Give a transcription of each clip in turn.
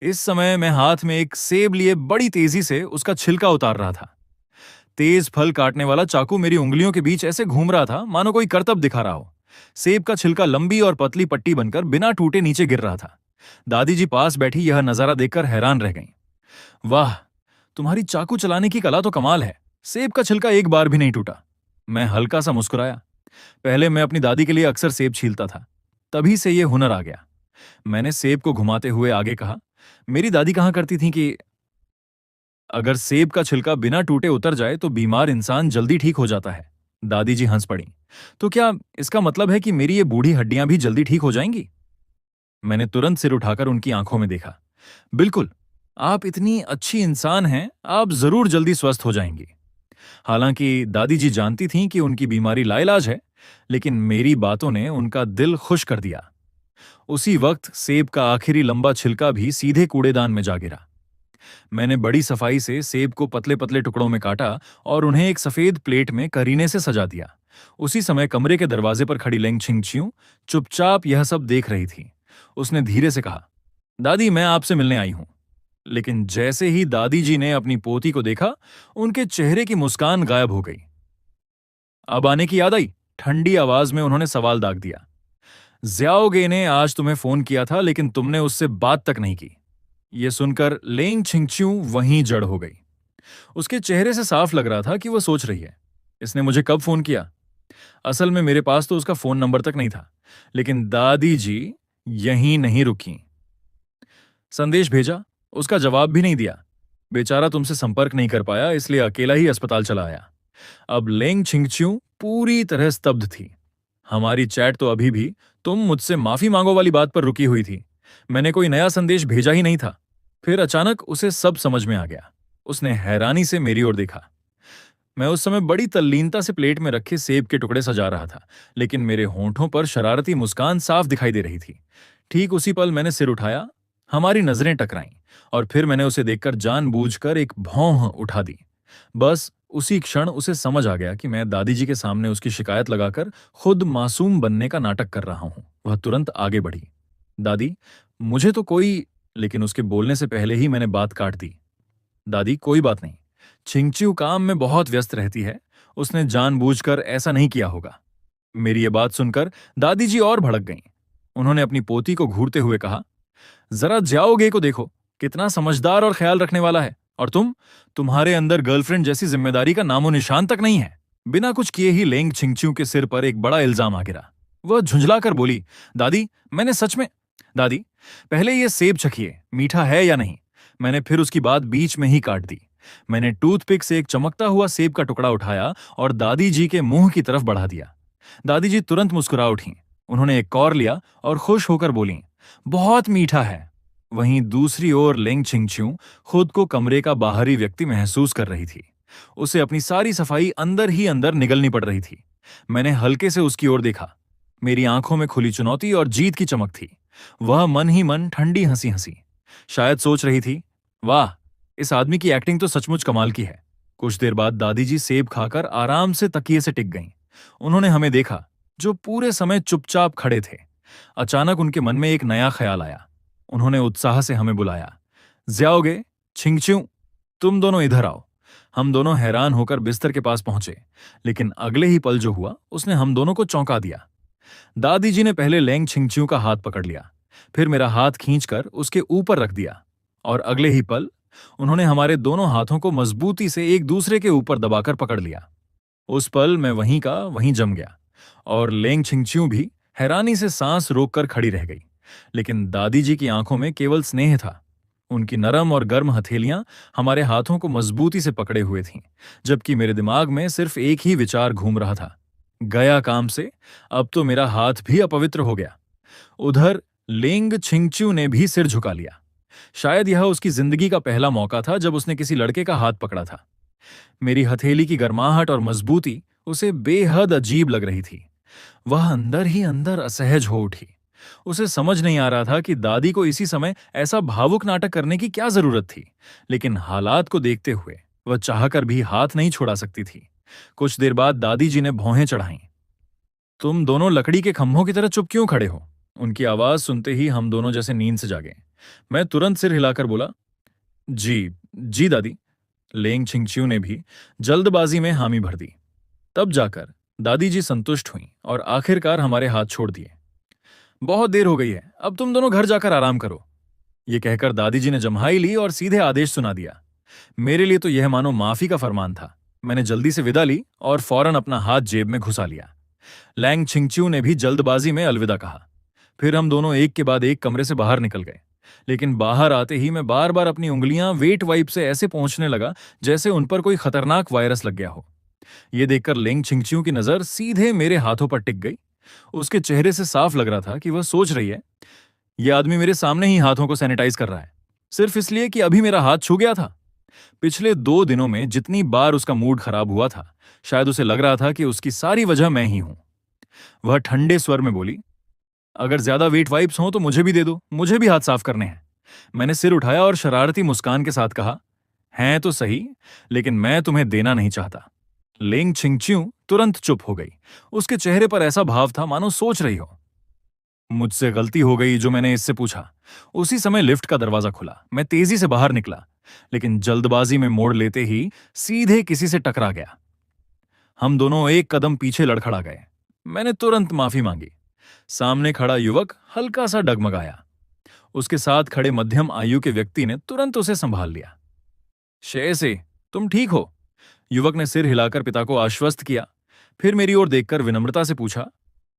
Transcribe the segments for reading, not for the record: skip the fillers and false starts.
इस समय मैं हाथ में एक सेब लिए बड़ी तेजी से उसका छिलका उतार रहा था। तेज फल काटने वाला चाकू मेरी उंगलियों के बीच ऐसे घूम रहा था मानो कोई करतब दिखा रहा हो। सेब का छिलका लंबी और पतली पट्टी बनकर बिना टूटे नीचे गिर रहा था। दादी जी पास बैठी यह नजारा देखकर हैरान रह गईं। वाह, तुम्हारी चाकू चलाने की कला तो कमाल है। सेब का छिलका एक बार भी नहीं टूटा। मैं हल्का सा मुस्कुराया। पहले मैं अपनी दादी के लिए अक्सर सेब छीलता था। तभी से यह हुनर आ गया। मैंने सेब को घुमाते हुए आगे कहा, मेरी दादी कहा करती थी कि अगर सेब का छिलका बिना टूटे उतर जाए तो बीमार इंसान जल्दी ठीक हो जाता है। दादी जी हंस पड़ी। तो क्या इसका मतलब है कि मेरी ये बूढ़ी हड्डियां भी जल्दी ठीक हो जाएंगी? मैंने तुरंत सिर उठाकर उनकी आंखों में देखा। बिल्कुल, आप इतनी अच्छी इंसान हैं, आप जरूर जल्दी स्वस्थ हो जाएंगी। हालांकि दादी जी जानती थीं कि उनकी बीमारी लाइलाज है, लेकिन मेरी बातों ने उनका दिल खुश कर दिया। उसी वक्त सेब का आखिरी लंबा छिलका भी सीधे कूड़ेदान में जा गिरा। मैंने बड़ी सफाई से सेब को पतले पतले टुकड़ों में काटा और उन्हें एक सफेद प्लेट में करीने से सजा दिया। उसी समय कमरे के दरवाजे पर खड़ी लेंग छिंगचियों चुपचाप यह सब देख रही थी। उसने धीरे से कहा, दादी मैं आपसे मिलने आई हूं। लेकिन जैसे ही दादी जी ने अपनी पोती को देखा, उनके चेहरे की मुस्कान गायब हो गई। अब आने की याद आई? ठंडी आवाज में उन्होंने सवाल दाग दिया। ज्याओगे ने आज तुम्हें फोन किया था, लेकिन तुमने उससे बात तक नहीं की। यह सुनकर लेंग छिंगच्यू वहीं जड़ हो गई। उसके चेहरे से साफ लग रहा था कि वह सोच रही है, इसने मुझे कब फोन किया? असल में मेरे पास तो उसका फोन नंबर तक नहीं था। लेकिन दादी जी यहीं नहीं रुकी। संदेश भेजा, उसका जवाब भी नहीं दिया। बेचारा तुमसे संपर्क नहीं कर पाया, इसलिए अकेला ही अस्पताल चला आया। अब लेंग छिंगच्यू पूरी तरह स्तब्ध थी। हमारी चैट तो अभी भी तुम मुझसे माफी मांगो वाली बात पर रुकी हुई थी। मैंने कोई नया संदेश भेजा ही नहीं था। फिर अचानक उसे सब समझ में आ गया। उसने हैरानी से मेरी ओर देखा। मैं उस समय बड़ी तल्लीनता से प्लेट में रखे सेब के टुकड़े सजा रहा था, लेकिन मेरे होंठों पर शरारती मुस्कान साफ दिखाई दे रही थी। ठीक उसी पल मैंने सिर उठाया, हमारी नजरें टकराईं, और फिर मैंने उसे देखकर जानबूझकर एक भौं उठा दी। बस उसी क्षण उसे समझ आ गया कि मैं दादी जी के सामने उसकी शिकायत लगाकर खुद मासूम बनने का नाटक कर रहा हूं। वह तुरंत आगे बढ़ी। दादी, मुझे तो कोई। लेकिन उसके बोलने से पहले ही मैंने बात काट दी। दादी कोई बात नहीं, छिंगच्यू काम में बहुत व्यस्त रहती है, उसने जानबूझकर ऐसा नहीं किया होगा। मेरी ये बात सुनकर दादी जी और भड़क गईं। उन्होंने अपनी पोती को घूरते हुए कहा, जरा जाओगे को देखो, कितना समझदार और ख्याल रखने वाला है। और तुम्हारे अंदर गर्लफ्रेंड जैसी जिम्मेदारी का नामो निशान तक नहीं है। बिना कुछ किए ही लेंग छिंगच्यू के सिर पर एक बड़ा इल्जाम आ गिरा। वह झुंझलाकर बोली, दादी मैंने सच में। दादी, पहले ये सेब चखिए, मीठा है या नहीं। मैंने फिर उसकी बात बीच में ही काट दी। मैंने टूथपिक से एक चमकता हुआ सेब का टुकड़ा उठाया और दादी जी के मुंह की तरफ बढ़ा दिया। दादी जी तुरंत मुस्कुरा उठी। उन्होंने एक कौर लिया और खुश होकर बोली, बहुत मीठा है। वहीं दूसरी ओर लेंग छिंगच्यू खुद को कमरे का बाहरी व्यक्ति महसूस कर रही थी। उसे अपनी सारी सफाई अंदर ही अंदर निगलनी पड़ रही थी। मैंने हल्के से उसकी ओर देखा। मेरी आंखों में खुली चुनौती और जीत की चमक थी। वह मन ही मन ठंडी हंसी हंसी, शायद सोच रही थी, वाह, इस आदमी की एक्टिंग तो सचमुच कमाल की है। कुछ देर बाद दादी जी सेब खाकर आराम से तकिए से टिक गईं। उन्होंने हमें देखा, जो पूरे समय चुपचाप खड़े थे। अचानक उनके मन में एक नया ख्याल आया। उन्होंने उत्साह से हमें बुलाया, ज्याओगे, छिंगच्यू, तुम दोनों इधर आओ। हम दोनों हैरान होकर बिस्तर के पास पहुंचे, लेकिन अगले ही पल जो हुआ उसने हम दोनों को चौंका दिया। दादी जी ने पहले लेंग छिंगच्यू का हाथ पकड़ लिया, फिर मेरा हाथ खींचकर उसके ऊपर रख दिया, और अगले ही पल उन्होंने हमारे दोनों हाथों को मजबूती से एक दूसरे के ऊपर दबाकर पकड़ लिया। उस पल मैं वहीं का वहीं जम गया, और लेंग छिंगच्यू भी हैरानी से सांस रोककर खड़ी रह गई। लेकिन दादी जी की आंखों में केवल स्नेह था। उनकी नरम और गर्म हथेलियां हमारे हाथों को मजबूती से पकड़े हुए थीं, जबकि मेरे दिमाग में सिर्फ एक ही विचार घूम रहा था, गया काम से, अब तो मेरा हाथ भी अपवित्र हो गया। उधर लेंग छिंगच्यू ने भी सिर झुका लिया। शायद यह उसकी जिंदगी का पहला मौका था जब उसने किसी लड़के का हाथ पकड़ा था। मेरी हथेली की गर्माहट और मजबूती उसे बेहद अजीब लग रही थी। वह अंदर ही अंदर असहज हो उठी। उसे समझ नहीं आ रहा था कि दादी को इसी समय ऐसा भावुक नाटक करने की क्या जरूरत थी, लेकिन हालात को देखते हुए वह चाहकर भी हाथ नहीं छोड़ा सकती थी। कुछ देर बाद दादी जी ने भौहें चढ़ाईं। तुम दोनों लकड़ी के खंभों की तरह चुप क्यों खड़े हो? उनकी आवाज सुनते ही हम दोनों जैसे नींद से जागे। मैं तुरंत सिर हिलाकर बोला, जी, जी दादी। लेंग छिंगचिू ने भी जल्दबाजी में हामी भर दी। तब जाकर दादी जी संतुष्ट हुईं और आखिरकार हमारे हाथ छोड़ दिए। बहुत देर हो गई है, अब तुम दोनों घर जाकर आराम करो। ये कहकर दादी जी ने जम्हाई ली और सीधे आदेश सुना दिया। मेरे लिए तो यह मानो माफी का फरमान था। मैंने जल्दी से विदा ली और फौरन अपना हाथ जेब में घुसा लिया। लैंग छिंगचिू ने भी जल्दबाजी में अलविदा कहा। फिर हम दोनों एक के बाद एक कमरे से बाहर निकल गए। लेकिन बाहर आते ही मैं बार बार अपनी उंगलियां वेट वाइप से ऐसे पहुंचने लगा जैसे उन पर कोई खतरनाक वायरस लग गया हो। यह देखकर लेंग छिंगचिू की नजर सीधे मेरे हाथों पर टिक गई। उसके चेहरे से साफ लग रहा था कि वह सोच रही है, यह आदमी मेरे सामने ही हाथों को सैनिटाइज कर रहा है, सिर्फ इसलिए कि अभी मेरा हाथ छू गया था। पिछले 2 दिनों में जितनी बार उसका मूड खराब हुआ था, शायद उसे लग रहा था कि उसकी सारी वजह मैं ही हूं। वह ठंडे स्वर में बोली, अगर ज्यादा वेट वाइप्स हों तो मुझे भी दे दो, मुझे भी हाथ साफ करने हैं। मैंने सिर उठाया और शरारती मुस्कान के साथ कहा, हैं तो सही, लेकिन मैं तुम्हें देना नहीं चाहता। लेंग छिंगचिू तुरंत चुप हो गई। उसके चेहरे पर ऐसा भाव था मानो सोच रही हो। मुझसे गलती हो गई जो मैंने इससे पूछा। उसी समय लिफ्ट का दरवाजा खुला। मैं तेजी से बाहर निकला, लेकिन जल्दबाजी में मोड़ लेते ही सीधे किसी से टकरा गया। हम दोनों एक कदम पीछे लड़खड़ा गए। मैंने तुरंत माफी मांगी। सामने खड़ा युवक हल्का सा डगमगाया। उसके साथ खड़े मध्यम आयु के व्यक्ति ने तुरंत उसे संभाल लिया। शे, तुम ठीक हो? युवक ने सिर हिलाकर पिता को आश्वस्त किया। फिर मेरी ओर देखकर विनम्रता से पूछा,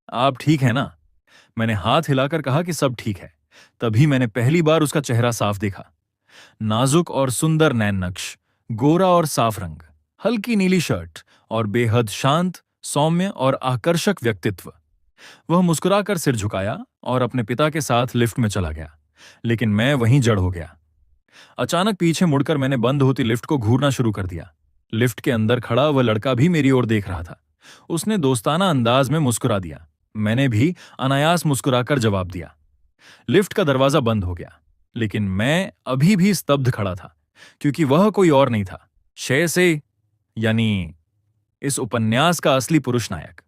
आप ठीक हैं ना? मैंने हाथ हिलाकर कहा कि सब ठीक है। तभी मैंने पहली बार उसका चेहरा साफ देखा। नाजुक और सुंदर नैन नक्श, गोरा और साफ रंग, हल्की नीली शर्ट और बेहद शांत, सौम्य और आकर्षक व्यक्तित्व। वह मुस्कुराकर सिर झुकाया और अपने पिता के साथ लिफ्ट में चला गया, लेकिन मैं वहीं जड़ हो गया। अचानक पीछे मुड़कर मैंने बंद होती लिफ्ट को घूरना शुरू कर दिया। लिफ्ट के अंदर खड़ा वह लड़का भी मेरी ओर देख रहा था। उसने दोस्ताना अंदाज में मुस्कुरा दिया। मैंने भी अनायास मुस्कुराकर जवाब दिया। लिफ्ट का दरवाजा बंद हो गया, लेकिन मैं अभी भी स्तब्ध खड़ा था, क्योंकि वह कोई और नहीं था, से यानी इस उपन्यास का असली पुरुष नायक।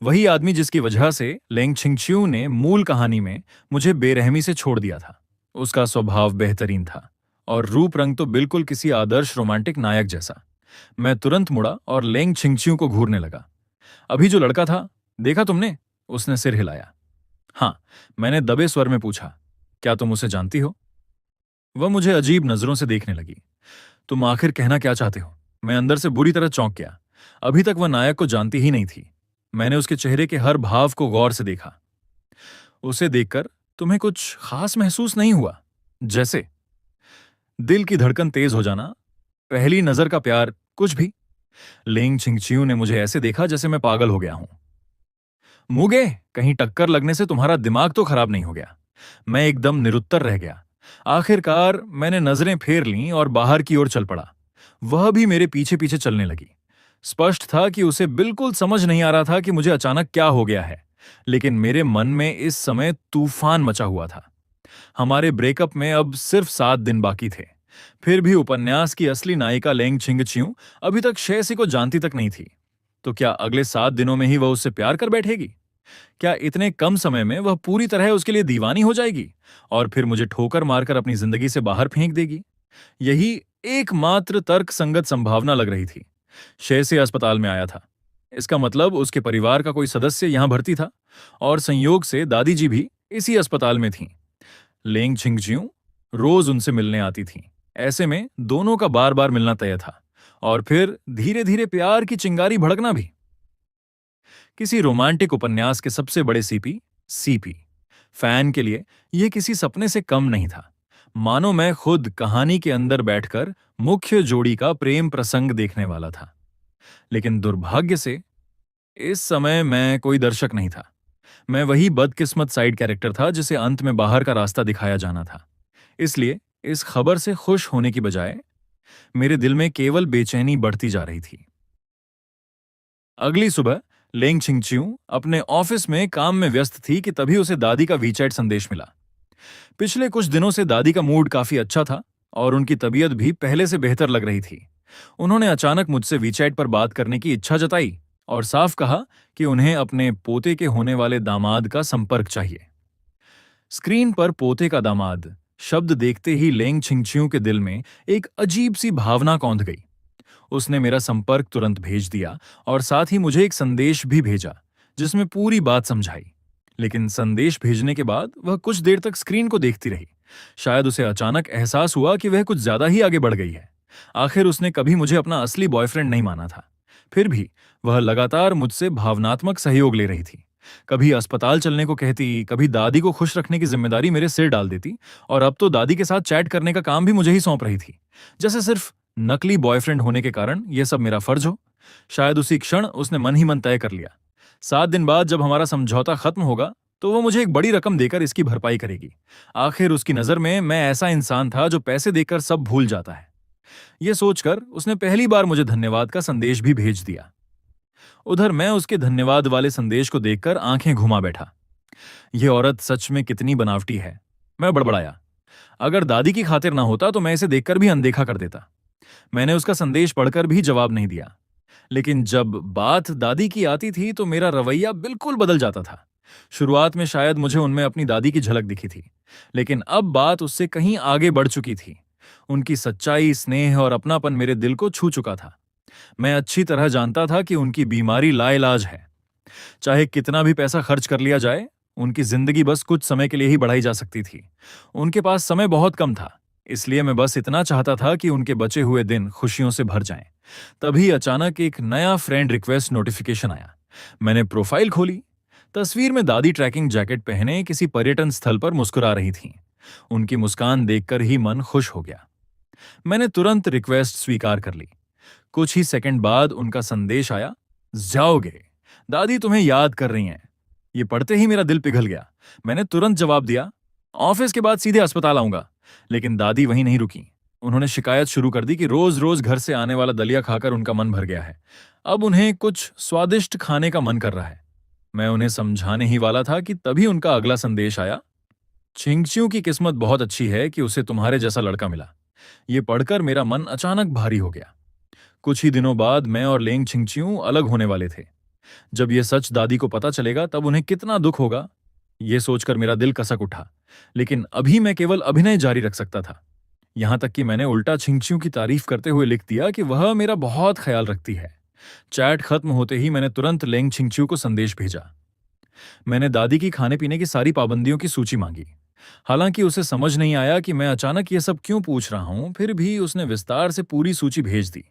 वही आदमी जिसकी वजह से लेंग छिंगचिू ने मूल कहानी में मुझे बेरहमी से छोड़ दिया था। उसका स्वभाव बेहतरीन था और रूप रंग तो बिल्कुल किसी आदर्श रोमांटिक नायक जैसा। मैं तुरंत मुड़ा और लेंग छिंगचिू को घूरने लगा। अभी जो लड़का था, देखा तुमने? उसने सिर हिलाया। हाँ, मैंने दबे स्वर में पूछा, क्या तुम उसे जानती हो? वह मुझे अजीब नजरों से देखने लगी। तुम आखिर कहना क्या चाहते हो? मैं अंदर से बुरी तरह चौंक गया। अभी तक वह नायक को जानती ही नहीं थी। मैंने उसके चेहरे के हर भाव को गौर से देखा। उसे देखकर तुम्हें कुछ खास महसूस नहीं हुआ? जैसे दिल की धड़कन तेज हो जाना, पहली नजर का प्यार, कुछ भी? लेंग छिंगचिू ने मुझे ऐसे देखा जैसे मैं पागल हो गया हूं। मुगे, कहीं टक्कर लगने से तुम्हारा दिमाग तो खराब नहीं हो गया? मैं एकदम निरुत्तर रह गया। आखिरकार मैंने नजरें फेर लीं और बाहर की ओर चल पड़ा। वह भी मेरे पीछे पीछे चलने लगी। स्पष्ट था कि उसे बिल्कुल समझ नहीं आ रहा था कि मुझे अचानक क्या हो गया है, लेकिन मेरे मन में इस समय तूफान मचा हुआ था। हमारे ब्रेकअप में अब सिर्फ 7 दिन बाकी थे। फिर भी उपन्यास की असली नायिका लेंग छिंगचिू अभी तक शेसी को जानती तक नहीं थी। तो क्या अगले 7 दिनों में ही वह उससे प्यार कर बैठेगी? क्या इतने कम समय में वह पूरी तरह उसके लिए दीवानी हो जाएगी और फिर मुझे ठोकर मारकर अपनी जिंदगी से बाहर फेंक देगी? यही एकमात्र तर्कसंगत संभावना लग रही थी। शेसी अस्पताल में आया था, इसका मतलब उसके परिवार का कोई सदस्य यहां भर्ती था और संयोग से दादी जी भी इसी अस्पताल में थीं। लेंग छिंगचिू रोज उनसे मिलने आती थीं। ऐसे में दोनों का बार बार मिलना तय था और फिर धीरे धीरे प्यार की चिंगारी भड़कना भी। किसी रोमांटिक उपन्यास के सबसे बड़े सीपी फैन के लिए यह किसी सपने से कम नहीं था। मानो मैं खुद कहानी के अंदर बैठकर मुख्य जोड़ी का प्रेम प्रसंग देखने वाला था। लेकिन दुर्भाग्य से इस समय मैं कोई दर्शक नहीं था। मैं वही बदकिस्मत साइड कैरेक्टर था जिसे अंत में बाहर का रास्ता दिखाया जाना था। इसलिए इस खबर से खुश होने की बजाय मेरे दिल में केवल बेचैनी बढ़ती जा रही थी। अगली सुबह लेंग छिंगचिू अपने ऑफिस में काम में व्यस्त थी कि तभी उसे दादी का वीचैट संदेश मिला। पिछले कुछ दिनों से दादी का मूड काफी अच्छा था और उनकी तबीयत भी पहले से बेहतर लग रही थी। उन्होंने अचानक मुझसे वीचैट पर बात करने की इच्छा जताई और साफ कहा कि उन्हें अपने पोते के होने वाले दामाद का संपर्क चाहिए। स्क्रीन पर पोते का दामाद शब्द देखते ही लेंग छिंगचियों के दिल में एक अजीब सी भावना कौंध गई। उसने मेरा संपर्क तुरंत भेज दिया और साथ ही मुझे एक संदेश भी भेजा जिसमें पूरी बात समझाई। लेकिन संदेश भेजने के बाद वह कुछ देर तक स्क्रीन को देखती रही। शायद उसे अचानक एहसास हुआ कि वह कुछ ज्यादा ही आगे बढ़ गई है। आखिर उसने कभी मुझे अपना असली बॉयफ्रेंड नहीं माना था। फिर भी वह लगातार मुझसे भावनात्मक सहयोग ले रही थी। कभी अस्पताल चलने को कहती, कभी दादी को खुश रखने की जिम्मेदारी मेरे सिर डाल देती, और अब तो दादी के साथ चैट करने का काम भी मुझे ही सौंप रही थी, जैसे सिर्फ नकली बॉयफ्रेंड होने के कारण यह सब मेरा फर्ज हो। शायद उसी क्षण उसने मन ही मन तय कर लिया, 7 दिन बाद जब हमारा समझौता खत्म होगा तो वो मुझे एक बड़ी रकम देकर इसकी भरपाई करेगी। आखिर उसकी नजर में मैं ऐसा इंसान था जो पैसे देकर सब भूल जाता है। यह सोचकर उसने पहली बार मुझे धन्यवाद का संदेश भी भेज दिया। उधर मैं उसके धन्यवाद वाले संदेश को देखकर आंखें घुमा बैठा। यह औरत सच में कितनी बनावटी है, मैं बड़बड़ाया। अगर दादी की खातिर ना होता तो मैं इसे देखकर भी अनदेखा कर देता। मैंने उसका संदेश पढ़कर भी जवाब नहीं दिया। लेकिन जब बात दादी की आती थी तो मेरा रवैया बिल्कुल बदल जाता था। शुरुआत में शायद मुझे उनमें अपनी दादी की झलक दिखी थी, लेकिन अब बात उससे कहीं आगे बढ़ चुकी थी। उनकी सच्चाई, स्नेह और अपनापन मेरे दिल को छू चुका था। मैं अच्छी तरह जानता था कि उनकी बीमारी लाइलाज है। चाहे कितना भी पैसा खर्च कर लिया जाए, उनकी जिंदगी बस कुछ समय के लिए ही बढ़ाई जा सकती थी। उनके पास समय बहुत कम था, इसलिए मैं बस इतना चाहता था कि उनके बचे हुए दिन खुशियों से भर जाएं। तभी अचानक एक नया फ्रेंड रिक्वेस्ट नोटिफिकेशन आया। मैंने प्रोफाइल खोली। तस्वीर में दादी ट्रैकिंग जैकेट पहने किसी पर्यटन स्थल पर मुस्कुरा रही थीं। उनकी मुस्कान देखकर ही मन खुश हो गया। मैंने तुरंत रिक्वेस्ट स्वीकार कर ली। कुछ ही सेकंड बाद उनका संदेश आया, जाओगे, दादी तुम्हें याद कर रही हैं। ये पढ़ते ही मेरा दिल पिघल गया। मैंने तुरंत जवाब दिया, ऑफिस के बाद सीधे अस्पताल आऊंगा। लेकिन दादी वहीं नहीं रुकी। उन्होंने शिकायत शुरू कर दी कि रोज रोज घर से आने वाला दलिया खाकर उनका मन भर गया है। अब उन्हें कुछ स्वादिष्ट खाने का मन कर रहा है। मैं उन्हें समझाने ही वाला था कि तभी उनका अगला संदेश आया, छिंगचियों की किस्मत बहुत अच्छी है कि उसे तुम्हारे जैसा लड़का मिला। ये पढ़कर मेरा मन अचानक भारी हो गया। कुछ ही दिनों बाद मैं और लेंग छिंगचियों अलग होने वाले थे। जब यह सच दादी को पता चलेगा तब उन्हें कितना दुख होगा, यह सोचकर मेरा दिल कसक उठा। लेकिन अभी मैं केवल अभिनय जारी रख सकता था। यहां तक कि मैंने उल्टा छिंगचियों की तारीफ करते हुए लिख दिया कि वह मेरा बहुत ख्याल रखती है। चैट खत्म होते ही मैंने तुरंत लेंग छिंगचियों को संदेश भेजा। मैंने दादी की खाने पीने की सारी पाबंदियों की सूची मांगी। हालांकि उसे समझ नहीं आया कि मैं अचानक ये सब क्यों पूछ रहा हूं, फिर भी उसने विस्तार से पूरी सूची भेज दी।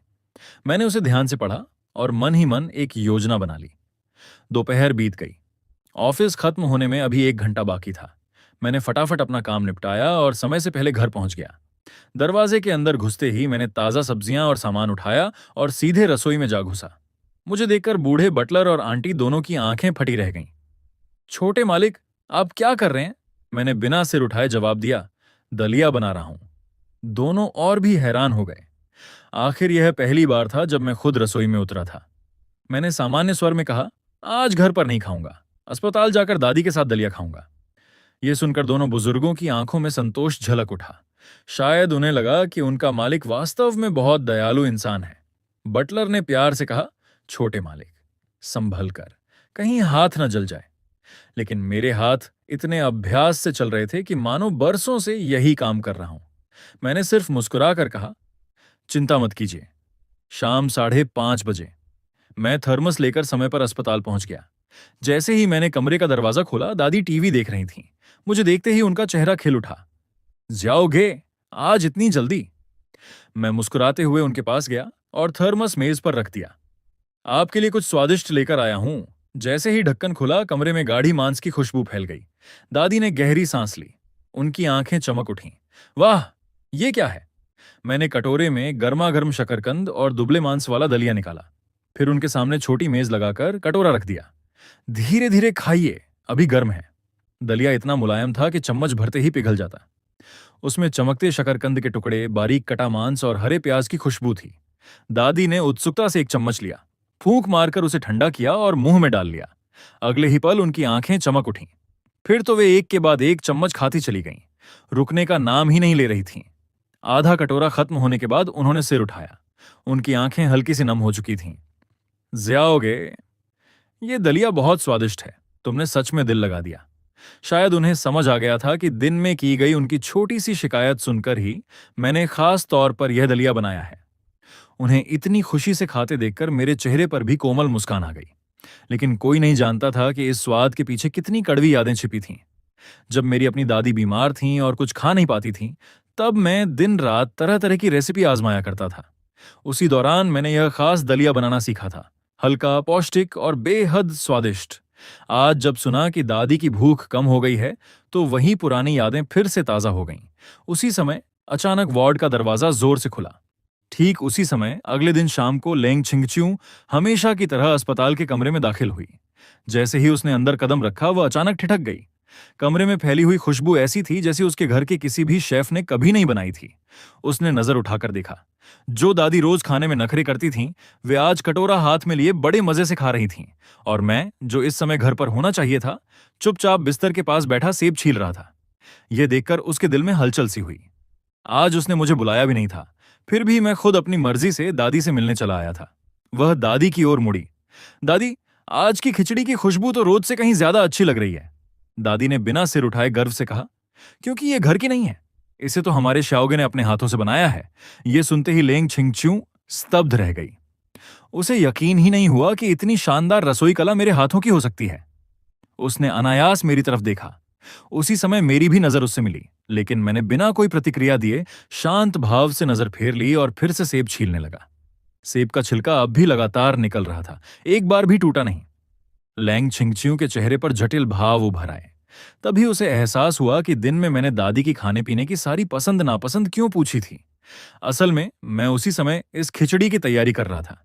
मैंने उसे ध्यान से पढ़ा और मन ही मन एक योजना बना ली। दोपहर बीत गई। ऑफिस खत्म होने में अभी 1 घंटा बाकी था। मैंने फटाफट अपना काम निपटाया और समय से पहले घर पहुंच गया। दरवाजे के अंदर घुसते ही मैंने ताजा सब्जियां और सामान उठाया और सीधे रसोई में जा घुसा। मुझे देखकर बूढ़े बटलर और आंटी दोनों की आंखें फटी रह गईं। छोटे मालिक, आप क्या कर रहे हैं? मैंने बिना सिर उठाए जवाब दिया, दलिया बना रहा हूं। दोनों और भी हैरान हो गए। आखिर यह पहली बार था जब मैं खुद रसोई में उतरा था। मैंने सामान्य स्वर में कहा, आज घर पर नहीं खाऊंगा, अस्पताल जाकर दादी के साथ दलिया खाऊंगा। यह सुनकर दोनों बुजुर्गों की आंखों में संतोष झलक उठा। शायद उन्हें लगा कि उनका मालिक वास्तव में बहुत दयालु इंसान है। बटलर ने प्यार से कहा, छोटे मालिक, संभल कर, कहीं हाथ न जल जाए। लेकिन मेरे हाथ इतने अभ्यास से चल रहे थे कि मानो बरसों से यही काम कर रहा हूं। मैंने सिर्फ मुस्कुराकर कहा, चिंता मत कीजिए। शाम 5:30 बजे मैं थर्मस लेकर समय पर अस्पताल पहुंच गया। जैसे ही मैंने कमरे का दरवाजा खोला, दादी टीवी देख रही थीं। मुझे देखते ही उनका चेहरा खिल उठा। जाओगे, आज इतनी जल्दी? मैं मुस्कुराते हुए उनके पास गया और थर्मस मेज पर रख दिया। आपके लिए कुछ स्वादिष्ट लेकर आया हूं। जैसे ही ढक्कन खुला, कमरे में गाढ़ी मांस की खुशबू फैल गई। दादी ने गहरी सांस ली। उनकी आंखें चमक उठीं। वाह, ये क्या है? मैंने कटोरे में गर्मा गर्म शकरकंद और दुबले मांस वाला दलिया निकाला। फिर उनके सामने छोटी मेज लगाकर कटोरा रख दिया। धीरे धीरे खाइए, अभी गर्म है। दलिया इतना मुलायम था कि चम्मच भरते ही पिघल जाता। उसमें चमकते शकरकंद के टुकड़े, बारीक कटा मांस और हरे प्याज की खुशबू थी। दादी ने उत्सुकता से एक चम्मच लिया, फूंक मारकर उसे ठंडा किया और मुंह में डाल लिया। अगले ही पल उनकी आंखें चमक उठीं। फिर तो वे एक के बाद एक चम्मच खाती चली गईं, रुकने का नाम ही नहीं ले रही थीं। आधा कटोरा खत्म होने के बाद उन्होंने सिर उठाया। उनकी आंखें हल्की सी नम हो चुकी थीं। ज़ियाओगे, ये दलिया बहुत स्वादिष्ट है, तुमने सच में दिल लगा दिया। शायद उन्हें समझ आ गया था कि दिन में की गई उनकी छोटी सी शिकायत सुनकर ही मैंने खास तौर पर यह दलिया बनाया है। उन्हें इतनी खुशी से खाते देखकर मेरे चेहरे पर भी कोमल मुस्कान आ गई। लेकिन कोई नहीं जानता था कि इस स्वाद के पीछे कितनी कड़वी यादें छिपी थीं। जब मेरी अपनी दादी बीमार थीं और कुछ खा नहीं पाती थीं, तब मैं दिन रात तरह तरह की रेसिपी आजमाया करता था। उसी दौरान मैंने यह खास दलिया बनाना सीखा था, हल्का, पौष्टिक और बेहद स्वादिष्ट। आज जब सुना कि दादी की भूख कम हो गई है, तो वही पुरानी यादें फिर से ताजा हो गईं। उसी समय अचानक वार्ड का दरवाजा जोर से खुला। ठीक उसी समय अगले दिन शाम को लेंग छिंगच्यू हमेशा की तरह अस्पताल के कमरे में दाखिल हुई। जैसे ही उसने अंदर कदम रखा, वह अचानक ठिठक गई। कमरे में फैली हुई खुशबू ऐसी थी जैसे उसके घर के किसी भी शेफ ने कभी नहीं बनाई थी। उसने नजर उठाकर देखा। जो दादी रोज खाने में नखरे करती थीं, वे आज कटोरा हाथ में लिए बड़े मजे से खा रही थीं, और मैं, जो इस समय घर पर होना चाहिए था, चुपचाप बिस्तर के पास बैठा सेब छील रहा था। यह देखकर उसके दिल में हलचल सी हुई। आज उसने मुझे बुलाया भी नहीं था, फिर भी मैं खुद अपनी मर्जी से दादी से मिलने चला आया था। वह दादी की ओर मुड़ी। दादी, आज की खिचड़ी की खुशबू तो रोज से कहीं ज्यादा अच्छी लग रही है। दादी ने बिना सिर उठाए गर्व से कहा, क्योंकि ये घर की नहीं है, इसे तो हमारे श्याओगे ने अपने हाथों से बनाया है। ये सुनते ही लेंग छिंगच्यू स्तब्ध रह गई। उसे यकीन ही नहीं हुआ कि इतनी शानदार रसोई कला मेरे हाथों की हो सकती है। उसने अनायास मेरी तरफ देखा। उसी समय मेरी भी नजर उससे मिली, लेकिन मैंने बिना कोई प्रतिक्रिया दिए शांत भाव से नजर फेर ली और फिर से सेब छीलने लगा। सेब का छिलका अब भी लगातार निकल रहा था, एक बार भी टूटा नहीं। लैंग छिंगच्यू के चेहरे पर जटिल भाव उभर आए। तभी उसे एहसास हुआ कि दिन में मैंने दादी की खाने पीने की सारी पसंद नापसंद क्यों पूछी थी। असल में मैं उसी समय इस खिचड़ी की तैयारी कर रहा था।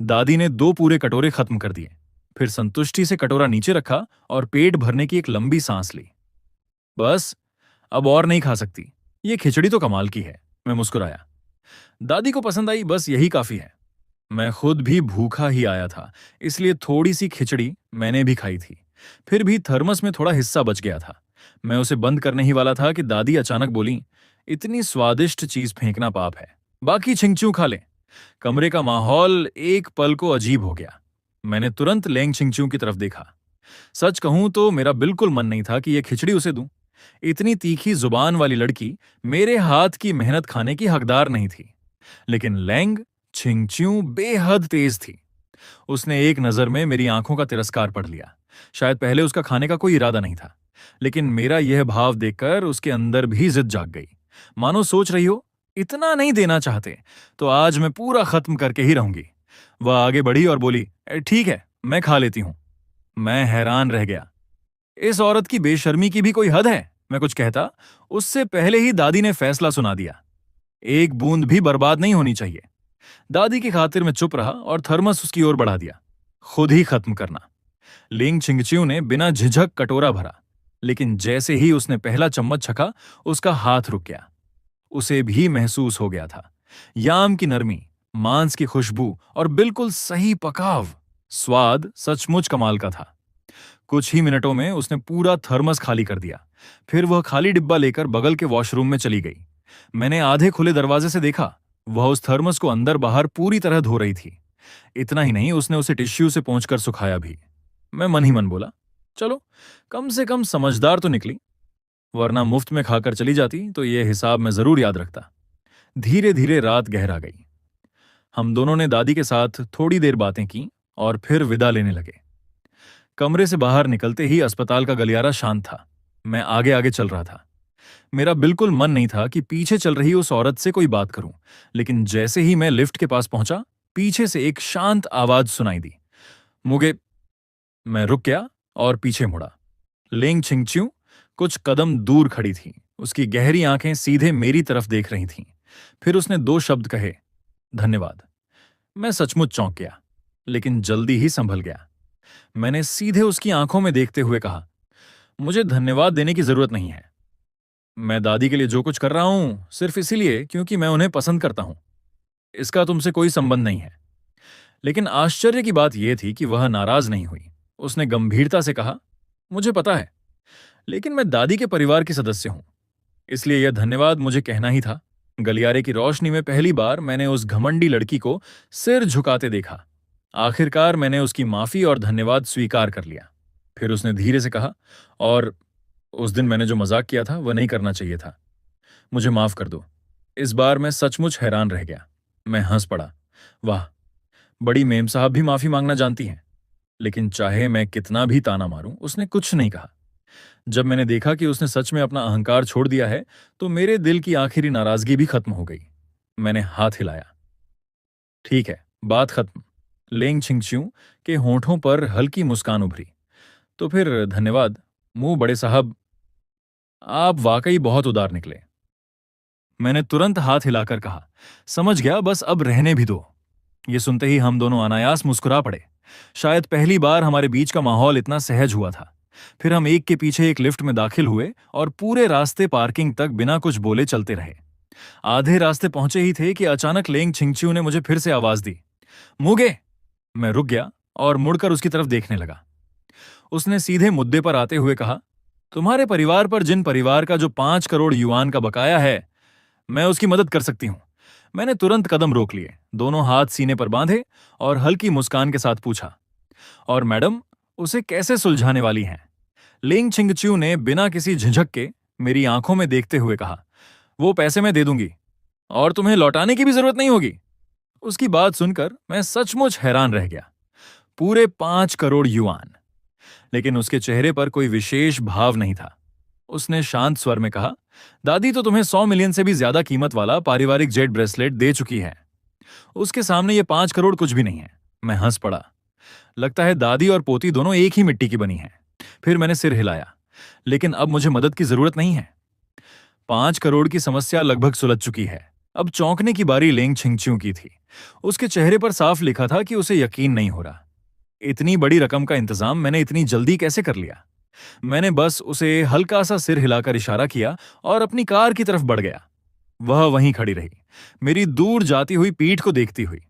दादी ने 2 पूरे कटोरे खत्म कर दिए, फिर संतुष्टि से कटोरा नीचे रखा और पेट भरने की एक लंबी सांस ली। बस, अब और नहीं खा सकती। ये खिचड़ी तो कमाल की है, मैं मुस्कुराया। दादी को पसंद आई, बस यही काफी है। मैं खुद भी भूखा ही आया था, इसलिए थोड़ी सी खिचड़ी मैंने भी खाई थी। फिर भी थर्मस में थोड़ा हिस्सा बच गया था। मैं उसे बंद करने ही वाला था कि दादी अचानक बोली, इतनी स्वादिष्ट चीज फेंकना पाप है, बाकी छिंगच्यू खा ले। कमरे का माहौल एक पल को अजीब हो गया। मैंने तुरंत लेंग छिंगच्यू की तरफ देखा। सच कहूं तो मेरा बिल्कुल मन नहीं था कि यह खिचड़ी उसे दूं। इतनी तीखी जुबान वाली लड़की मेरे हाथ की मेहनत खाने की हकदार नहीं थी। लेकिन लेंग छिंगच्यू बेहद तेज थी। उसने एक नजर में मेरी आंखों का तिरस्कार पढ़ लिया। शायद पहले उसका खाने का कोई इरादा नहीं था, लेकिन मेरा यह भाव देखकर उसके अंदर भी जिद जाग गई। मानो सोच रही हो, इतना नहीं देना चाहते तो आज मैं पूरा खत्म करके ही रहूंगी। वह आगे बढ़ी और बोली, ठीक है, मैं खा लेती हूं। मैं हैरान रह गया। इस औरत की बेशर्मी की भी कोई हद है। मैं कुछ कहता, उससे पहले ही दादी ने फैसला सुना दिया। एक बूंद भी बर्बाद नहीं होनी चाहिए। दादी की खातिर मैं चुप रहा और थर्मस उसकी ओर बढ़ा दिया। खुद ही खत्म करना। लेंग छिंगच्यू ने बिना झिझक कटोरा भरा, लेकिन जैसे ही उसने पहला चम्मच छका, उसका हाथ रुक गया। उसे भी महसूस हो गया था। याम की नरमी, मांस की खुशबू और बिल्कुल सही पकाव। स्वाद सचमुच कमाल का था। कुछ ही मिनटों में उसने पूरा थर्मस खाली कर दिया। फिर वह खाली डिब्बा लेकर बगल के वॉशरूम में चली गई। मैंने आधे खुले दरवाजे से देखा, वह उस थर्मस को अंदर बाहर पूरी तरह धो रही थी। इतना ही नहीं, उसने उसे टिश्यू से पोंछकर सुखाया भी। मैं मन ही मन बोला, चलो, कम से कम समझदार तो निकली, वरना मुफ्त में खाकर चली जाती तो यह हिसाब मैं जरूर याद रखता। धीरे धीरे रात गहरा गई। हम दोनों ने दादी के साथ थोड़ी देर बातें की और फिर विदा लेने लगे। कमरे से बाहर निकलते ही अस्पताल का गलियारा शांत था। मैं आगे आगे चल रहा था। मेरा बिल्कुल मन नहीं था कि पीछे चल रही उस औरत से कोई बात करूं, लेकिन जैसे ही मैं लिफ्ट के पास पहुंचा, पीछे से एक शांत आवाज सुनाई दी, मुगे। मैं रुक गया और पीछे मुड़ा। लेंग छिंगच्यू कुछ कदम दूर खड़ी थी। उसकी गहरी आंखें सीधे मेरी तरफ देख रही थीं। फिर उसने 2 शब्द कहे, धन्यवाद। मैं सचमुच चौंक गया, लेकिन जल्दी ही संभल गया। मैंने सीधे उसकी आंखों में देखते हुए कहा, मुझे धन्यवाद देने की जरूरत नहीं है। मैं दादी के लिए जो कुछ कर रहा हूं, सिर्फ इसीलिए क्योंकि मैं उन्हें पसंद करता हूं। इसका तुमसे कोई संबंध नहीं है। लेकिन आश्चर्य की बात यह थी कि वह नाराज नहीं हुई। उसने गंभीरता से कहा, मुझे पता है, लेकिन मैं दादी के परिवार की सदस्य हूं, इसलिए यह धन्यवाद मुझे कहना ही था। गलियारे की रोशनी में पहली बार मैंने उस घमंडी लड़की को सिर झुकाते देखा। आखिरकार मैंने उसकी माफी और धन्यवाद स्वीकार कर लिया। फिर उसने धीरे से कहा, और उस दिन मैंने जो मजाक किया था वह नहीं करना चाहिए था। मुझे माफ कर दो। इस बार मैं सचमुच हैरान रह गया। मैं हंस पड़ा। वाह, बड़ी मेम साहब भी माफी मांगना जानती हैं। लेकिन चाहे मैं कितना भी ताना मारूं, उसने कुछ नहीं कहा। जब मैंने देखा कि उसने सच में अपना अहंकार छोड़ दिया है, तो मेरे दिल की आखिरी नाराजगी भी खत्म हो गई। मैंने हाथ हिलाया। ठीक है, बात खत्म। लेंग छिंगच्यू के होंठों पर हल्की मुस्कान उभरी। तो फिर धन्यवाद, मुंह बड़े साहब। आप वाकई बहुत उदार निकले। मैंने तुरंत हाथ हिलाकर कहा, समझ गया, बस अब रहने भी दो। ये सुनते ही हम दोनों अनायास मुस्कुरा पड़े। शायद पहली बार हमारे बीच का माहौल इतना सहज हुआ था। फिर हम एक के पीछे एक लिफ्ट में दाखिल हुए और पूरे रास्ते पार्किंग तक बिना कुछ बोले चलते रहे। आधे रास्ते पहुंचे ही थे कि अचानक लेंग छिंगच्यू ने मुझे फिर से आवाज दी, मुगे। मैं रुक गया और मुड़कर उसकी तरफ देखने लगा। उसने सीधे मुद्दे पर आते हुए कहा, तुम्हारे परिवार पर जिन परिवार का जो 5 करोड़ युआन का बकाया है, मैं उसकी मदद कर सकती हूं। मैंने तुरंत कदम रोक लिए, दोनों हाथ सीने पर बांधे और हल्की मुस्कान के साथ पूछा, और मैडम, उसे कैसे सुलझाने वाली हैं? लिंग छिंगच्यू ने बिना किसी झिझक के मेरी आंखों में देखते हुए कहा, वो पैसे मैं दे दूंगी और तुम्हें लौटाने की भी जरूरत नहीं होगी। उसकी बात सुनकर मैं सचमुच हैरान रह गया। पूरे 5 करोड़ युआन! लेकिन उसके चेहरे पर कोई विशेष भाव नहीं था। उसने शांत स्वर में कहा, दादी तो तुम्हें 100 मिलियन से भी ज्यादा कीमत वाला पारिवारिक जेड ब्रेसलेट दे चुकी है। उसके सामने ये 5 करोड़ कुछ भी नहीं है। मैं हंस पड़ा। लगता है दादी और पोती दोनों एक ही मिट्टी की बनी हैं। फिर मैंने सिर हिलाया। लेकिन अब मुझे मदद की जरूरत नहीं है। 5 करोड़ की समस्या लगभग सुलझ चुकी है। अब चौंकने की बारी लेंग छिंगच्यू की थी। उसके चेहरे पर साफ लिखा था कि उसे यकीन नहीं हो रहा। इतनी बड़ी रकम का इंतजाम मैंने इतनी जल्दी कैसे कर लिया? मैंने बस उसे हल्का सा सिर हिलाकर इशारा किया और अपनी कार की तरफ बढ़ गया। वह वहीं खड़ी रही, मेरी दूर जाती हुई पीठ को देखती हुई।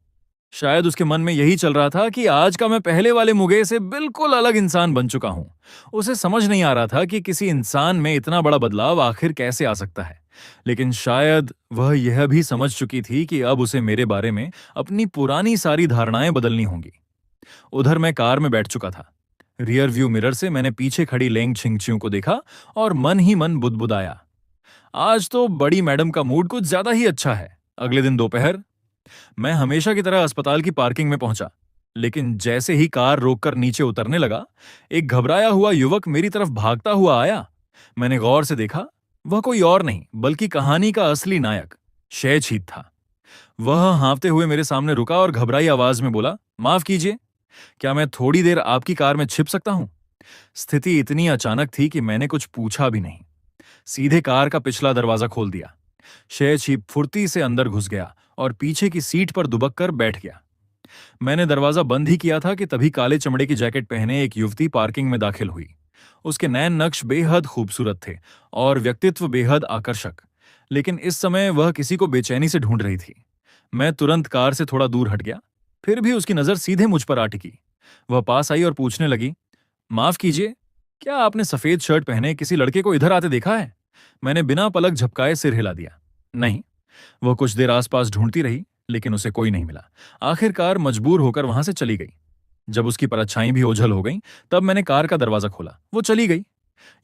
शायद उसके मन में यही चल रहा था कि आज का मैं पहले वाले मुगे से बिल्कुल अलग इंसान बन चुका हूं। उसे समझ नहीं आ रहा था कि किसी इंसान में इतना बड़ा बदलाव आखिर कैसे आ सकता है। लेकिन शायद वह यह भी समझ चुकी थी कि अब उसे मेरे बारे में अपनी पुरानी सारी धारणाएं बदलनी होंगी। उधर मैं कार में बैठ चुका था। रियर व्यू मिरर से मैंने पीछे खड़ी लेंग छिंगच्यू को देखा और मन ही मन बुदबुदाया, आज तो बड़ी मैडम का मूड कुछ ज्यादा ही अच्छा है। अगले दिन दोपहर मैं हमेशा की तरह अस्पताल की पार्किंग में पहुंचा। लेकिन जैसे ही कार रोककर नीचे उतरने लगा, एक घबराया हुआ युवक मेरी तरफ भागता हुआ आया। मैंने गौर से देखा, वह कोई और नहीं बल्कि कहानी का असली नायक शयछीत था। वह हाँफते हुए मेरे सामने रुका और घबराई आवाज में बोला, माफ कीजिए, क्या मैं थोड़ी देर आपकी कार में छिप सकता हूं? स्थिति इतनी अचानक थी कि मैंने कुछ पूछा भी नहीं। सीधे कार का पिछला दरवाजा खोल दिया। शेरछीप फुर्ती से अंदर घुस गया और पीछे की सीट पर दुबक कर बैठ गया। मैंने दरवाजा बंद ही किया था कि तभी काले चमड़े की जैकेट पहने एक युवती पार्किंग में दाखिल हुई। उसके नैन नक्श बेहद खूबसूरत थे और व्यक्तित्व बेहद आकर्षक। लेकिन इस समय वह किसी को बेचैनी से ढूंढ रही थी। मैं तुरंत कार से थोड़ा दूर हट गया। फिर भी उसकी नजर सीधे मुझ पर आ टिकी। वह पास आई और पूछने लगी, माफ कीजिए, क्या आपने सफेद शर्ट पहने किसी लड़के को इधर आते देखा है? मैंने बिना पलक झपकाए सिर हिला दिया, नहीं। वह कुछ देर आसपास ढूंढती रही, लेकिन उसे कोई नहीं मिला। आखिरकार मजबूर होकर वहां से चली गई। जब उसकी परछाई भी ओझल हो गई, तब मैंने कार का दरवाजा खोला। वो चली गई।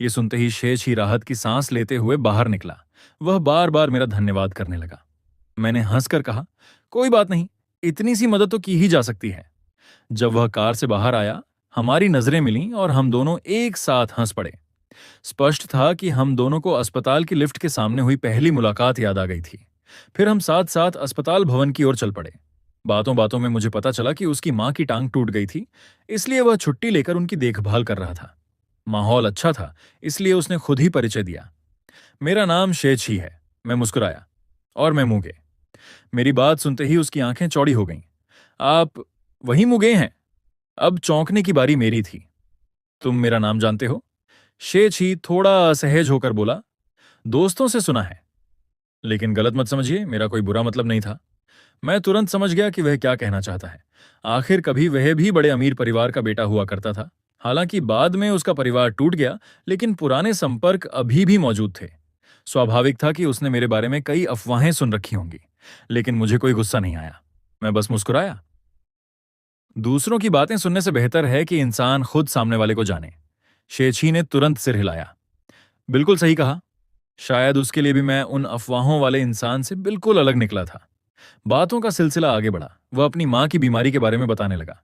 ये सुनते ही शेष ही राहत की सांस लेते हुए बाहर निकला। वह बार बार मेरा धन्यवाद करने लगा। मैंने हंसकर कहा, कोई बात नहीं, इतनी सी मदद तो की ही जा सकती है। जब वह कार से बाहर आया, हमारी नजरें मिलीं और हम दोनों एक साथ हंस पड़े। स्पष्ट था कि हम दोनों को अस्पताल की लिफ्ट के सामने हुई पहली मुलाकात याद आ गई थी। फिर हम साथ साथ अस्पताल भवन की ओर चल पड़े। बातों बातों में मुझे पता चला कि उसकी मां की टांग टूट गई थी, इसलिए वह छुट्टी लेकर उनकी देखभाल कर रहा था। माहौल अच्छा था, इसलिए उसने खुद ही परिचय दिया। मेरा नाम शेच ही है। मैं मुस्कुराया, और मैं मुगे। मेरी बात सुनते ही उसकी आंखें चौड़ी हो गईं। आप वही मुगे हैं? अब चौंकने की बारी मेरी थी। तुम मेरा नाम जानते हो? शेच ही थोड़ा असहज होकर बोला, दोस्तों से सुना है। लेकिन गलत मत समझिए, मेरा कोई बुरा मतलब नहीं था। मैं तुरंत समझ गया कि वह क्या कहना चाहता है। आखिर कभी वह भी बड़े अमीर परिवार का बेटा हुआ करता था। हालांकि बाद में उसका परिवार टूट गया, लेकिन पुराने संपर्क अभी भी मौजूद थे। स्वाभाविक था कि उसने मेरे बारे में कई अफवाहें सुन रखी होंगी। लेकिन मुझे कोई गुस्सा नहीं आया। मैं बस मुस्कुराया। दूसरों की बातें सुनने से बेहतर है कि इंसान खुद सामने वाले को जाने। शेची ने तुरंत सिर हिलाया। बिल्कुल सही कहा। शायद उसके लिए भी मैं उन अफवाहों वाले इंसान से बिल्कुल अलग निकला था। बातों का सिलसिला आगे बढ़ा। वह अपनी माँ की बीमारी के बारे में बताने लगा।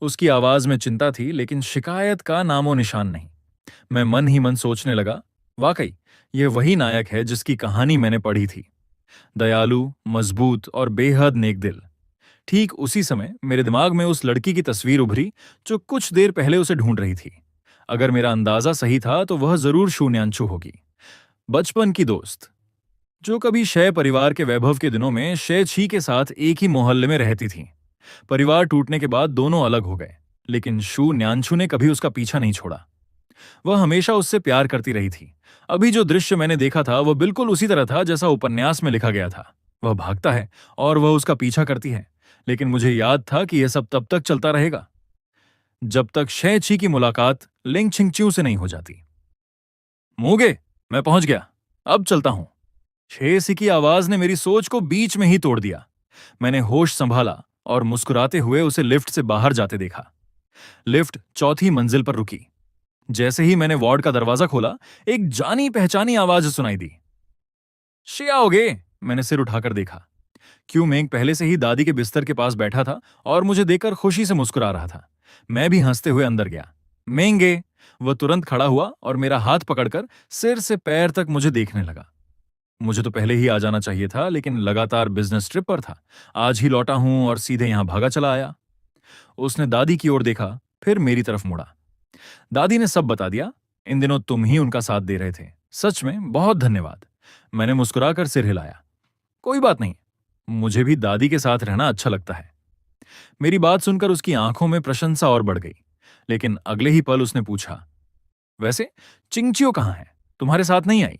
उसकी आवाज में चिंता थी, लेकिन शिकायत का नामो निशान नहीं। मैं मन ही मन सोचने लगा, वाकई यह वही नायक है जिसकी कहानी मैंने पढ़ी थी। दयालु, मजबूत और बेहद नेक दिल। ठीक उसी समय मेरे दिमाग में उस लड़की की तस्वीर उभरी जो कुछ देर पहले उसे ढूंढ रही थी। अगर मेरा अंदाजा सही था तो वह जरूर शून्यांशु होगी। बचपन की दोस्त, जो कभी शय परिवार के वैभव के दिनों में शय छी के साथ एक ही मोहल्ले में रहती थी। परिवार टूटने के बाद दोनों अलग हो गए, लेकिन शू न्यांशु ने कभी उसका पीछा नहीं छोड़ा। वह हमेशा उससे प्यार करती रही थी। अभी जो दृश्य मैंने देखा था वह बिल्कुल उसी तरह था जैसा उपन्यास में लिखा गया था। वह भागता है और वह उसका पीछा करती है, लेकिन मुझे याद था कि यह सब तब तक चलता रहेगा जब तक शय छी की मुलाकात लिंग छिंगच्यू से नहीं हो जाती। मूगे, मैं पहुंच गया, अब चलता हूं। शेसी की आवाज ने मेरी सोच को बीच में ही तोड़ दिया। मैंने होश संभाला और मुस्कुराते हुए उसे लिफ्ट से बाहर जाते देखा। लिफ्ट चौथी मंजिल पर रुकी। जैसे ही मैंने वार्ड का दरवाजा खोला, एक जानी पहचानी आवाज सुनाई दी। शियाओगे? मैंने सिर उठाकर देखा। क्यू मेंग पहले से ही दादी के बिस्तर के पास बैठा था और मुझे देखकर खुशी से मुस्कुरा रहा था। मैं भी हंसते हुए अंदर गया। मेंगे! वह तुरंत खड़ा हुआ और मेरा हाथ पकड़कर सिर से पैर तक मुझे देखने लगा। मुझे तो पहले ही आ जाना चाहिए था, लेकिन लगातार बिजनेस ट्रिप पर था। आज ही लौटा हूं और सीधे यहां भागा चला आया। उसने दादी की ओर देखा, फिर मेरी तरफ मुड़ा। दादी ने सब बता दिया। इन दिनों तुम ही उनका साथ दे रहे थे। सच में बहुत धन्यवाद। मैंने मुस्कुराकर सिर हिलाया। कोई बात नहीं, मुझे भी दादी के साथ रहना अच्छा लगता है। मेरी बात सुनकर उसकी आंखों में प्रशंसा और बढ़ गई, लेकिन अगले ही पल उसने पूछा, वैसे चिंगचियो कहाँ है? तुम्हारे साथ नहीं आई?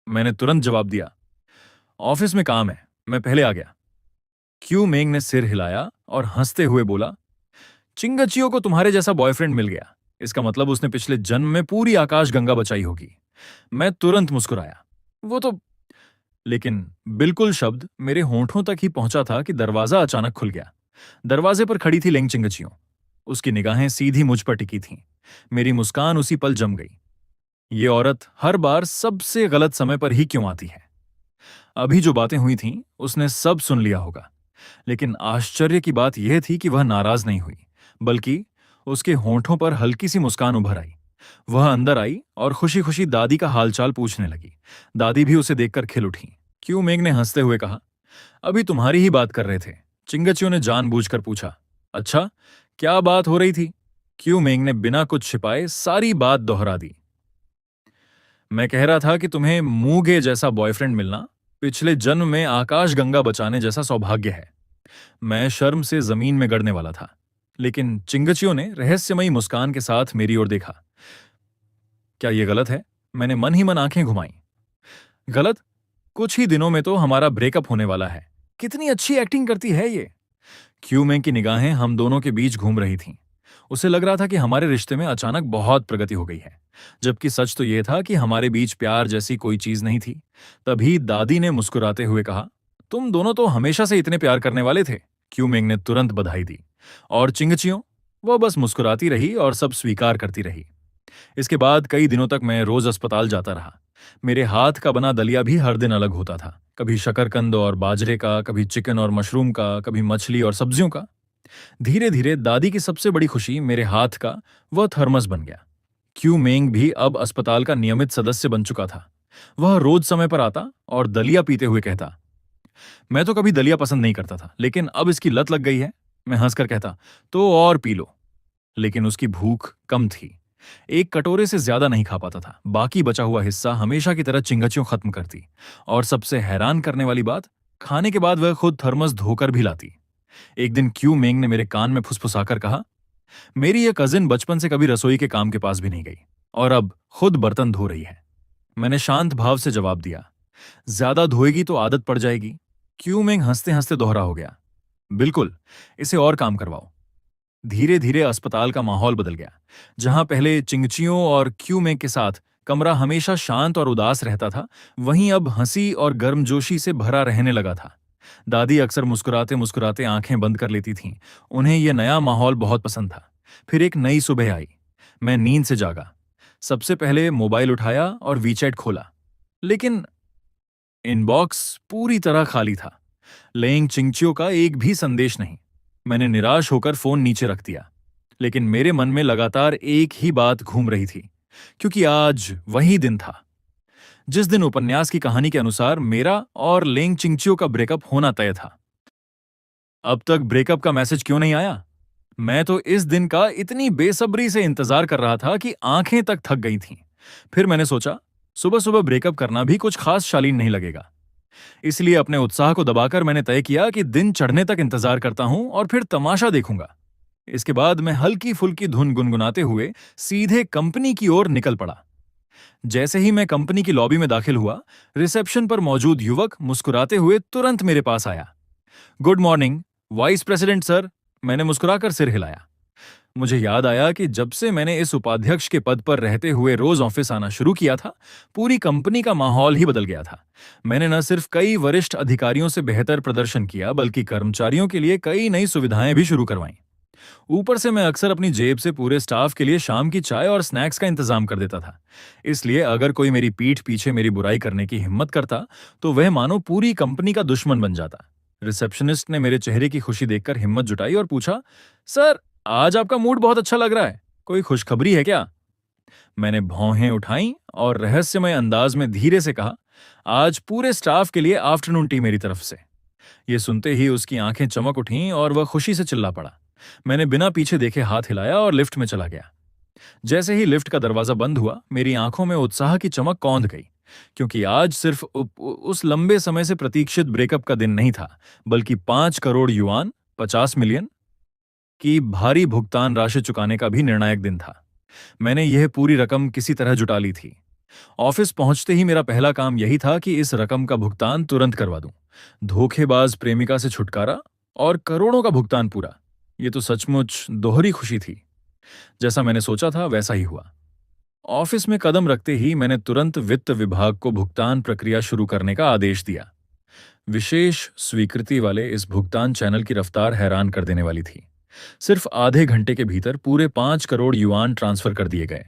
मैंने तुरंत जवाब दिया, ऑफिस में काम है, मैं पहले आ गया। क्यू मेंग ने सिर हिलाया और हंसते हुए बोला, चिंगचियो को तुम्हारे जैसा बॉयफ्रेंड मिल गया। इसका मतलब उसने पिछले जन्म में पूरी आकाश गंगा बचाई होगी। मैं तुरंत मुस्कुराया। वो तो, लेकिन बिल्कुल शब्द मेरे होंठों तक ही पहुंचा था कि दरवाजा अचानक खुल गया। दरवाजे पर खड़ी थी लेंग चिंगचियो। उसकी निगाहें सीधी मुझ पर टिकी थीं। मेरी मुस्कान उसी पल जम गई। ये औरत हर बार सबसे गलत समय पर ही क्यों आती है? अभी जो बातें हुई थीं, उसने सब सुन लिया होगा। लेकिन आश्चर्य की बात यह थी कि वह नाराज नहीं हुई, बल्कि उसके होंठों पर हल्की सी मुस्कान उभर आई। वह अंदर आई और खुशी खुशी दादी का हालचाल पूछने लगी। दादी भी उसे देखकर खिल उठी। क्यू मेंग ने हंसते हुए कहा, अभी तुम्हारी ही बात कर रहे थे। चिंगचियो ने जानबूझकर पूछा, अच्छा, क्या बात हो रही थी? क्यू मेंग ने बिना कुछ छिपाए सारी बात दोहरा दी। मैं कह रहा था कि तुम्हें मूगे जैसा बॉयफ्रेंड मिलना पिछले जन्म में आकाश गंगा बचाने जैसा सौभाग्य है। मैं शर्म से जमीन में गड़ने वाला था, लेकिन चिंगचियो ने रहस्यमयी मुस्कान के साथ मेरी ओर देखा। क्या यह गलत है? मैंने मन ही मन आंखें घुमाई। गलत? कुछ ही दिनों में तो हमारा ब्रेकअप होने वाला है। कितनी अच्छी एक्टिंग करती है ये। क्यू में की निगाहें हम दोनों के बीच घूम रही थीं। उसे लग रहा था कि हमारे रिश्ते में अचानक बहुत प्रगति हो गई है, जबकि सच तो यह था कि हमारे बीच प्यार जैसी कोई चीज नहीं थी। तभी दादी ने मुस्कुराते हुए कहा, तुम दोनों तो हमेशा से इतने प्यार करने वाले थे। क्यू मेंग ने तुरंत बधाई दी। और चिंगचियो? वह बस मुस्कुराती रही और सब स्वीकार करती रही। इसके बाद कई दिनों तक मैं रोज अस्पताल जाता रहा। मेरे हाथ का बना दलिया भी हर दिन अलग होता था। कभी शकरकंद और बाजरे का, कभी चिकन और मशरूम का, कभी मछली और सब्जियों का। धीरे धीरे दादी की सबसे बड़ी खुशी मेरे हाथ का वह थर्मस बन गया। क्यू मेंग भी अब अस्पताल का नियमित सदस्य बन चुका था। वह रोज समय पर आता और दलिया पीते हुए कहता, मैं तो कभी दलिया पसंद नहीं करता था, लेकिन अब इसकी लत लग गई है। मैं हंसकर कहता, तो और पी लो। लेकिन उसकी भूख कम थी। एक कटोरे से ज्यादा नहीं खा पाता था। बाकी बचा हुआ हिस्सा हमेशा की तरह चिंगचियों खत्म करती। और सबसे हैरान करने वाली बात, खाने के बाद वह खुद थर्मस धोकर भी लाती। एक दिन क्यू मेंग ने मेरे कान में फुसफुसाकर कहा, मेरी यह कजिन बचपन से कभी रसोई के काम के पास भी नहीं गई और अब खुद बर्तन धो रही है। मैंने शांत भाव से जवाब दिया, ज्यादा धोएगी तो आदत पड़ जाएगी। क्यू मेंग हंसते हंसते दोहरा हो गया, बिल्कुल, इसे और काम करवाओ। धीरे धीरे अस्पताल का माहौल बदल गया। जहां पहले चिंगचियों और क्यू मेंग के साथ कमरा हमेशा शांत और उदास रहता था, वहीं अब हंसी और गर्मजोशी से भरा रहने लगा था। दादी अक्सर मुस्कुराते मुस्कुराते आंखें बंद कर लेती थीं। उन्हें यह नया माहौल बहुत पसंद था। फिर एक नई सुबह आई। मैं नींद से जागा। सबसे पहले मोबाइल उठाया और वीचैट खोला, लेकिन इनबॉक्स पूरी तरह खाली था। लेइंग चिंगचियो का एक भी संदेश नहीं। मैंने निराश होकर फोन नीचे रख दिया, लेकिन मेरे मन में लगातार एक ही बात घूम रही थी, क्योंकि आज वही दिन था जिस दिन उपन्यास की कहानी के अनुसार मेरा और लेंग चिंगचियो का ब्रेकअप होना तय था। अब तक ब्रेकअप का मैसेज क्यों नहीं आया? मैं तो इस दिन का इतनी बेसब्री से इंतजार कर रहा था कि आंखें तक थक गई थीं। फिर मैंने सोचा, सुबह सुबह ब्रेकअप करना भी कुछ खास शालीन नहीं लगेगा। इसलिए अपने उत्साह को दबाकर मैंने तय किया कि दिन चढ़ने तक इंतजार करता हूं और फिर तमाशा देखूंगा। इसके बाद मैं हल्की फुल्की धुन गुनगुनाते हुए सीधे कंपनी की ओर निकल पड़ा। जैसे ही मैं कंपनी की लॉबी में दाखिल हुआ, रिसेप्शन पर मौजूद युवक मुस्कुराते हुए तुरंत मेरे पास आया। Good morning, vice president sir. मैंने मुस्कुराकर सिर हिलाया। मुझे याद आया कि जब से मैंने इस उपाध्यक्ष के पद पर रहते हुए रोज ऑफिस आना शुरू किया था, पूरी कंपनी का माहौल ही बदल गया था। मैंने न सिर्फ कई वरिष्ठ अधिकारियों से बेहतर प्रदर्शन किया, बल्कि कर्मचारियों के लिए कई नई सुविधाएं भी शुरू करवाईं। ऊपर से मैं अक्सर अपनी जेब से पूरे स्टाफ के लिए शाम की चाय और स्नैक्स का इंतजाम कर देता था। इसलिए अगर कोई मेरी पीठ पीछे मेरी बुराई करने की हिम्मत करता, तो वह मानो पूरी कंपनी का दुश्मन बन जाता। रिसेप्शनिस्ट ने मेरे चेहरे की खुशी देखकर हिम्मत जुटाई और पूछा, सर, आज आपका मूड बहुत अच्छा लग रहा है, कोई खुशखबरी है क्या? मैंने भौहें उठाई और रहस्यमय अंदाज में धीरे से कहा, आज पूरे स्टाफ के लिए आफ्टरनून टी मेरी तरफ से। ये सुनते ही उसकी आंखें चमक उठीं और वह खुशी से चिल्ला पड़ा। मैंने बिना पीछे देखे हाथ हिलाया और लिफ्ट में चला गया। जैसे ही लिफ्ट का दरवाजा बंद हुआ, मेरी आंखों में उत्साह की चमक कौंध गई, क्योंकि आज सिर्फ उस लंबे समय से प्रतीक्षित ब्रेकअप का दिन नहीं था, बल्कि 5 करोड़ युआन, 50 मिलियन की भारी भुगतान राशि चुकाने का भी निर्णायक दिन था। मैंने यह पूरी रकम किसी तरह जुटा ली थी। ऑफिस पहुंचते ही मेरा पहला काम यही था कि इस रकम का भुगतान तुरंत करवा दूं। धोखेबाज प्रेमिका से छुटकारा और करोड़ों का भुगतान पूरा। ये तो सचमुच दोहरी खुशी थी। जैसा मैंने सोचा था वैसा ही हुआ। ऑफिस में कदम रखते ही मैंने तुरंत वित्त विभाग को भुगतान प्रक्रिया शुरू करने का आदेश दिया। विशेष स्वीकृति वाले इस भुगतान चैनल की रफ्तार हैरान कर देने वाली थी। सिर्फ आधे घंटे के भीतर पूरे 5 करोड़ युआन ट्रांसफर कर दिए गए।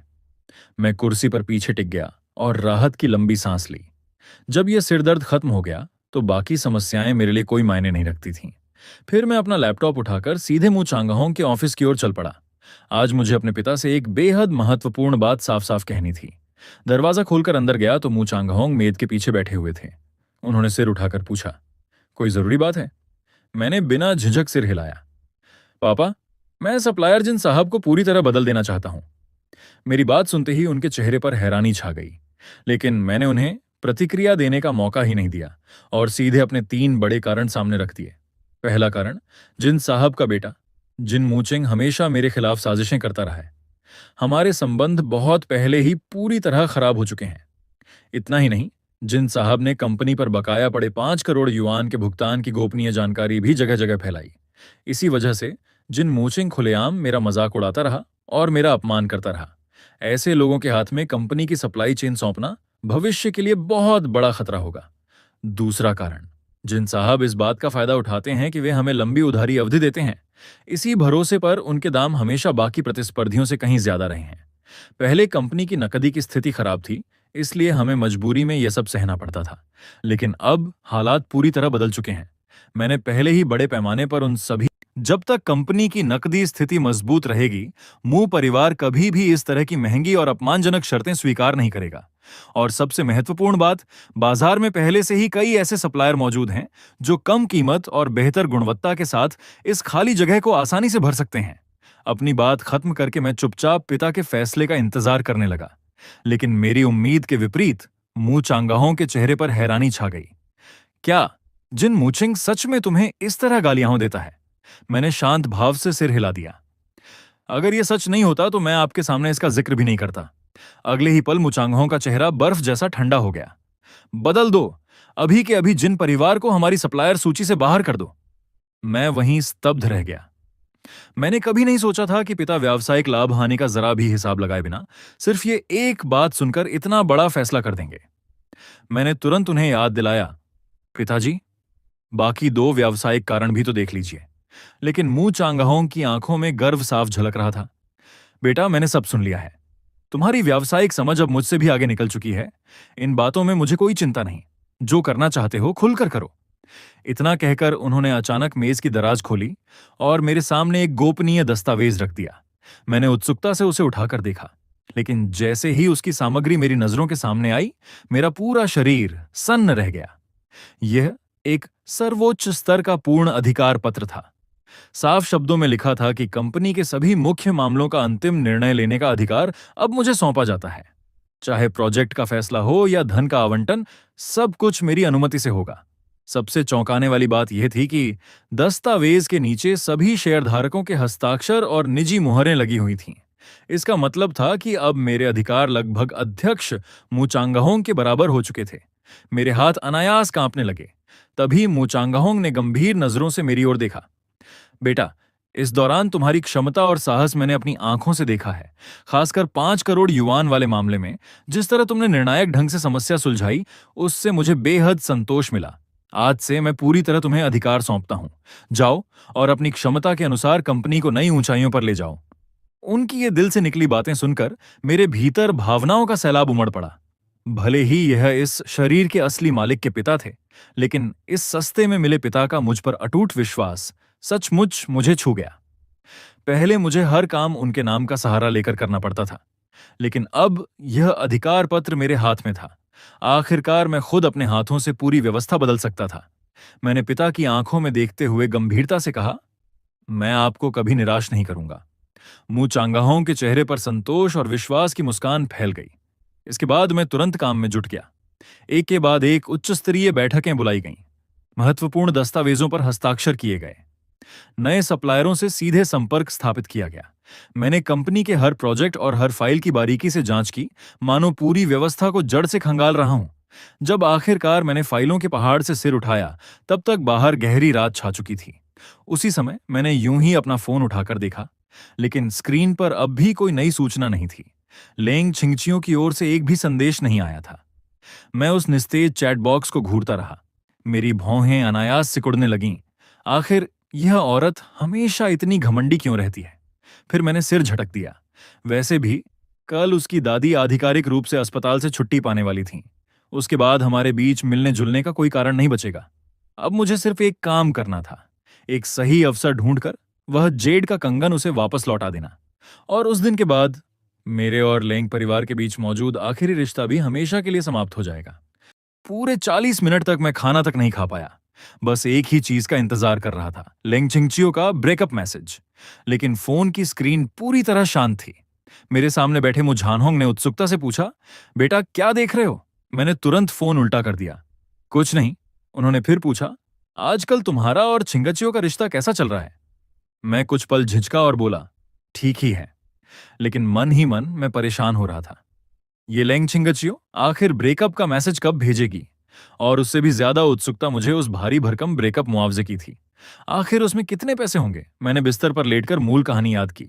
मैं कुर्सी पर पीछे टिक गया और राहत की लंबी सांस ली। जब यह सिरदर्द खत्म हो गया, तो बाकी समस्याएं मेरे लिए कोई मायने नहीं रखती थीं। फिर मैं अपना लैपटॉप उठाकर सीधे मुंह चांगहोंग के ऑफिस की ओर चल पड़ा। आज मुझे अपने पिता से एक बेहद महत्वपूर्ण बात साफ साफ कहनी थी। दरवाजा खोलकर अंदर गया तो मुंह चांगहोंग मेज के पीछे बैठे हुए थे। उन्होंने सिर उठाकर पूछा, कोई जरूरी बात है? मैंने बिना झिझक सिर हिलाया। पापा, मैं सप्लायर जिन साहब को पूरी तरह बदल देना चाहता हूं। मेरी बात सुनते ही उनके चेहरे पर हैरानी छा गई, लेकिन मैंने उन्हें प्रतिक्रिया देने का मौका ही नहीं दिया और सीधे अपने 3 बड़े कारण सामने रख दिए। पहला कारण, जिन साहब का बेटा जिन मूचिंग हमेशा मेरे खिलाफ साजिशें करता रहा है। हमारे संबंध बहुत पहले ही पूरी तरह खराब हो चुके हैं। इतना ही नहीं, जिन साहब ने कंपनी पर बकाया पड़े 5 करोड़ युआन के भुगतान की गोपनीय जानकारी भी जगह जगह फैलाई। इसी वजह से जिन मूचिंग खुलेआम मेरा मजाक उड़ाता रहा और मेरा अपमान करता रहा। ऐसे लोगों के हाथ में कंपनी की सप्लाई चेन सौंपना भविष्य के लिए बहुत बड़ा खतरा होगा। दूसरा कारण, जिन साहब इस बात का फायदा उठाते हैं कि वे हमें लंबी उधारी अवधि देते हैं। इसी भरोसे पर उनके दाम हमेशा बाकी प्रतिस्पर्धियों से कहीं ज्यादा रहे हैं। पहले कंपनी की नकदी की स्थिति खराब थी, इसलिए हमें मजबूरी में यह सब सहना पड़ता था। लेकिन अब हालात पूरी तरह बदल चुके हैं। मैंने पहले ही बड़े पैमाने पर उन सभी जब तक कंपनी की नकदी स्थिति मजबूत रहेगी, मुंह परिवार कभी भी इस तरह की महंगी और अपमानजनक शर्तें स्वीकार नहीं करेगा। और सबसे महत्वपूर्ण बात, बाजार में पहले से ही कई ऐसे सप्लायर मौजूद हैं जो कम कीमत और बेहतर गुणवत्ता के साथ इस खाली जगह को आसानी से भर सकते हैं। अपनी बात खत्म करके मैं चुपचाप पिता के फैसले का इंतजार करने लगा, लेकिन मेरी उम्मीद के विपरीत मुंह चांगाहों के चेहरे पर हैरानी छा गई। क्या जिन मूचिंग सच में तुम्हें इस तरह गालियां देता है? मैंने शांत भाव से सिर हिला दिया। अगर यह सच नहीं होता तो मैं आपके सामने इसका जिक्र भी नहीं करता। अगले ही पल मुचांगहों का चेहरा बर्फ जैसा ठंडा हो गया। बदल दो, अभी के अभी जिन परिवार को हमारी सप्लायर सूची से बाहर कर दो। मैं वहीं स्तब्ध रह गया। मैंने कभी नहीं सोचा था कि पिता व्यावसायिक लाभ हानि का जरा भी हिसाब लगाए बिना सिर्फ ये एक बात सुनकर इतना बड़ा फैसला कर देंगे। मैंने तुरंत उन्हें याद दिलाया, पिताजी, बाकी 2 व्यावसायिक कारण भी तो देख लीजिए। लेकिन मुंह चांगाहों की आंखों में गर्व साफ झलक रहा था। बेटा, मैंने सब सुन लिया है। तुम्हारी व्यावसायिक समझ अब मुझसे भी आगे निकल चुकी है। इन बातों में मुझे कोई चिंता नहीं। जो करना चाहते हो खुलकर करो। इतना कहकर उन्होंने अचानक मेज की दराज खोली और मेरे सामने एक गोपनीय दस्तावेज रख दिया। मैंने उत्सुकता से उसे उठाकर देखा, लेकिन जैसे ही उसकी सामग्री मेरी नजरों के सामने आई, मेरा पूरा शरीर सन्न रह गया। यह एक सर्वोच्च स्तर का पूर्ण अधिकार पत्र था। साफ शब्दों में लिखा था कि कंपनी के सभी मुख्य मामलों का अंतिम निर्णय लेने का अधिकार अब मुझे सौंपा जाता है। चाहे प्रोजेक्ट का फैसला हो या धन का आवंटन, सब कुछ मेरी अनुमति से होगा। सबसे चौंकाने वाली बात यह थी कि दस्तावेज के नीचे सभी शेयरधारकों के हस्ताक्षर और निजी मुहरें लगी हुई थीं। इसका मतलब था कि अब मेरे अधिकार लगभग अध्यक्ष मूचांगहोंग के बराबर हो चुके थे। मेरे हाथ अनायास कांपने लगे। तभी मूचांगहोंग ने गंभीर नजरों से मेरी ओर देखा। बेटा, इस दौरान तुम्हारी क्षमता और साहस मैंने अपनी आंखों से देखा है। खासकर 5 करोड़ युआन वाले मामले में जिस तरह तुमने निर्णायक ढंग से समस्या सुलझाई, उससे मुझे बेहद संतोष मिला। आज से मैं पूरी तरह तुम्हें अधिकार सौंपता हूं। जाओ और अपनी क्षमता के अनुसार कंपनी को नई ऊंचाइयों पर ले जाओ। उनकी ये दिल से निकली बातें सुनकर मेरे भीतर भावनाओं का सैलाब उमड़ पड़ा। भले ही यह इस शरीर के असली मालिक के पिता थे, लेकिन इस सस्ते में मिले पिता का मुझ पर अटूट विश्वास सचमुच मुझे छू गया। पहले मुझे हर काम उनके नाम का सहारा लेकर करना पड़ता था, लेकिन अब यह अधिकार पत्र मेरे हाथ में था। आखिरकार मैं खुद अपने हाथों से पूरी व्यवस्था बदल सकता था। मैंने पिता की आंखों में देखते हुए गंभीरता से कहा, मैं आपको कभी निराश नहीं करूंगा। मूचांगहों के चेहरे पर संतोष और विश्वास की मुस्कान फैल गई। इसके बाद मैं तुरंत काम में जुट गया। एक के बाद एक उच्च स्तरीय बैठकें बुलाई गईं। महत्वपूर्ण दस्तावेजों पर हस्ताक्षर किए गए। नए सप्लायरों से सीधे संपर्क स्थापित किया गया। मैंने कंपनी के हर प्रोजेक्ट और हर फाइल की बारीकी से जांच की, मानो पूरी व्यवस्था को जड़ से खंगाल रहा हूं। जब आखिरकार मैंने फाइलों के पहाड़ से सिर उठाया, तब तक बाहर गहरी रात छा चुकी थी। उसी समय मैंने यूं ही अपना फोन उठाकर देखा, लेकिन स्क्रीन पर अब भी कोई नई सूचना नहीं थी। लेंग छिंगचियों की ओर से एक भी संदेश नहीं आया था। मैं उस निस्तेज चैट बॉक्स को घूरता रहा। मेरी भौहें अनायास सिकुड़ने लगीं। आखिर यह औरत हमेशा इतनी घमंडी क्यों रहती है? फिर मैंने सिर झटक दिया। वैसे भी कल उसकी दादी आधिकारिक रूप से अस्पताल से छुट्टी पाने वाली थीं। उसके बाद हमारे बीच मिलने जुलने का कोई कारण नहीं बचेगा। अब मुझे सिर्फ एक काम करना था, एक सही अवसर ढूंढकर वह जेड का कंगन उसे वापस लौटा देना। और उस दिन के बाद मेरे और लेंग परिवार के बीच मौजूद आखिरी रिश्ता भी हमेशा के लिए समाप्त हो जाएगा। पूरे 40 मिनट तक मैं खाना तक नहीं खा पाया। बस एक ही चीज का इंतजार कर रहा था, लेंग छिंगचियो का ब्रेकअप मैसेज। लेकिन फोन की स्क्रीन पूरी तरह शांत थी। मेरे सामने बैठे मु झानहोंग ने उत्सुकता से पूछा, बेटा क्या देख रहे हो? मैंने तुरंत फोन उल्टा कर दिया। कुछ नहीं। उन्होंने फिर पूछा, आजकल तुम्हारा और छिंगचियो का रिश्ता कैसा चल रहा है? मैं कुछ पल झिझका और बोला, ठीक ही है। लेकिन मन ही मन मैं परेशान हो रहा था। ये लेंग छिंगचियो आखिर ब्रेकअप का मैसेज कब भेजेगी? और उससे भी ज्यादा उत्सुकता मुझे उस भारी भरकम ब्रेकअप मुआवजे की थी। आखिर उसमें कितने पैसे होंगे? मैंने बिस्तर पर लेटकर मूल कहानी याद की।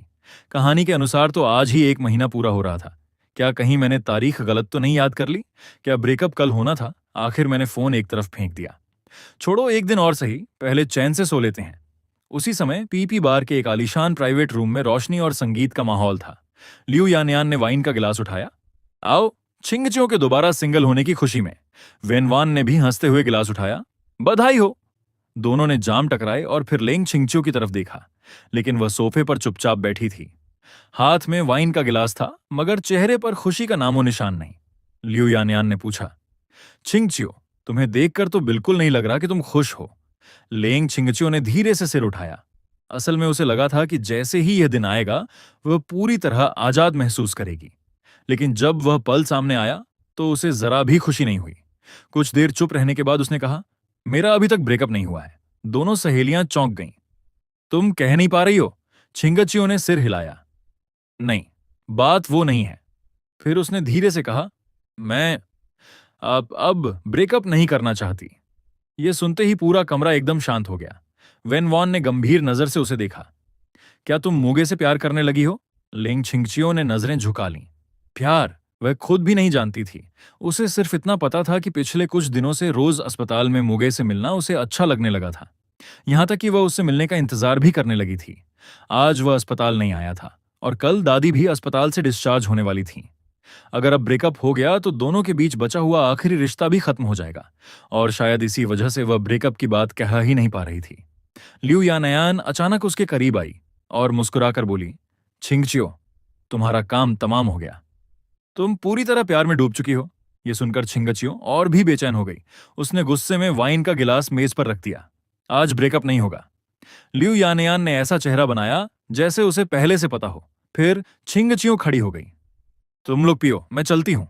कहानी के अनुसार तो आज ही 1 महीना पूरा हो रहा था। क्या कहीं मैंने तारीख गलत तो नहीं याद कर ली? क्या ब्रेकअप कल होना था? आखिर मैंने फोन एक तरफ फेंक दिया। छोड़ो, एक दिन और सही, पहले चैन से सो लेते हैं। उसी समय पीपी बार के एक आलीशान प्राइवेट रूम में रोशनी और संगीत का माहौल था। लियू यानयान ने वाइन का गिलास उठाया। आओ, छिंगचियो के दोबारा सिंगल होने की खुशी में। वेनवान ने भी हंसते हुए गिलास उठाया। बधाई हो। दोनों ने जाम टकराए और फिर लेंग छिंगचियो की तरफ देखा, लेकिन वह सोफे पर चुपचाप बैठी थी। हाथ में वाइन का गिलास था, मगर चेहरे पर खुशी का नामो निशान नहीं। लियू यानयान ने पूछा, छिंगचियो, तुम्हें देखकर तो बिल्कुल नहीं लग रहा कि तुम खुश हो। लेंग छिंगचियो ने धीरे से सिर उठाया। असल में उसे लगा था कि जैसे ही यह दिन आएगा, वह पूरी तरह आजाद महसूस करेगी। लेकिन जब वह पल सामने आया तो उसे जरा भी खुशी नहीं हुई। कुछ देर चुप रहने के बाद उसने कहा, मेरा अभी तक ब्रेकअप नहीं हुआ है। दोनों सहेलियां चौंक गईं। तुम कह नहीं पा रही हो? छिंगचियो ने सिर हिलाया। नहीं, बात वो नहीं है। फिर उसने धीरे से कहा, मैं अब ब्रेकअप नहीं करना चाहती। यह सुनते ही पूरा कमरा एकदम शांत हो गया। वेनवॉन ने गंभीर नजर से उसे देखा। क्या तुम मूगे से प्यार करने लगी हो? लेंग छिंगचियो ने नजरें झुका लीं। प्यार? वह खुद भी नहीं जानती थी। उसे सिर्फ इतना पता था कि पिछले कुछ दिनों से रोज अस्पताल में मुगे से मिलना उसे अच्छा लगने लगा था। यहां तक कि वह उससे मिलने का इंतजार भी करने लगी थी। आज वह अस्पताल नहीं आया था और कल दादी भी अस्पताल से डिस्चार्ज होने वाली थी। अगर अब ब्रेकअप हो गया तो दोनों के बीच बचा हुआ आखिरी रिश्ता भी खत्म हो जाएगा, और शायद इसी वजह से वह ब्रेकअप की बात कह ही नहीं पा रही थी। लिu यानयान अचानक उसके करीब आई और मुस्कुराकर बोली, छिंगचियो, तुम्हारा काम तमाम हो गया। तुम पूरी तरह प्यार में डूब चुकी हो। यह सुनकर छिंगचियो और भी बेचैन हो गई। उसने गुस्से में वाइन का गिलास मेज पर रख दिया। आज ब्रेकअप नहीं होगा। लिu यानयान ने ऐसा चेहरा बनाया जैसे उसे पहले से पता हो। फिर छिंगचियो खड़ी हो गई। तुम लोग पियो, मैं चलती हूं।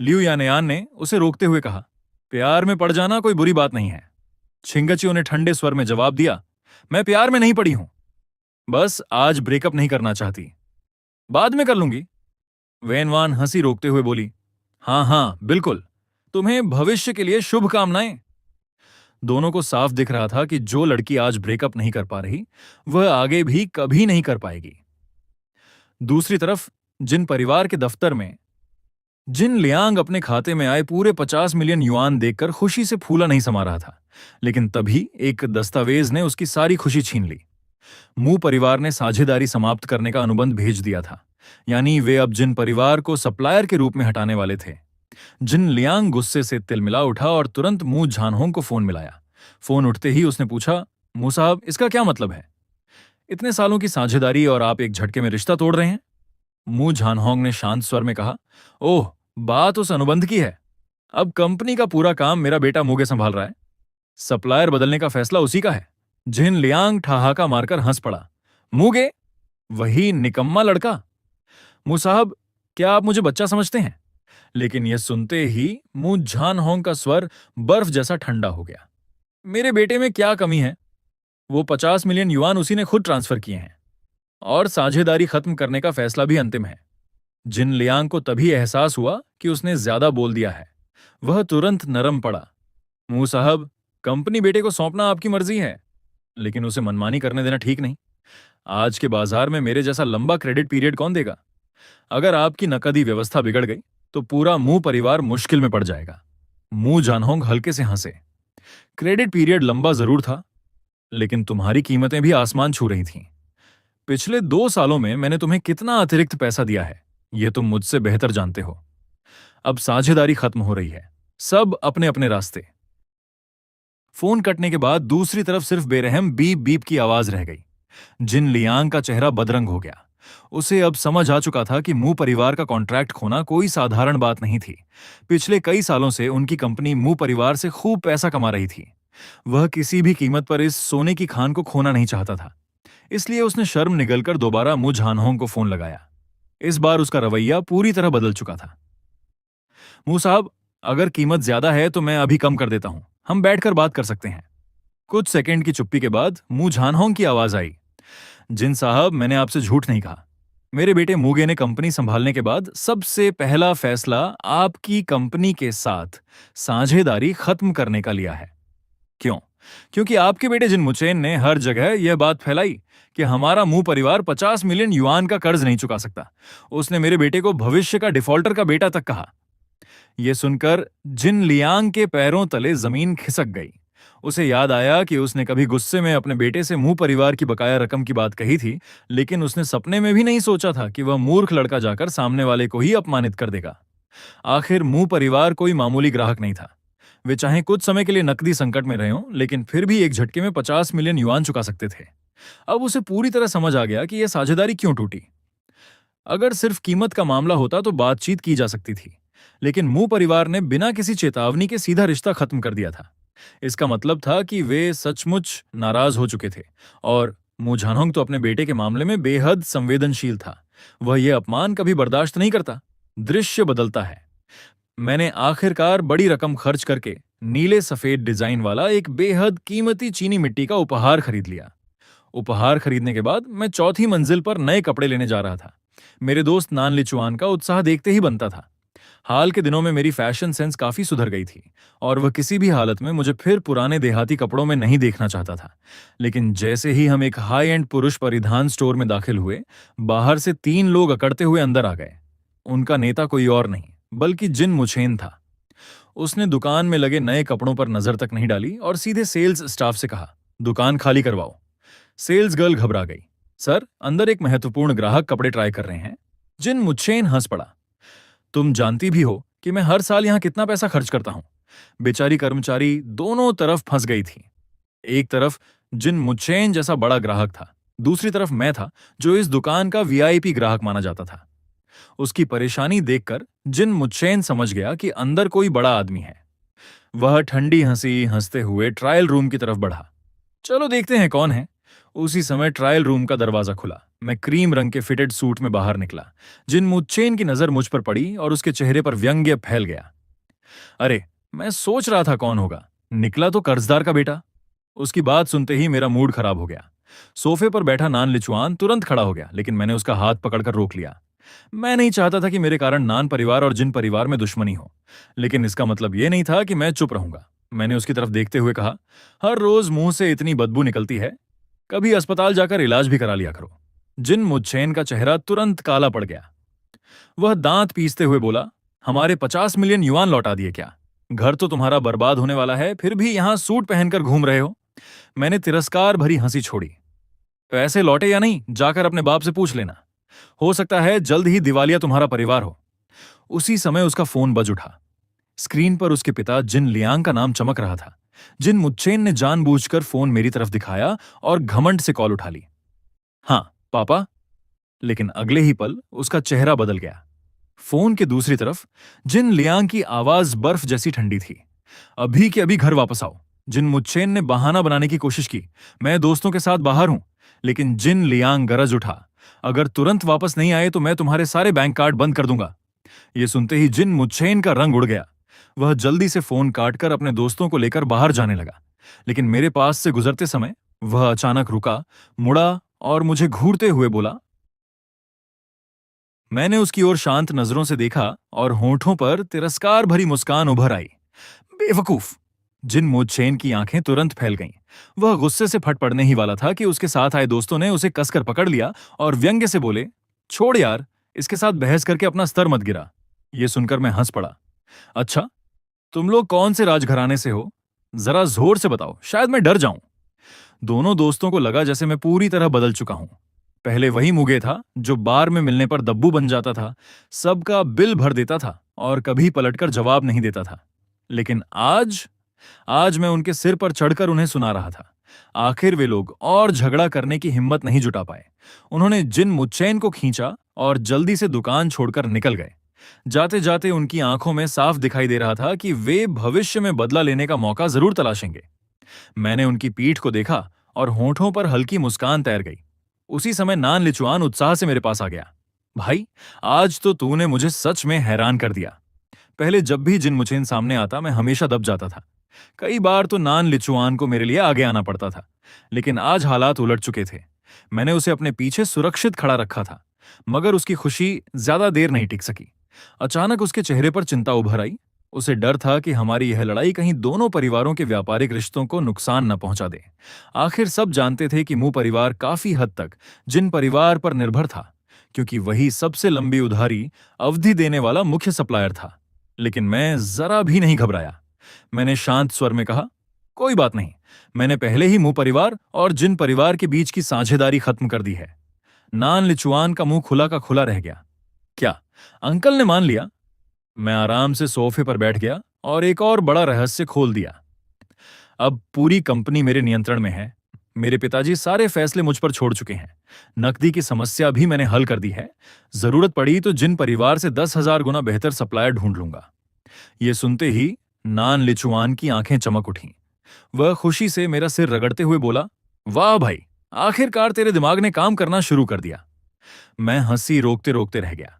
लिu यानयान ने उसे रोकते हुए कहा, प्यार में पड़ जाना कोई बुरी बात नहीं है। छिंगचियो ने ठंडे स्वर में जवाब दिया, मैं प्यार में नहीं पड़ी हूं, बस आज ब्रेकअप नहीं करना चाहती, बाद में कर लूंगी। वेनवान हंसी रोकते हुए बोली, हाँ हाँ बिल्कुल, तुम्हें भविष्य के लिए शुभकामनाएं। दोनों को साफ दिख रहा था कि जो लड़की आज ब्रेकअप नहीं कर पा रही वह आगे भी कभी नहीं कर पाएगी। दूसरी तरफ जिन परिवार के दफ्तर में जिन लियांग अपने खाते में आए पूरे 50 मिलियन युआन देखकर खुशी से फूला नहीं समा रहा था, लेकिन तभी एक दस्तावेज ने उसकी सारी खुशी छीन ली। मू परिवार ने साझेदारी समाप्त करने का अनुबंध भेज दिया था, यानी वे अब जिन परिवार को सप्लायर के रूप में हटाने वाले थे। जिन लियांग गुस्से से तिलमिला उठा और तुरंत मू झानहोंग को फोन मिलाया। फोन उठते ही उसने पूछा, मू साहब, इसका क्या मतलब है? इतने सालों की साझेदारी और आप एक झटके में रिश्ता तोड़ रहे हैं? मू झानहोंग ने शांत स्वर में कहा, ओह, बात उस अनुबंध की है। अब कंपनी का पूरा काम मेरा बेटा मूगे संभाल रहा है। सप्लायर बदलने का फैसला उसी का है। जिन लियांग ठहाका मारकर हंस पड़ा, मूगे? वही निकम्मा लड़का? मू साहब, क्या आप मुझे बच्चा समझते हैं? लेकिन यह सुनते ही मू झानहोंग का स्वर बर्फ जैसा ठंडा हो गया। मेरे बेटे में क्या कमी है? वो 50 मिलियन युआन उसी ने खुद ट्रांसफर किए हैं, और साझेदारी खत्म करने का फैसला भी अंतिम है। जिन लियांग को तभी एहसास हुआ कि उसने ज्यादा बोल दिया है। वह तुरंत नरम पड़ा। मू साहब, कंपनी बेटे को सौंपना आपकी मर्जी है, लेकिन उसे मनमानी करने देना ठीक नहीं। आज के बाजार में मेरे जैसा लंबा क्रेडिट पीरियड कौन देगा? अगर आपकी नकदी व्यवस्था बिगड़ गई तो पूरा मू परिवार मुश्किल में पड़ जाएगा। मू जानहोंग हल्के से हंसे। क्रेडिट पीरियड लंबा जरूर था, लेकिन तुम्हारी कीमतें भी आसमान छू रही थीं। पिछले 2 सालों में मैंने तुम्हें कितना अतिरिक्त पैसा दिया है, यह तुम मुझसे बेहतर जानते हो। अब साझेदारी खत्म हो रही है, सब अपने अपने रास्ते। फोन कटने के बाद दूसरी तरफ सिर्फ बेरहम बीप बीप की आवाज रह गई। जिन लियांग का चेहरा बदरंग हो गया। उसे अब समझ आ चुका था कि मू परिवार का कॉन्ट्रैक्ट खोना कोई साधारण बात नहीं थी। पिछले कई सालों से उनकी कंपनी मू परिवार से खूब पैसा कमा रही थी। वह किसी भी कीमत पर इस सोने की खान को खोना नहीं चाहता था। इसलिए उसने शर्म निगलकर दोबारा मू झानहोंग को फोन लगाया। इस बार उसका रवैया पूरी तरह बदल चुका था। मू साहब, अगर कीमत ज्यादा है तो मैं अभी कम कर देता हूं, हम बैठकर बात कर सकते हैं। कुछ सेकंड की चुप्पी के बाद मू झानहोंग की आवाज आई, जिन साहब, मैंने आपसे झूठ नहीं कहा। मेरे बेटे मूगे ने कंपनी संभालने के बाद सबसे पहला फैसला आपकी कंपनी के साथ साझेदारी खत्म करने का लिया है। क्यों? क्योंकि आपके बेटे जिन मुचेन ने हर जगह यह बात फैलाई कि हमारा मू परिवार 50 मिलियन युआन का कर्ज नहीं चुका सकता। उसने मेरे बेटे को भविष्य का डिफॉल्टर का बेटा तक कहा। यह सुनकर जिन लियांग के पैरों तले जमीन खिसक गई। उसे याद आया कि उसने कभी गुस्से में अपने बेटे से मू परिवार की बकाया रकम की बात कही थी, लेकिन उसने सपने में भी नहीं सोचा था कि वह मूर्ख लड़का जाकर सामने वाले को ही अपमानित कर देगा। आखिर मू परिवार कोई मामूली ग्राहक नहीं था। वे चाहे कुछ समय के लिए नकदी संकट में रहे हों, लेकिन फिर भी एक झटके में 50 मिलियन युआन चुका सकते थे। अब उसे पूरी तरह समझ आ गया कि यह साझेदारी क्यों टूटी। अगर सिर्फ कीमत का मामला होता तो बातचीत की जा सकती थी, लेकिन मू परिवार ने बिना किसी चेतावनी के सीधा रिश्ता खत्म कर दिया था। इसका मतलब था कि वे सचमुच नाराज हो चुके थे, और मू झानहोंग तो अपने बेटे के मामले में बेहद संवेदनशील था। वह यह अपमान कभी बर्दाश्त नहीं करता। दृश्य बदलता है। मैंने आखिरकार बड़ी रकम खर्च करके नीले सफेद डिजाइन वाला एक बेहद कीमती चीनी मिट्टी का उपहार खरीद लिया। उपहार खरीदने के बाद मैं चौथी मंजिल पर नए कपड़े लेने जा रहा था। मेरे दोस्त नान लिचुआन का उत्साह देखते ही बनता था। हाल के दिनों में मेरी फैशन सेंस काफी सुधर गई थी, और वह किसी भी हालत में मुझे फिर पुराने देहाती कपड़ों में नहीं देखना चाहता था। लेकिन जैसे ही हम एक हाई एंड पुरुष परिधान स्टोर में दाखिल हुए, बाहर से 3 लोग अकड़ते हुए अंदर आ गए। उनका नेता कोई और नहीं बल्कि जिन मुचेन था। उसने दुकान में लगे नए कपड़ों पर नजर तक नहीं डाली और सीधे सेल्स स्टाफ से कहा, दुकान खाली करवाओ। सेल्स गर्ल घबरा गई। सर, अंदर एक महत्वपूर्ण ग्राहक कपड़े ट्राई कर रहे हैं। जिन मुच्छेन हंस पड़ा। तुम जानती भी हो कि मैं हर साल यहाँ कितना पैसा खर्च करता हूँ। बेचारी कर्मचारी दोनों तरफ फंस गई थी। एक तरफ जिन मुच्छेन जैसा बड़ा ग्राहक था, दूसरी तरफ मैं था जो इस दुकान का वीआईपी ग्राहक माना जाता था। उसकी परेशानी देखकर जिन मुच्छेन समझ गया कि अंदर कोई बड़ा आदमी है। वह ठंडी हंसी हंसते हुए ट्रायल रूम की तरफ बढ़ा। चलो देखते हैं कौन है। उसी समय ट्रायल रूम का दरवाजा खुला। मैं क्रीम रंग के फिटेड सूट में बाहर निकला। जिन मुच्छेन की नजर मुझ पर पड़ी और उसके चेहरे पर व्यंग्य फैल गया। अरे, मैं सोच रहा था कौन होगा, निकला तो कर्जदार का बेटा। उसकी बात सुनते ही मेरा मूड खराब हो गया। सोफे पर बैठा नान लिचुआन तुरंत खड़ा हो गया, लेकिन मैंने उसका हाथ पकड़कर रोक लिया। मैं नहीं चाहता था कि मेरे कारण नान परिवार और जिन परिवार में दुश्मनी हो, लेकिन इसका मतलब यह नहीं था कि मैं चुप रहूंगा। मैंने उसकी तरफ देखते हुए कहा, हर रोज मुंह से इतनी बदबू निकलती है, कभी अस्पताल जाकर इलाज भी करा लिया करो। जिन मुच्छेन का चेहरा तुरंत काला पड़ गया। वह दांत पीसते हुए बोला, हमारे 50 मिलियन युआन लौटा दिए क्या? घर तो तुम्हारा बर्बाद होने वाला है, फिर भी यहां सूट पहनकर घूम रहे हो। मैंने तिरस्कार भरी हंसी छोड़ी। पैसे लौटे या नहीं, जाकर अपने बाप से पूछ लेना। हो सकता है जल्द ही दिवालिया तुम्हारा परिवार हो। उसी समय उसका फोन बज उठा। स्क्रीन पर उसके पिता जिन लियांग का नाम चमक रहा था। जिन मुच्छेन ने जानबूझकर फोन मेरी तरफ दिखाया और घमंड से कॉल उठा ली। हाँ पापा। लेकिन अगले ही पल उसका चेहरा बदल गया। फोन के दूसरी तरफ जिन लियांग की आवाज बर्फ जैसी ठंडी थी। अभी के अभी घर वापस आओ। जिन मुच्छेन ने बहाना बनाने की कोशिश की, मैं दोस्तों के साथ बाहर हूं। लेकिन जिन लियांग गरज उठा, अगर तुरंत वापस नहीं आए तो मैं तुम्हारे सारे बैंक कार्ड बंद कर दूंगा। यह सुनते ही जिन मुच्छेन का रंग उड़ गया। वह जल्दी से फोन काटकर अपने दोस्तों को लेकर बाहर जाने लगा। लेकिन मेरे पास से गुजरते समय वह अचानक रुका, मुड़ा और मुझे घूरते हुए बोला। मैंने उसकी ओर शांत नजरों से देखा और होंठों पर तिरस्कार भरी मुस्कान उभर आई। बेवकूफ! जिन मुच्छेन की आंखें तुरंत फैल गईं। वह गुस्से से फट पड़ने ही वाला था कि उसके साथ आए दोस्तों ने उसे कसकर पकड़ लिया और व्यंग्य से बोले, छोड़ यार, इसके साथ बहस करके अपना स्तर मत गिरा। यह सुनकर मैं हंस पड़ा। अच्छा, तुम लोग कौन से राजघराने से हो? जरा जोर से बताओ, शायद मैं डर जाऊं। दोनों दोस्तों को लगा जैसे मैं पूरी तरह बदल चुका हूं। पहले वही मुगे था जो बार में मिलने पर दब्बू बन जाता था, सबका बिल भर देता था और कभी पलटकर जवाब नहीं देता था। लेकिन आज आज मैं उनके सिर पर चढ़कर उन्हें सुना रहा था। आखिर वे लोग और झगड़ा करने की हिम्मत नहीं जुटा पाए। उन्होंने जिन मुच्छेन को खींचा और जल्दी से दुकान छोड़कर निकल गए। जाते जाते उनकी आंखों में साफ दिखाई दे रहा था कि वे भविष्य में बदला लेने का मौका जरूर तलाशेंगे। मैंने उनकी पीठ को देखा और होंठों पर हल्की मुस्कान तैर गई। उसी समय नान लिचुआन उत्साह से मेरे पास आ गया। भाई, आज तो तूने मुझे सच में हैरान कर दिया। पहले जब भी जिन मुच्छेन सामने आता मैं हमेशा दब जाता था। कई बार तो नान लिचुआन को मेरे लिए आगे आना पड़ता था, लेकिन आज हालात उलट चुके थे। मैंने उसे अपने पीछे सुरक्षित खड़ा रखा था, मगर उसकी खुशी ज्यादा देर नहीं टिक सकी। अचानक उसके चेहरे पर चिंता उभर आई। उसे डर था कि हमारी यह लड़ाई कहीं दोनों परिवारों के व्यापारिक रिश्तों को नुकसान न पहुंचा दे। आखिर सब जानते थे कि मुंह परिवार काफी हद तक जिन परिवार पर निर्भर था, क्योंकि वही सबसे लंबी उधारी अवधि देने वाला मुख्य सप्लायर था। लेकिन मैं जरा भी नहीं घबराया। मैंने शांत स्वर में कहा, कोई बात नहीं, मैंने पहले ही मुंह परिवार और जिन परिवार के बीच की साझेदारी खत्म कर दी है। नान लिचुआन का मुंह खुला का खुला रह गया। क्या अंकल ने मान लिया? मैं आराम से सोफे पर बैठ गया और एक और बड़ा रहस्य खोल दिया। अब पूरी कंपनी मेरे नियंत्रण में है। मेरे पिताजी सारे फैसले मुझ पर छोड़ चुके हैं। नकदी की समस्या भी मैंने हल कर दी है। जरूरत पड़ी तो जिन परिवार से 10,000 गुना बेहतर सप्लायर ढूंढ लूंगा। यह सुनते ही नान लिचुआन की आंखें चमक उठीं। वह खुशी से मेरा सिर रगड़ते हुए बोला, वाह भाई, आखिरकार तेरे दिमाग ने काम करना शुरू कर दिया। मैं हंसी रोकते रोकते रह गया।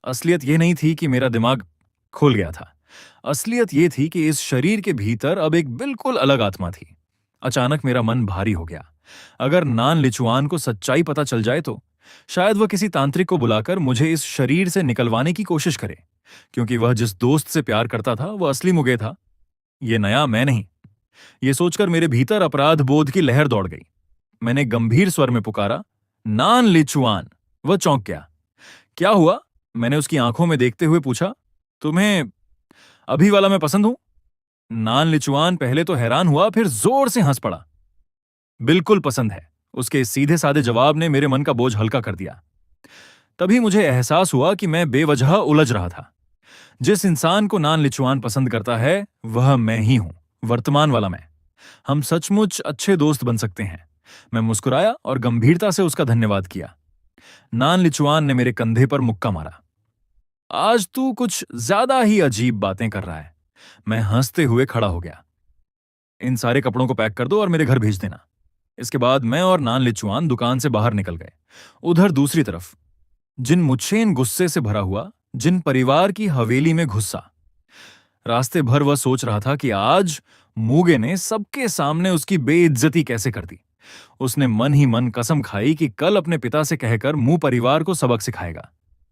असलियत यह नहीं थी कि मेरा दिमाग खुल गया था। असलियत यह थी कि इस शरीर के भीतर अब एक बिल्कुल अलग आत्मा थी। अचानक मेरा मन भारी हो गया। अगर नान लिचुआन को सच्चाई पता चल जाए तो शायद वह किसी तांत्रिक को बुलाकर मुझे इस शरीर से निकलवाने की कोशिश करे, क्योंकि वह जिस दोस्त से प्यार करता था वह असली मुगे था, ये नया मैं नहीं। ये सोचकर मेरे भीतर अपराध बोध की लहर दौड़ गई। मैंने गंभीर स्वर में पुकारा, नान लिचुआन। वह चौंक गया। क्या हुआ? मैंने उसकी आंखों में देखते हुए पूछा। तुम्हें अभी वाला मैं पसंद हूं? नान लिचुआन पहले तो हैरान हुआ, फिर जोर से हंस पड़ा। बिल्कुल पसंद है। उसके सीधे साधे जवाब ने मेरे मन का बोझ हल्का कर दिया। तभी मुझे एहसास हुआ कि मैं बेवजह उलझ रहा था। जिस इंसान को नान लिचुआन पसंद करता है वह मैं ही हूं, वर्तमान वाला मैं। हम सचमुच अच्छे दोस्त बन सकते हैं। मैं मुस्कुराया और गंभीरता से उसका धन्यवाद किया। नान लिचुआन ने मेरे कंधे पर मुक्का मारा। आज तू कुछ ज्यादा ही अजीब बातें कर रहा है। मैं हंसते हुए खड़ा हो गया। इन सारे कपड़ों को पैक कर दो और मेरे घर भेज देना। इसके बाद मैं और नान लिचुआन दुकान से बाहर निकल गए। उधर दूसरी तरफ जिन मुच्छेन गुस्से से भरा हुआ, जिन परिवार की हवेली में घुसा। रास्ते भर वह सोच रहा था कि आज मूगे ने सबके सामने उसकी बेइज्जती कैसे कर दी। उसने मन ही मन कसम खाई कि कल अपने पिता से कहकर मुंह परिवार को सबक सिखाएगा।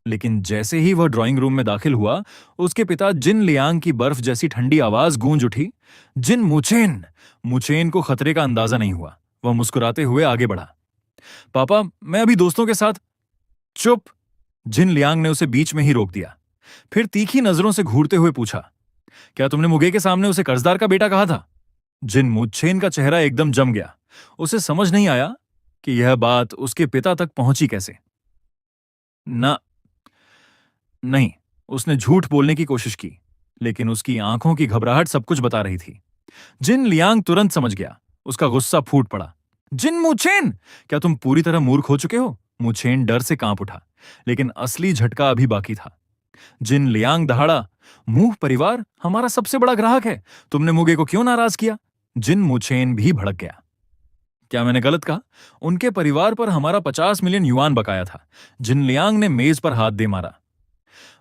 लेकिन जैसे ही वह ड्राइंग रूम में दाखिल हुआ, उसके पिता जिन लियांग की बर्फ जैसी ठंडी आवाज गूंज उठी। जिन मुचेन। मुचेन को खतरे का अंदाजा नहीं हुआ। वह मुस्कुराते हुए आगे बढ़ा। पापा, मैं अभी दोस्तों के साथ। चुप! जिन लियांग ने उसे बीच में ही रोक दिया। फिर तीखी नजरों से घूरते हुए पूछा, क्या तुमने मुगे के सामने उसे कर्जदार का बेटा कहा था? जिन मुच्छेन का चेहरा एकदम जम गया। उसे समझ नहीं आया कि यह बात उसके पिता तक पहुंची कैसे। ना, नहीं। उसने झूठ बोलने की कोशिश की, लेकिन उसकी आंखों की घबराहट सब कुछ बता रही थी। जिन लियांग तुरंत समझ गया। उसका गुस्सा फूट पड़ा। जिन मुछेन, क्या तुम पूरी तरह मूर्ख हो चुके हो? मुछेन डर से कांप उठा, लेकिन असली झटका अभी बाकी था। जिन लियांग दहाड़ा, मुंह परिवार हमारा सबसे बड़ा ग्राहक है, तुमने मुगे को क्यों नाराज किया? जिन मुछेन भी भड़क गया। क्या मैंने गलत कहा? उनके परिवार पर हमारा 50 मिलियन युआन बकाया था। जिन लियांग ने मेज पर हाथ दे मारा।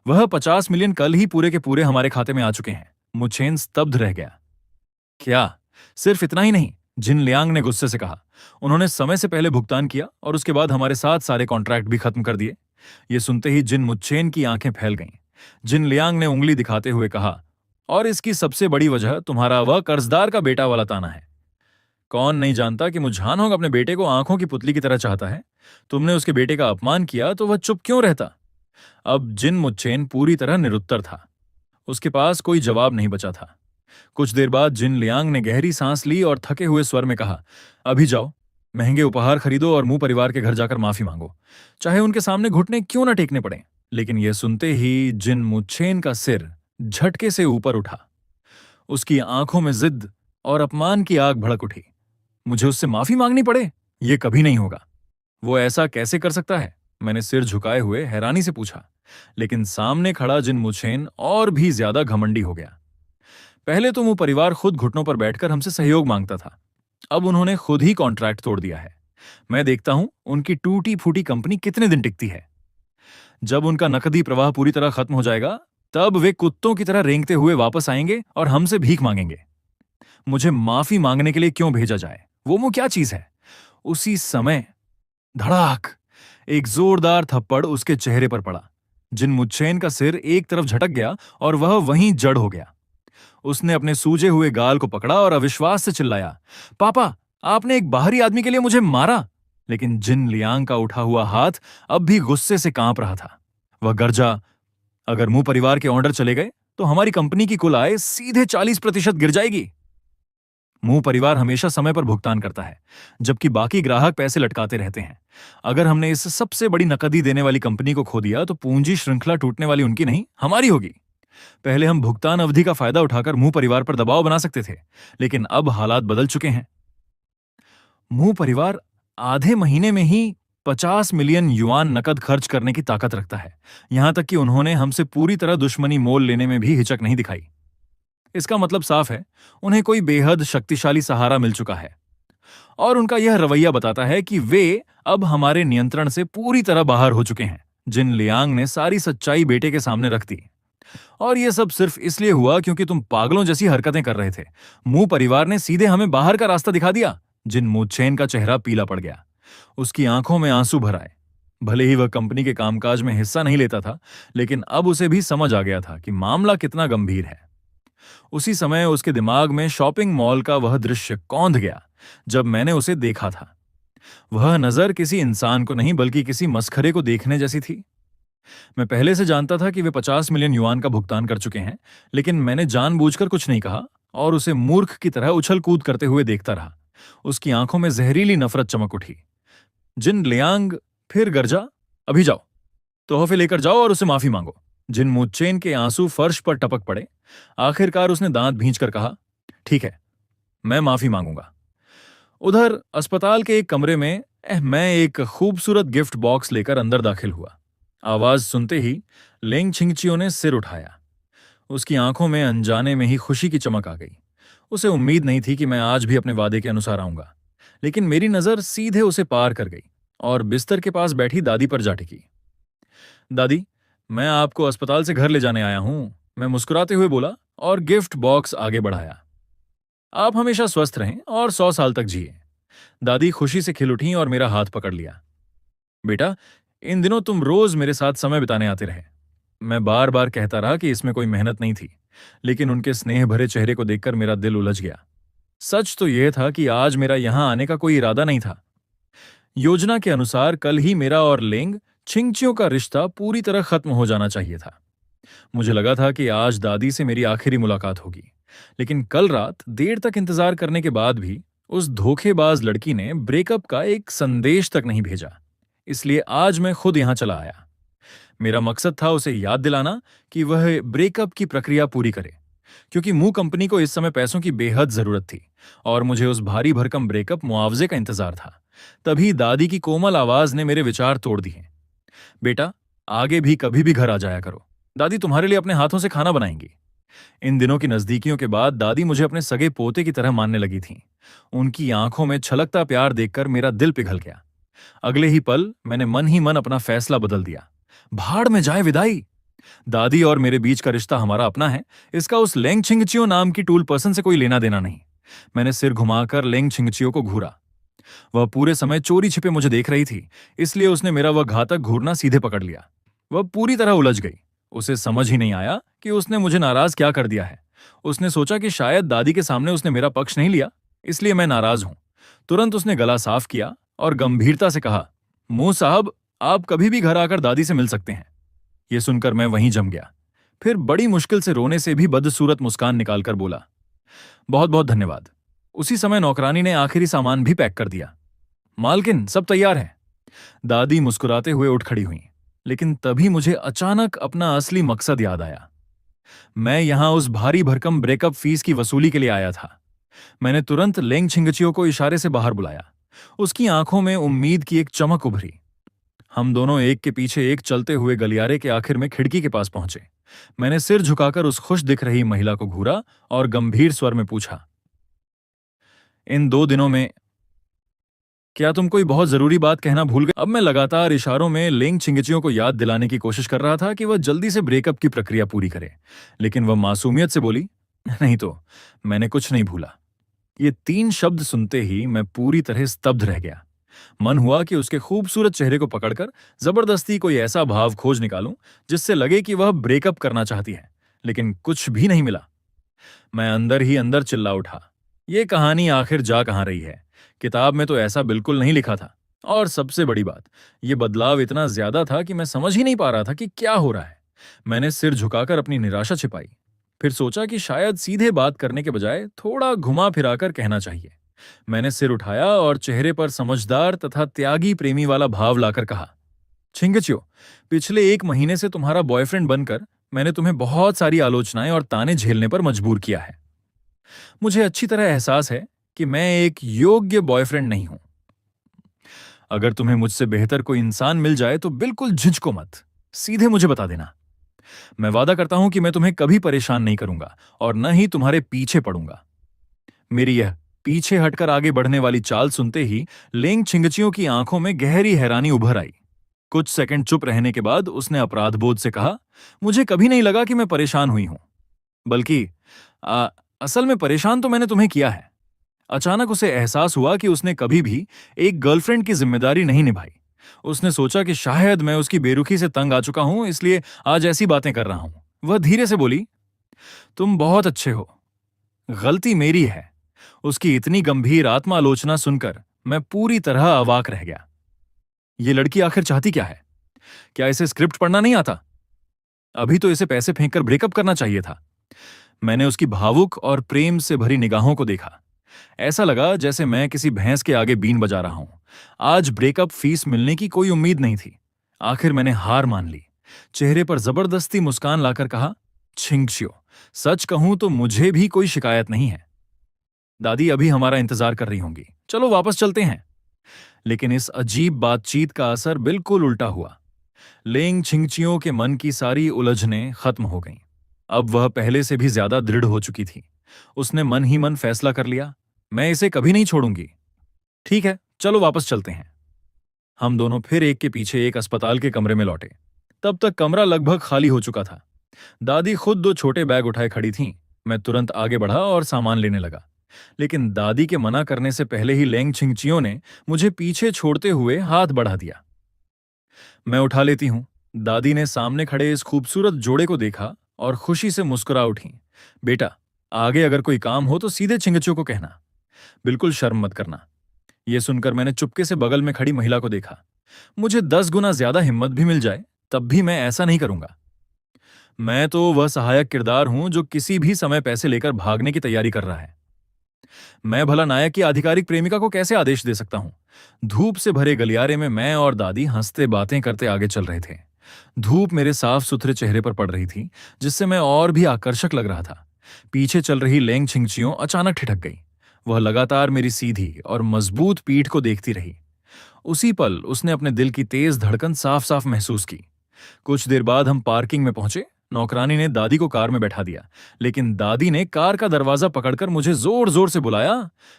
वह 50 मिलियन कल ही पूरे के पूरे हमारे खाते में आ चुके हैं। मुछेन स्तब्ध रह गया। क्या सिर्फ इतना ही नहीं? जिन लियांग ने गुस्से से कहा। उन्होंने समय से पहले भुगतान किया और उसके बाद हमारे साथ सारे कॉन्ट्रैक्ट भी खत्म कर दिए। ये सुनते ही जिन मुच्छेन की आंखें फैल गईं। जिन लियांग ने उंगली दिखाते हुए कहा, और इसकी सबसे बड़ी वजह तुम्हारा वह कर्जदार का बेटा वाला ताना है। कौन नहीं जानता कि मुझानोंग अपने बेटे को आंखों की पुतली की तरह चाहता है। तुमने उसके बेटे का अपमान किया तो वह चुप क्यों रहता? अब जिन मुच्छेन पूरी तरह निरुत्तर था। उसके पास कोई जवाब नहीं बचा था। कुछ देर बाद जिन लियांग ने गहरी सांस ली और थके हुए स्वर में कहा, अभी जाओ, महंगे उपहार खरीदो और मुंह परिवार के घर जाकर माफी मांगो, चाहे उनके सामने घुटने क्यों ना टेकने पड़े। लेकिन यह सुनते ही जिन मुच्छेन का सिर झटके से ऊपर उठा। उसकी आंखों में जिद और अपमान की आग भड़क उठी। मुझे उससे माफी मांगनी पड़े? यह कभी नहीं होगा। वो ऐसा कैसे कर सकता है? मैंने सिर झुकाए हुए हैरानी से पूछा। लेकिन सामने खड़ा जिन मुच्छेन और भी ज्यादा घमंडी हो गया। पहले तो वो परिवार खुद घुटनों पर बैठकर हमसे सहयोग मांगता था। अब उन्होंने खुद ही कॉन्ट्रैक्ट तोड़ दिया है। मैं देखता हूं उनकी टूटी फूटी कंपनी कितने दिन टिकती है। जब उनका नकदी प्रवाह पूरी तरह खत्म हो जाएगा, तब वे कुत्तों की तरह रेंगते हुए वापस आएंगे और हमसे भीख मांगेंगे। मुझे माफी मांगने के लिए क्यों भेजा जाए? वो क्या चीज है? उसी समय धड़ाक, एक जोरदार थप्पड़ उसके चेहरे पर पड़ा। जिन मुच्छेन का सिर एक तरफ झटक गया और वह वहीं जड़ हो गया। उसने अपने सूजे हुए गाल को पकड़ा और अविश्वास से चिल्लाया, पापा, आपने एक बाहरी आदमी के लिए मुझे मारा? लेकिन जिन लियांग का उठा हुआ हाथ अब भी गुस्से से कांप रहा था। वह गर्जा, अगर मुंह परिवार के ऑर्डर चले गए तो हमारी कंपनी की कुल आय सीधे 40% गिर जाएगी। मुंह परिवार हमेशा समय पर भुगतान करता है, जबकि बाकी ग्राहक पैसे लटकाते रहते हैं। अगर हमने इस सबसे बड़ी नकदी देने वाली कंपनी को खो दिया तो पूंजी श्रृंखला टूटने वाली उनकी नहीं, हमारी होगी। पहले हम भुगतान अवधि का फायदा उठाकर मुंह परिवार पर दबाव बना सकते थे, लेकिन अब हालात बदल चुके हैं। मुंह परिवार आधे महीने में ही 50 मिलियन युआन नकद खर्च करने की ताकत रखता है। यहां तक कि उन्होंने हमसे पूरी तरह दुश्मनी मोल लेने में भी हिचक नहीं दिखाई। इसका मतलब साफ है, उन्हें कोई बेहद शक्तिशाली सहारा मिल चुका है। और उनका यह रवैया बताता है कि वे अब हमारे नियंत्रण से पूरी तरह बाहर हो चुके हैं। जिन लियांग ने सारी सच्चाई बेटे के सामने रख दी। और यह सब सिर्फ इसलिए हुआ क्योंकि तुम पागलों जैसी हरकतें कर रहे थे। मुंह परिवार ने सीधे हमें बाहर का रास्ता दिखा दिया। जिन मुच्छेन का चेहरा पीला पड़ गया। उसकी आंखों में आंसू भर आए। भले ही वह कंपनी के कामकाज में हिस्सा नहीं लेता था, लेकिन अब उसे भी समझ आ गया था कि मामला कितना गंभीर है। उसी समय उसके दिमाग में शॉपिंग मॉल का वह दृश्य कौंध गया जब मैंने उसे देखा था। वह नजर किसी इंसान को नहीं बल्कि किसी मस्खरे को देखने जैसी थी। मैं पहले से जानता था कि वे 50 मिलियन युआन का भुगतान कर चुके हैं, लेकिन मैंने जानबूझकर कुछ नहीं कहा और उसे मूर्ख की तरह उछल कूद करते हुए देखता रहा। उसकी आंखों में जहरीली नफरत चमक उठी। जिन लियांग फिर गरजा, अभी जाओ, तोहफे लेकर जाओ और उसे माफी मांगो। जिन मुच्चेन के आंसू फर्श पर टपक पड़े। आखिरकार उसने दांत भींचकर कहा, ठीक है, मैं माफी मांगूंगा। उधर अस्पताल के एक कमरे में मैं एक खूबसूरत गिफ्ट बॉक्स लेकर अंदर दाखिल हुआ। आवाज सुनते ही लेंग छिंगचियो ने सिर उठाया। उसकी आंखों में अनजाने में ही खुशी की चमक आ गई। उसे उम्मीद नहीं थी कि मैं आज भी अपने वादे के अनुसार आऊंगा, लेकिन मेरी नजर सीधे उसे पार कर गई और बिस्तर के पास बैठी दादी पर जा टिकी। दादी, मैं आपको अस्पताल से घर ले जाने आया हूं, मैं मुस्कुराते हुए बोला और गिफ्ट बॉक्स आगे बढ़ाया। आप हमेशा स्वस्थ रहें और 100 साल तक जिए। दादी खुशी से खिल उठी और मेरा हाथ पकड़ लिया। बेटा, इन दिनों तुम रोज मेरे साथ समय बिताने आते रहे। मैं बार बार कहता रहा कि इसमें कोई मेहनत नहीं थी, लेकिन उनके स्नेह भरे चेहरे को देखकर मेरा दिल उलझ गया। सच तो यह था कि आज मेरा यहां आने का कोई इरादा नहीं था। योजना के अनुसार कल ही मेरा और लेंग छिंगचियों का रिश्ता पूरी तरह खत्म हो जाना चाहिए था। मुझे लगा था कि आज दादी से मेरी आखिरी मुलाकात होगी, लेकिन कल रात देर तक इंतजार करने के बाद भी उस धोखेबाज लड़की ने ब्रेकअप का एक संदेश तक नहीं भेजा। इसलिए आज मैं खुद यहां चला आया। मेरा मकसद था उसे याद दिलाना कि वह ब्रेकअप की प्रक्रिया पूरी करे, क्योंकि मू कंपनी को इस समय पैसों की बेहद जरूरत थी और मुझे उस भारी भरकम ब्रेकअप मुआवजे का इंतजार था। तभी दादी की कोमल आवाज ने मेरे विचार तोड़ दिए। बेटा, आगे भी कभी भी घर आ जाया करो, दादी तुम्हारे लिए अपने हाथों से खाना बनाएंगी। इन दिनों की नजदीकियों के बाद दादी मुझे अपने सगे पोते की तरह मानने लगी थीं। उनकी आंखों में छलकता प्यार देखकर मेरा दिल पिघल गया। अगले ही पल मैंने मन ही मन अपना फैसला बदल दिया। भाड़ में जाए विदाई। दादी और मेरे बीच का रिश्ता हमारा अपना है, इसका उस लेंग छिंगचियो नाम की टूल पर्सन से कोई लेना देना नहीं। मैंने सिर घुमाकर लेंग छिंगचियो को घूरा। वह पूरे समय चोरी छिपे मुझे देख रही थी, इसलिए उसने मेरा वह घातक घूरना सीधे पकड़ लिया। वह पूरी तरह उलझ गई। उसे समझ ही नहीं आया कि उसने मुझे नाराज क्या कर दिया है। उसने सोचा कि शायद दादी के सामने उसने मेरा पक्ष नहीं लिया, इसलिए मैं नाराज हूं। तुरंत उसने गला साफ किया और गंभीरता से कहा, मुंह साहब, आप कभी भी घर आकर दादी से मिल सकते हैं। यह सुनकर मैं वहीं जम गया। फिर बड़ी मुश्किल से रोने से भी बदसूरत मुस्कान निकालकर बोला, बहुत बहुत धन्यवाद। उसी समय नौकरानी ने आखिरी सामान भी पैक कर दिया। मालकिन, सब तैयार है। दादी मुस्कुराते हुए उठ खड़ी हुई, लेकिन तभी मुझे अचानक अपना असली मकसद याद आया। मैं यहां उस भारी भरकम ब्रेकअप फीस की वसूली के लिए आया था। मैंने तुरंत लेंग छिंगचियो को इशारे से बाहर बुलाया। उसकी आंखों में उम्मीद की एक चमक उभरी। हम दोनों एक के पीछे एक चलते हुए गलियारे के आखिर में खिड़की के पास पहुंचे। मैंने सिर झुकाकर उस खुश दिख रही महिला को घूरा और गंभीर स्वर में पूछा, इन 2 दिनों में क्या तुम कोई बहुत जरूरी बात कहना भूल गए? अब मैं लगातार इशारों में लेंग छिंगचियो को याद दिलाने की कोशिश कर रहा था कि वह जल्दी से ब्रेकअप की प्रक्रिया पूरी करे, लेकिन वह मासूमियत से बोली, नहीं तो मैंने कुछ नहीं भूला। ये 3 शब्द सुनते ही मैं पूरी तरह स्तब्ध रह गया। मन हुआ कि उसके खूबसूरत चेहरे को पकड़कर जबरदस्ती कोई ऐसा भाव खोज निकालूं जिससे लगे कि वह ब्रेकअप करना चाहती है, लेकिन कुछ भी नहीं मिला। मैं अंदर ही अंदर चिल्ला उठा, ये कहानी आखिर जा कहां रही है? किताब में तो ऐसा बिल्कुल नहीं लिखा था। और सबसे बड़ी बात, यह बदलाव इतना ज्यादा था कि मैं समझ ही नहीं पा रहा था कि क्या हो रहा है। मैंने सिर झुकाकर अपनी निराशा छिपाई। फिर सोचा कि शायद सीधे बात करने के बजाय थोड़ा घुमा फिराकर कहना चाहिए। मैंने सिर उठाया और चेहरे पर समझदार तथा त्यागी प्रेमी वाला भाव लाकर कहा, छिंगचियो, पिछले 1 महीने से तुम्हारा बॉयफ्रेंड बनकर मैंने तुम्हें बहुत सारी आलोचनाएं और ताने झेलने पर मजबूर किया है। मुझे अच्छी तरह एहसास है कि मैं एक योग्य बॉयफ्रेंड नहीं हूं। अगर तुम्हें मुझसे बेहतर कोई इंसान मिल जाए तो बिल्कुल झिझको मत, सीधे मुझे बता देना। मैं वादा करता हूं कि मैं तुम्हें कभी परेशान नहीं करूंगा और न ही तुम्हारे पीछे पड़ूंगा। मेरी यह पीछे हटकर आगे बढ़ने वाली चाल सुनते ही लेंग छिंगचियो की आंखों में गहरी हैरानी उभर आई। कुछ सेकंड चुप रहने के बाद उसने अपराधबोध से कहा, मुझे कभी नहीं लगा कि मैं परेशान हुई हूं, बल्कि असल में परेशान तो मैंने तुम्हें किया है। अचानक उसे एहसास हुआ कि उसने कभी भी एक गर्लफ्रेंड की जिम्मेदारी नहीं निभाई। उसने सोचा कि शायद मैं उसकी बेरुखी से तंग आ चुका हूं, इसलिए आज ऐसी बातें कर रहा हूं। वह धीरे से बोली, तुम बहुत अच्छे हो, गलती मेरी है। उसकी इतनी गंभीर आत्मालोचना सुनकर मैं पूरी तरह अवाक रह गया। ये लड़की आखिर चाहती क्या है? क्या इसे स्क्रिप्ट पढ़ना नहीं आता? अभी तो इसे पैसे फेंककर ब्रेकअप करना चाहिए था। मैंने उसकी भावुक और प्रेम से भरी निगाहों को देखा। ऐसा लगा जैसे मैं किसी भैंस के आगे बीन बजा रहा हूं। आज ब्रेकअप फीस मिलने की कोई उम्मीद नहीं थी। आखिर मैंने हार मान ली। चेहरे पर जबरदस्ती मुस्कान लाकर कहा, छिंगचियो, सच कहूं तो मुझे भी कोई शिकायत नहीं है। दादी अभी हमारा इंतजार कर रही होंगी, चलो वापस चलते हैं। लेकिन इस अजीब बातचीत का असर बिल्कुल उल्टा हुआ। लेंग छिंगचियों के मन की सारी उलझनें खत्म हो गईं। अब वह पहले से भी ज्यादा दृढ़ हो चुकी थी। उसने मन ही मन फैसला कर लिया, मैं इसे कभी नहीं छोड़ूंगी। ठीक है, चलो वापस चलते हैं। हम दोनों फिर एक के पीछे एक अस्पताल के कमरे में लौटे। तब तक कमरा लगभग खाली हो चुका था। दादी खुद 2 छोटे बैग उठाए खड़ी थीं। मैं तुरंत आगे बढ़ा और सामान लेने लगा। लेकिन दादी के मना करने से पहले ही लेंग छिंगचियों ने मुझे पीछे छोड़ते हुए हाथ बढ़ा दिया। मैं उठा लेती हूं। दादी ने सामने खड़े इस खूबसूरत जोड़े को देखा और खुशी से मुस्कुरा उठी। बेटा, आगे अगर कोई काम हो तो सीधे छिंगचियों को कहना, बिल्कुल शर्म मत करना। यह सुनकर मैंने चुपके से बगल में खड़ी महिला को देखा। मुझे 10 गुना ज्यादा हिम्मत भी मिल जाए तब भी मैं ऐसा नहीं करूंगा। मैं तो वह सहायक किरदार हूं जो किसी भी समय पैसे लेकर भागने की तैयारी कर रहा है। मैं भला नायक की आधिकारिक प्रेमिका को कैसे आदेश दे सकता हूं? धूप से भरे गलियारे में मैं और दादी हंसते बातें करते आगे चल रहे थे। धूप मेरे साफ सुथरे चेहरे पर पड़ रही थी, जिससे मैं और भी आकर्षक लग रहा था। पीछे चल रही लेंग छिंगचियों अचानक ठिठक गई। वह लगातार मेरी सीधी और मजबूत पीठ को देखती रही। उसी पल उसने अपने दिल की तेज धड़कन साफ साफ महसूस की। कुछ देर बाद हम पार्किंग में पहुंचे। नौकरानी ने दादी को कार में बैठा दिया, लेकिन दादी ने कार का दरवाजा पकड़कर मुझे जोर जोर से बुलाया,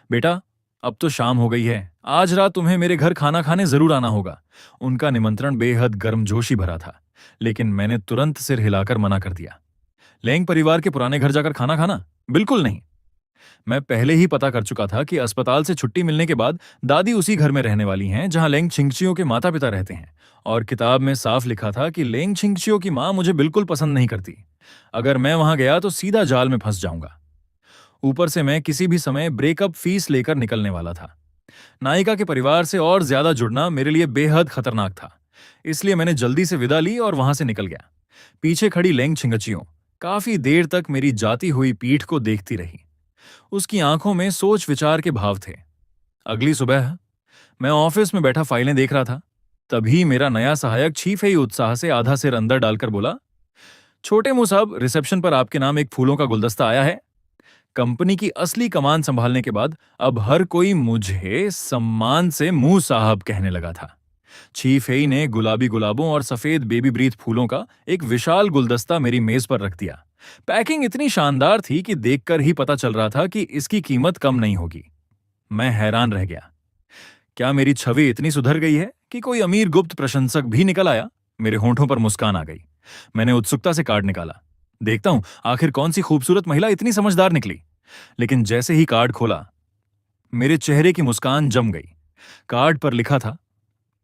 बेटा, अब तो शाम हो गई है, आज रात तुम्हें मेरे घर खाना खाने जरूर आना होगा। उनका निमंत्रण बेहद गर्मजोशी भरा था, लेकिन मैंने तुरंत सिर हिलाकर मना कर दिया। लेंग परिवार के पुराने घर जाकर खाना खाना? बिल्कुल नहीं। मैं पहले ही पता कर चुका था कि अस्पताल से छुट्टी मिलने के बाद दादी उसी घर में रहने वाली हैं जहां लेंग छिंगचियों के माता पिता रहते हैं, और किताब में साफ लिखा था कि लेंग छिंगचियों की मां मुझे बिल्कुल पसंद नहीं करती। अगर मैं वहां गया तो सीधा जाल में फंस जाऊंगा। ऊपर से मैं किसी भी समय ब्रेकअप फीस लेकर निकलने वाला था। नायिका के परिवार से और ज्यादा जुड़ना मेरे लिए बेहद खतरनाक था। इसलिए मैंने जल्दी से विदा ली और वहां से निकल गया। पीछे खड़ी लेंग छिंगचियों काफी देर तक मेरी जाती हुई पीठ को देखती रही। उसकी आंखों में सोच विचार के भाव थे। अगली सुबह मैं ऑफिस में बैठा फाइलें देख रहा था। तभी मेरा नया सहायक छीफे ही उत्साह से आधा सिर अंदर डालकर बोला, छोटे मुंह साहब, रिसेप्शन पर आपके नाम एक फूलों का गुलदस्ता आया है। कंपनी की असली कमान संभालने के बाद अब हर कोई मुझे सम्मान से मुंह साहब कहने लगा था। चीफ हेई ने गुलाबी गुलाबों और सफेद बेबी ब्रीथ फूलों का एक विशाल गुलदस्ता मेरी मेज पर रख दिया। पैकिंग इतनी शानदार थी कि देखकर ही पता चल रहा था कि इसकी कीमत कम नहीं होगी। मैं हैरान रह गया। क्या मेरी छवि इतनी सुधर गई है कि कोई अमीर गुप्त प्रशंसक भी निकल आया? मेरे होंठों पर मुस्कान आ गई। मैंने उत्सुकता से कार्ड निकाला। देखता हूं आखिर कौन सी खूबसूरत महिला इतनी समझदार निकली। लेकिन जैसे ही कार्ड खोला, मेरे चेहरे की मुस्कान जम गई। कार्ड पर लिखा था,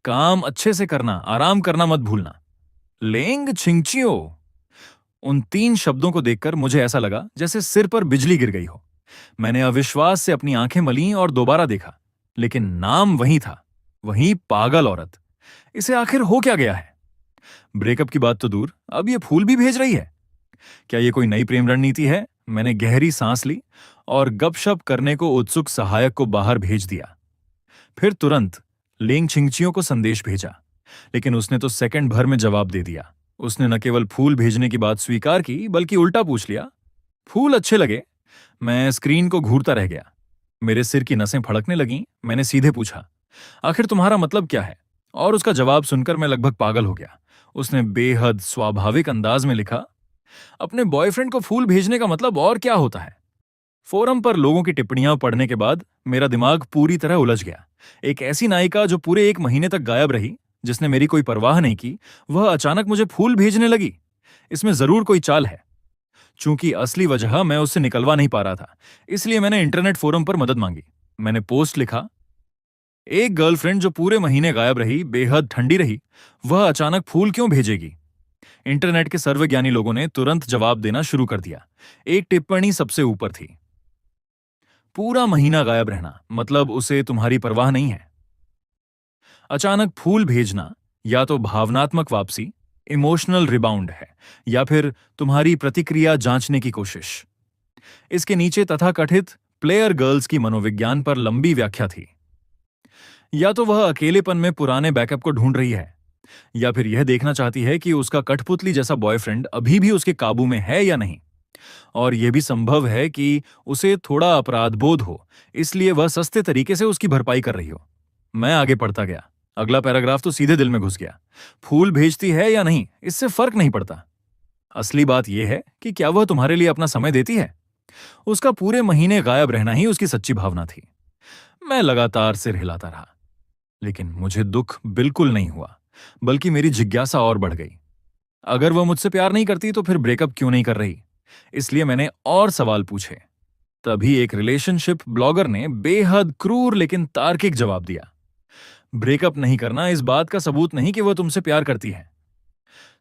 काम अच्छे से करना, आराम करना मत भूलना, लेंग छिंगचियो। उन 3 शब्दों को देखकर मुझे ऐसा लगा जैसे सिर पर बिजली गिर गई हो। मैंने अविश्वास से अपनी आंखें मलीं और दोबारा देखा, लेकिन नाम वही था, वही पागल औरत। इसे आखिर हो क्या गया है? ब्रेकअप की बात तो दूर, अब ये फूल भी भेज रही है। क्या ये कोई नई प्रेम रणनीति है? मैंने गहरी सांस ली और गपशप करने को उत्सुक सहायक को बाहर भेज दिया। फिर तुरंत लेंग छिंगचियों को संदेश भेजा, लेकिन उसने तो सेकंड भर में जवाब दे दिया। उसने न केवल फूल भेजने की बात स्वीकार की, बल्कि उल्टा पूछ लिया। फूल अच्छे लगे? मैं स्क्रीन को घूरता रह गया। मेरे सिर की नसें फड़कने लगीं। मैंने सीधे पूछा, आखिर तुम्हारा मतलब क्या है? और उसका जवाब सुनकर मैं लगभग पागल हो गया। उसने बेहद स्वाभाविक अंदाज में लिखा, अपने बॉयफ्रेंड को फूल भेजने का मतलब और क्या होता है? फोरम पर लोगों की टिप्पणियां पढ़ने के बाद मेरा दिमाग पूरी तरह उलझ गया। एक ऐसी नायिका जो पूरे 1 महीने तक गायब रही, जिसने मेरी कोई परवाह नहीं की, वह अचानक मुझे फूल भेजने लगी। इसमें जरूर कोई चाल है। चूंकि असली वजह मैं उससे निकलवा नहीं पा रहा था, इसलिए मैंने इंटरनेट फोरम पर मदद मांगी। मैंने पोस्ट लिखा, एक गर्लफ्रेंड जो पूरे महीने गायब रही, बेहद ठंडी रही, वह अचानक फूल क्यों भेजेगी? इंटरनेट के सर्वज्ञानी लोगों ने तुरंत जवाब देना शुरू कर दिया। एक टिप्पणी सबसे ऊपर थी, पूरा महीना गायब रहना मतलब उसे तुम्हारी परवाह नहीं है। अचानक फूल भेजना या तो भावनात्मक वापसी, इमोशनल रिबाउंड है, या फिर तुम्हारी प्रतिक्रिया जांचने की कोशिश। इसके नीचे तथाकथित प्लेयर गर्ल्स की मनोविज्ञान पर लंबी व्याख्या थी। या तो वह अकेलेपन में पुराने बैकअप को ढूंढ रही है, या फिर यह देखना चाहती है कि उसका कठपुतली जैसा बॉयफ्रेंड अभी भी उसके काबू में है या नहीं। और यह भी संभव है कि उसे थोड़ा अपराध बोध हो, इसलिए वह सस्ते तरीके से उसकी भरपाई कर रही हो। मैं आगे पढ़ता गया। अगला पैराग्राफ तो सीधे दिल में घुस गया। फूल भेजती है या नहीं, इससे फर्क नहीं पड़ता। असली बात यह है कि क्या वह तुम्हारे लिए अपना समय देती है। उसका पूरे महीने गायब रहना ही उसकी सच्ची भावना थी। मैं लगातार सिर हिलाता रहा, लेकिन मुझे दुख बिल्कुल नहीं हुआ, बल्कि मेरी जिज्ञासा और बढ़ गई। अगर वह मुझसे प्यार नहीं करती तो फिर ब्रेकअप क्यों नहीं कर रही। इसलिए मैंने और सवाल पूछे। तभी एक रिलेशनशिप ब्लॉगर ने बेहद क्रूर लेकिन तार्किक जवाब दिया। ब्रेकअप नहीं करना इस बात का सबूत नहीं कि वह तुमसे प्यार करती है।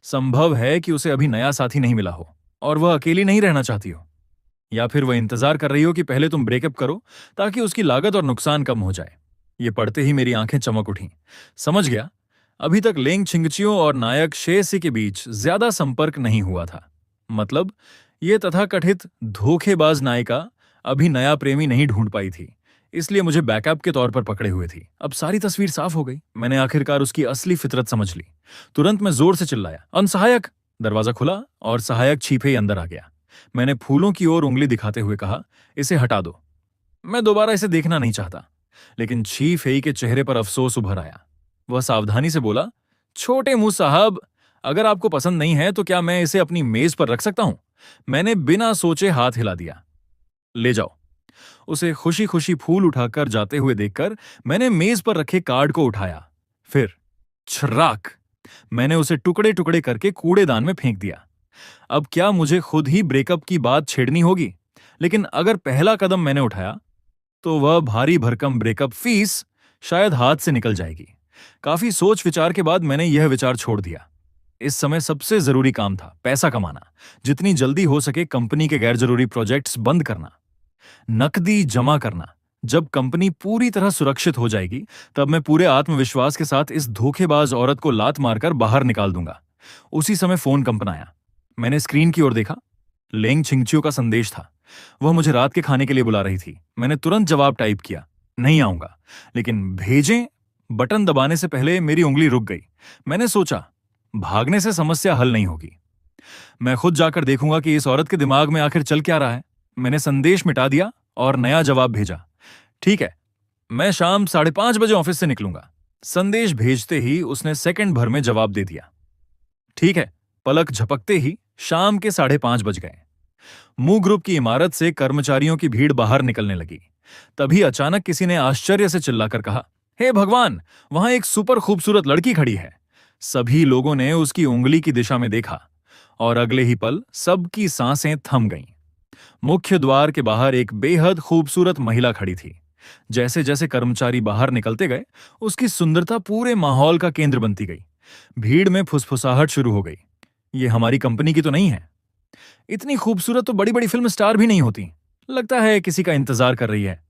संभव है कि उसे अभी नया साथी नहीं मिला हो और वह अकेली नहीं रहना चाहती हो, या फिर वह इंतजार कर रही हो कि पहले तुम ब्रेकअप करो ताकि उसकी लागत और नुकसान कम हो जाए। ये पढ़ते ही मेरी आंखें चमक उठीं। समझ गया, अभी तक लेंग छिंगचियो और नायक शेसी के बीच ज्यादा संपर्क नहीं हुआ था। मतलब ये तथाकथित धोखेबाज नायिका अभी नया प्रेमी नहीं ढूंढ पाई थी, इसलिए मुझे बैकअप के तौर पर पकड़े हुए थी। अब सारी तस्वीर साफ हो गई। मैंने आखिरकार उसकी असली फितरत समझ ली। तुरंत मैं जोर से चिल्लाया, अनसहायक। दरवाजा खुला और सहायक छिपे ही अंदर आ गया। मैंने फूलों की ओर उंगली दिखाते हुए कहा, इसे हटा दो। मैं दोबारा इसे देखना नहीं चाहता। लेकिन छी फेई के चेहरे पर अफसोस उभर आया। वह सावधानी से बोला, छोटे मुंह साहब, अगर आपको पसंद नहीं है तो क्या मैं इसे अपनी मेज पर रख सकता हूं। मैंने बिना सोचे हाथ हिला दिया। ले जाओ। उसे खुशी खुशी फूल उठाकर जाते हुए देखकर मैंने मेज पर रखे कार्ड को उठाया। फिर छर्राक, मैंने उसे टुकड़े टुकड़े करके कूड़ेदान में फेंक दिया। अब क्या मुझे खुद ही ब्रेकअप की बात छेड़नी होगी। लेकिन अगर पहला कदम मैंने उठाया तो वह भारी भरकम ब्रेकअप फीस शायद हाथ से निकल जाएगी। काफी सोच विचार के बाद मैंने यह विचार छोड़ दिया। इस समय सबसे जरूरी काम था पैसा कमाना, जितनी जल्दी हो सके कंपनी के गैर जरूरी प्रोजेक्ट्स बंद करना, नकदी जमा करना। जब कंपनी पूरी तरह सुरक्षित हो जाएगी तब मैं पूरे आत्मविश्वास के साथ इस धोखेबाज औरत को लात मारकर बाहर निकाल दूंगा। उसी समय फोन कंपनाया। मैंने स्क्रीन की ओर देखा। लेंग छिंगचियो का संदेश था। वह मुझे रात के खाने के लिए बुला रही थी। मैंने तुरंत जवाब टाइप किया, नहीं आऊंगा। लेकिन भेजें बटन दबाने से पहले मेरी उंगली रुक गई। मैंने सोचा, भागने से समस्या हल नहीं होगी। मैं खुद जाकर देखूंगा कि इस औरत के दिमाग में आखिर चल क्या रहा है। मैंने संदेश मिटा दिया और नया जवाब भेजा, ठीक है, मैं शाम 5:30 बजे ऑफिस से निकलूंगा। संदेश भेजते ही उसने सेकंड भर में जवाब दे दिया, ठीक है। पलक झपकते ही शाम के 5:30 बज गए। मू ग्रुप की इमारत से कर्मचारियों की भीड़ बाहर निकलने लगी। तभी अचानक किसी ने आश्चर्य से चिल्लाकर कहा, हे भगवान, वहां एक सुपर खूबसूरत लड़की खड़ी है। सभी लोगों ने उसकी उंगली की दिशा में देखा और अगले ही पल सबकी सांसें थम गईं। मुख्य द्वार के बाहर एक बेहद खूबसूरत महिला खड़ी थी। जैसे जैसे कर्मचारी बाहर निकलते गए, उसकी सुंदरता पूरे माहौल का केंद्र बनती गई। भीड़ में फुसफुसाहट शुरू हो गई, ये हमारी कंपनी की तो नहीं है। इतनी खूबसूरत तो बड़ी बड़ी फिल्म स्टार भी नहीं होती। लगता है किसी का इंतजार कर रही है।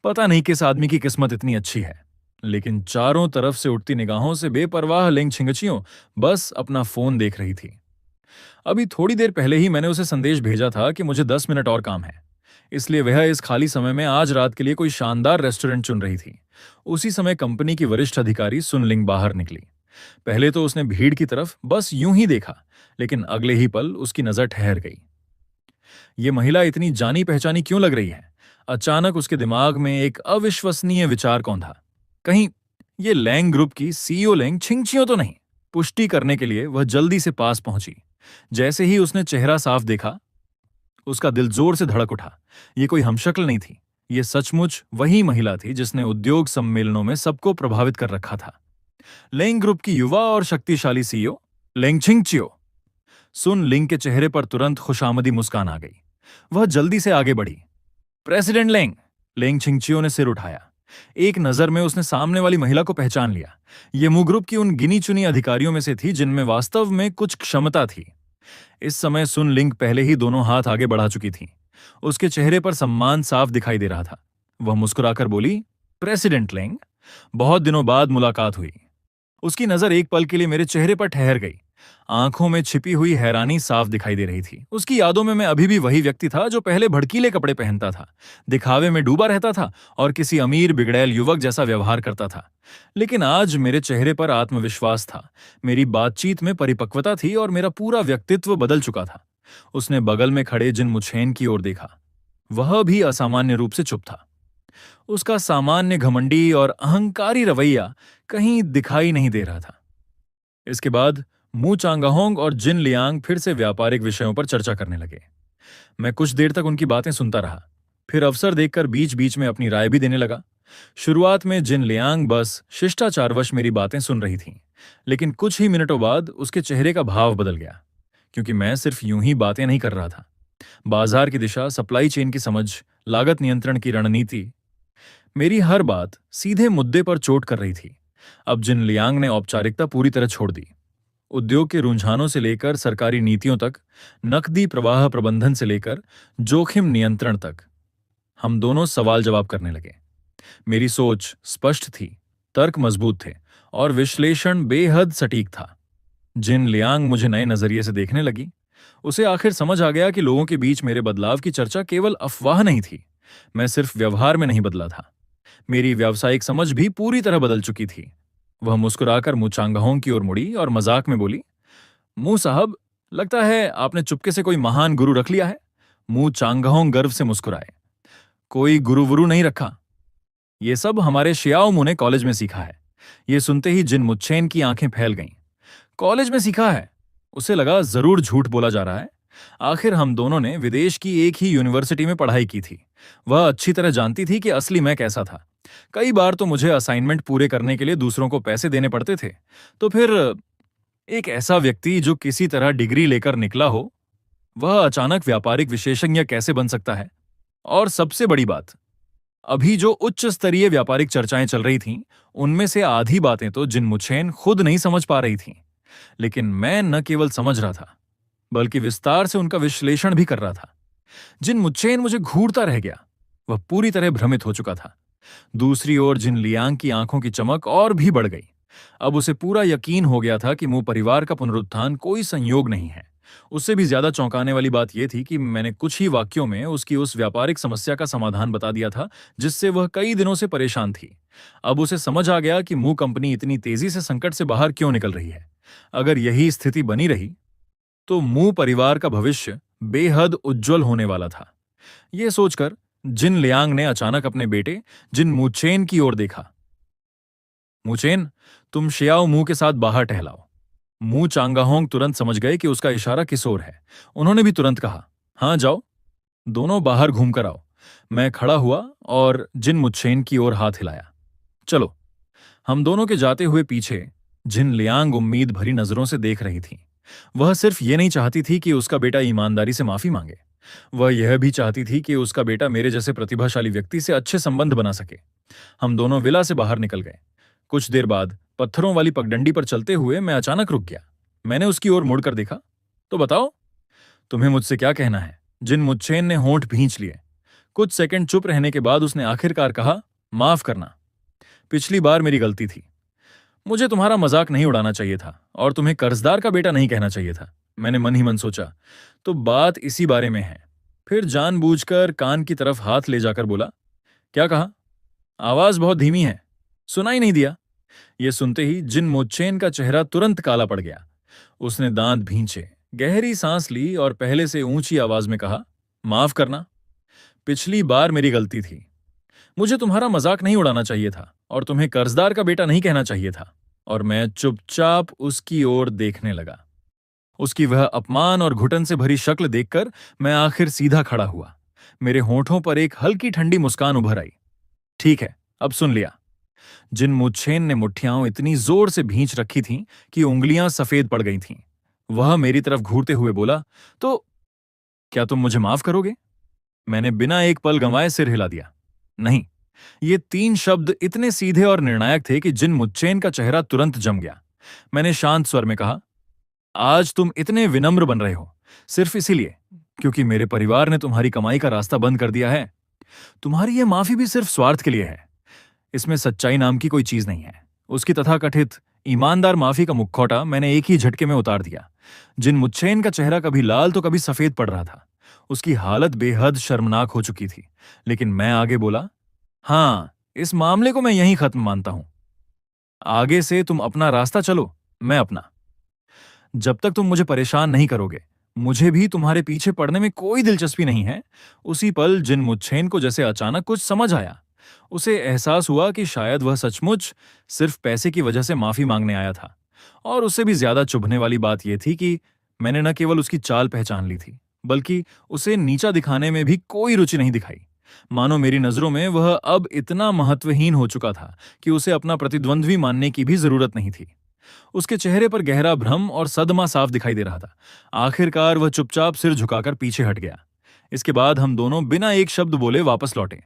पता नहीं किस आदमी की किस्मत इतनी अच्छी है। लेकिन चारों तरफ से उठती निगाहों से बेपरवाह लेंग छिंगचियो बस अपना फोन देख रही थी। अभी थोड़ी देर पहले ही मैंने उसे संदेश भेजा था कि मुझे 10 मिनट और काम है, इसलिए वह इस खाली समय में आज रात के लिए कोई शानदार रेस्टोरेंट चुन रही थी। उसी समय कंपनी की वरिष्ठ अधिकारी सुन लिंग बाहर निकली। पहले तो उसने भीड़ की तरफ बस यूं ही देखा, लेकिन अगले ही पल उसकी नजर ठहर गई। ये महिला इतनी जानी पहचानी क्यों लग रही है। अचानक उसके दिमाग में एक अविश्वसनीय विचार कौंधा, कहीं ये लैंग ग्रुप की सीईओ लेंग छिंगचियो तो नहीं। पुष्टि करने के लिए वह जल्दी से पास पहुंची। जैसे ही उसने चेहरा साफ देखा, उसका दिल जोर से धड़क उठा। ये कोई हमशक्ल नहीं थी, ये सचमुच वही महिला थी जिसने उद्योग सम्मेलनों में सबको प्रभावित कर रखा था। लेंग ग्रुप की युवा और शक्तिशाली सीईओ लेंग छिंगचियो। सुन लिंग के चेहरे पर तुरंत खुशामदी मुस्कान आ गई। वह जल्दी से आगे बढ़ी। President Laing. लेंग छिंगचियो ने सिर उठाया। एक नजर में उसने सामने वाली महिला को पहचान लिया। ये मू ग्रुप की उन गिनी चुनी अधिकारियों में से थी जिनमें वास्तव में कुछ क्षमता थी। इस समय सुन लिंग पहले ही दोनों हाथ आगे बढ़ा चुकी थी। उसके चेहरे पर सम्मान साफ दिखाई दे रहा था। वह मुस्कुराकर बोली, प्रेसिडेंट लेंग, बहुत दिनों बाद मुलाकात हुई। उसकी नजर एक पल के लिए मेरे चेहरे पर ठहर गई। आंखों में छिपी हुई हैरानी साफ दिखाई दे रही थी। उसकी यादों में मैं अभी भी वही व्यक्ति था जो पहले भड़कीले कपड़े पहनता था, दिखावे में डूबा रहता था और किसी अमीर बिगड़ैल युवक जैसा व्यवहार करता था। लेकिन आज मेरे चेहरे पर आत्मविश्वास था, मेरी बातचीत में परिपक्वता थी और मेरा पूरा व्यक्तित्व बदल चुका था। उसने बगल में खड़े जिन मुछेन की ओर देखा। वह भी असामान्य रूप से चुप था। उसका सामान्य घमंडी और अहंकारी रवैया कहीं दिखाई नहीं दे रहा था। इसके बाद मू चांगाहोंग और जिन लियांग फिर से व्यापारिक विषयों पर चर्चा करने लगे। मैं कुछ देर तक उनकी बातें सुनता रहा, फिर अवसर देखकर बीच बीच में अपनी राय भी देने लगा। शुरुआत में जिन लियांग बस शिष्टाचारवश मेरी बातें सुन रही थीं, लेकिन कुछ ही मिनटों बाद उसके चेहरे का भाव बदल गया, क्योंकि मैं सिर्फ यूं ही बातें नहीं कर रहा था। बाजार की दिशा, सप्लाई चेन की समझ, लागत नियंत्रण की रणनीति, मेरी हर बात सीधे मुद्दे पर चोट कर रही थी। अब जिन लियांग ने औपचारिकता पूरी तरह छोड़ दी। उद्योग के रुझानों से लेकर सरकारी नीतियों तक, नकदी प्रवाह प्रबंधन से लेकर जोखिम नियंत्रण तक, हम दोनों सवाल जवाब करने लगे। मेरी सोच स्पष्ट थी, तर्क मजबूत थे और विश्लेषण बेहद सटीक था। जिन लियांग मुझे नए नजरिए से देखने लगी। उसे आखिर समझ आ गया कि लोगों के बीच मेरे बदलाव की चर्चा केवल अफवाह नहीं थी। मैं सिर्फ व्यवहार में नहीं बदला था, मेरी व्यावसायिक समझ भी पूरी तरह बदल चुकी थी। वह मुस्कुराकर मू चांगाहोंग की ओर मुड़ी और मजाक में बोली, मू साहब, लगता है आपने चुपके से कोई महान गुरु रख लिया है। मू चांगाहोंग गर्व से मुस्कुराए। कोई गुरु वुरु नहीं रखा, ये सब हमारे शियाओ मू ने कॉलेज में सीखा है। ये सुनते ही जिन मुच्छेन की आंखें फैल गईं। कॉलेज में सीखा है? उसे लगा जरूर झूठ बोला जा रहा है। आखिर हम दोनों ने विदेश की एक ही यूनिवर्सिटी में पढ़ाई की थी। वह अच्छी तरह जानती थी कि असली मैं कैसा था। कई बार तो मुझे असाइनमेंट पूरे करने के लिए दूसरों को पैसे देने पड़ते थे। तो फिर एक ऐसा व्यक्ति जो किसी तरह डिग्री लेकर निकला हो, वह अचानक व्यापारिक विशेषज्ञ कैसे बन सकता है? और सबसे बड़ी बात, अभी जो उच्च स्तरीय व्यापारिक चर्चाएं चल रही थीं, उनमें से आधी बातें तो जिन मुच्छेन खुद नहीं समझ पा रही थीं। लेकिन मैं न केवल समझ रहा था, बल्कि विस्तार से उनका विश्लेषण भी कर रहा था। जिन मुच्छेन मुझे घूरता रह गया। वह पूरी तरह भ्रमित हो चुका था। दूसरी ओर जिन लियांग की आंखों की चमक और भी बढ़ गई। अब उसे पूरा यकीन हो गया था कि मू परिवार का पुनरुत्थान कोई संयोग नहीं है। उससे भी ज्यादा चौंकाने वाली बात यह थी कि मैंने कुछ ही वाक्यों में उसकी उस व्यापारिक समस्या का समाधान बता दिया था जिससे वह कई दिनों से परेशान थी। अब उसे समझ आ गया कि मू कंपनी इतनी तेजी से संकट से बाहर क्यों निकल रही है। अगर यही स्थिति बनी रही तो मू परिवार का भविष्य बेहद उज्जवल होने वाला था। यह सोचकर जिन लियांग ने अचानक अपने बेटे जिन मुचेन की ओर देखा। मुचेन, तुम शियाओ मू के साथ बाहर टहलाओ। मू चांगाहोंग तुरंत समझ गए कि उसका इशारा किस ओर है। उन्होंने भी तुरंत कहा, हां जाओ, दोनों बाहर घूमकर आओ। मैं खड़ा हुआ और जिन मुचेन की ओर हाथ हिलाया। चलो। हम दोनों के जाते हुए पीछे जिन लियांग उम्मीद भरी नजरों से देख रही थी। वह सिर्फ ये नहीं चाहती थी कि उसका बेटा ईमानदारी से माफी मांगे, वह यह भी चाहती थी कि उसका बेटा मेरे जैसे प्रतिभाशाली व्यक्ति से अच्छे संबंध बना सके। हम दोनों विला से बाहर निकल गए। कुछ देर बाद पत्थरों वाली पगडंडी पर चलते हुए मैं अचानक रुक गया। मैंने उसकी ओर मुड़कर देखा। तो बताओ, तुम्हें मुझसे क्या कहना है? जिन मुच्छेन ने होंठ भींच लिए। कुछ सेकंड चुप रहने के बाद उसने आखिरकार कहा, माफ करना, पिछली बार मेरी गलती थी। मुझे तुम्हारा मजाक नहीं उड़ाना चाहिए था और तुम्हें कर्जदार का बेटा नहीं कहना चाहिए था। मैंने मन ही मन सोचा, तो बात इसी बारे में है। फिर जानबूझकर कान की तरफ हाथ ले जाकर बोला, क्या कहा? आवाज बहुत धीमी है, सुनाई नहीं दिया। यह सुनते ही जिन मुच्छेन का चेहरा तुरंत काला पड़ गया। उसने दांत भींचे, गहरी सांस ली और पहले से ऊंची आवाज में कहा, माफ करना, पिछली बार मेरी गलती थी। मुझे तुम्हारा मजाक नहीं उड़ाना चाहिए था और तुम्हें कर्जदार का बेटा नहीं कहना चाहिए था। और मैं चुपचाप उसकी ओर देखने लगा। उसकी वह अपमान और घुटन से भरी शक्ल देखकर मैं आखिर सीधा खड़ा हुआ। मेरे होठों पर एक हल्की ठंडी मुस्कान उभर आई। ठीक है, अब सुन लिया। जिन मुच्छेन ने मुट्ठियां इतनी जोर से भींच रखी थीं कि उंगलियां सफेद पड़ गई थीं। वह मेरी तरफ घूरते हुए बोला, तो क्या तुम मुझे माफ करोगे? मैंने बिना एक पल गंवाए सिर हिला दिया। नहीं। ये 3 शब्द इतने सीधे और निर्णायक थे कि जिन मुच्छेन का चेहरा तुरंत जम गया। मैंने शांत स्वर में कहा, आज तुम इतने विनम्र बन रहे हो सिर्फ इसीलिए क्योंकि मेरे परिवार ने तुम्हारी कमाई का रास्ता बंद कर दिया है। तुम्हारी यह माफी भी सिर्फ स्वार्थ के लिए है। इसमें सच्चाई नाम की कोई चीज नहीं है। उसकी तथाकथित ईमानदार माफी का मुखौटा मैंने एक ही झटके में उतार दिया। जिन मुच्छेन का चेहरा कभी लाल तो कभी सफेद पड़ रहा था। उसकी हालत बेहद शर्मनाक हो चुकी थी। लेकिन मैं आगे बोला, हाँ, इस मामले को मैं यहीं खत्म मानता हूं। आगे से तुम अपना रास्ता चलो, मैं अपना। जब तक तुम मुझे परेशान नहीं करोगे, मुझे भी तुम्हारे पीछे पड़ने में कोई दिलचस्पी नहीं है। उसी पल जिन मुच्छेन को जैसे अचानक कुछ समझ आया। उसे एहसास हुआ कि शायद वह सचमुच सिर्फ पैसे की वजह से माफी मांगने आया था। और उससे भी ज्यादा चुभने वाली बात यह थी कि मैंने न केवल उसकी चाल पहचान ली थी, बल्कि उसे नीचा दिखाने में भी कोई रुचि नहीं दिखाई। मानो मेरी नजरों में वह अब इतना महत्वहीन हो चुका था कि उसे अपना प्रतिद्वंद्वी मानने की भी जरूरत नहीं थी। उसके चेहरे पर गहरा भ्रम और सदमा साफ दिखाई दे रहा था। आखिरकार वह चुपचाप सिर झुकाकर पीछे हट गया। इसके बाद हम दोनों बिना एक शब्द बोले वापस लौटे।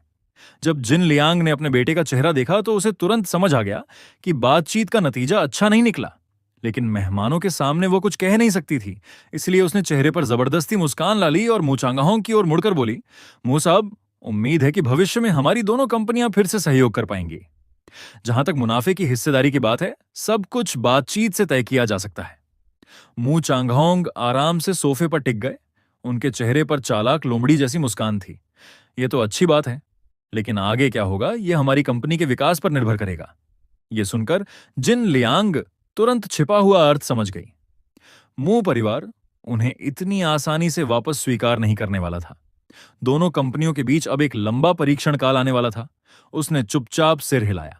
जब जिन लियांग ने अपने बेटे का चेहरा देखा तो उसे तुरंत समझ आ गया कि बातचीत का नतीजा अच्छा नहीं निकला। लेकिन मेहमानों के सामने वो कुछ कह नहीं सकती थी, इसलिए उसने चेहरे पर जबरदस्ती मुस्कान ला ली और मूचांगाहों की ओर मुड़कर बोली, मुंह साहब, उम्मीद है कि भविष्य में हमारी दोनों कंपनियां फिर से सहयोग कर पाएंगी। जहां तक मुनाफे की हिस्सेदारी की बात है, सब कुछ बातचीत से तय किया जा सकता है। मू चांगहोंग आराम से सोफे पर टिक गए। उनके चेहरे पर चालाक लोमड़ी जैसी मुस्कान थी। यह तो अच्छी बात है, लेकिन आगे क्या होगा यह हमारी कंपनी के विकास पर निर्भर करेगा। यह सुनकर जिन लियांग तुरंत छिपा हुआ अर्थ समझ गई। मू परिवार उन्हें इतनी आसानी से वापस स्वीकार नहीं करने वाला था। दोनों कंपनियों के बीच अब एक लंबा परीक्षण काल आने वाला था। उसने चुपचाप सिर हिलाया।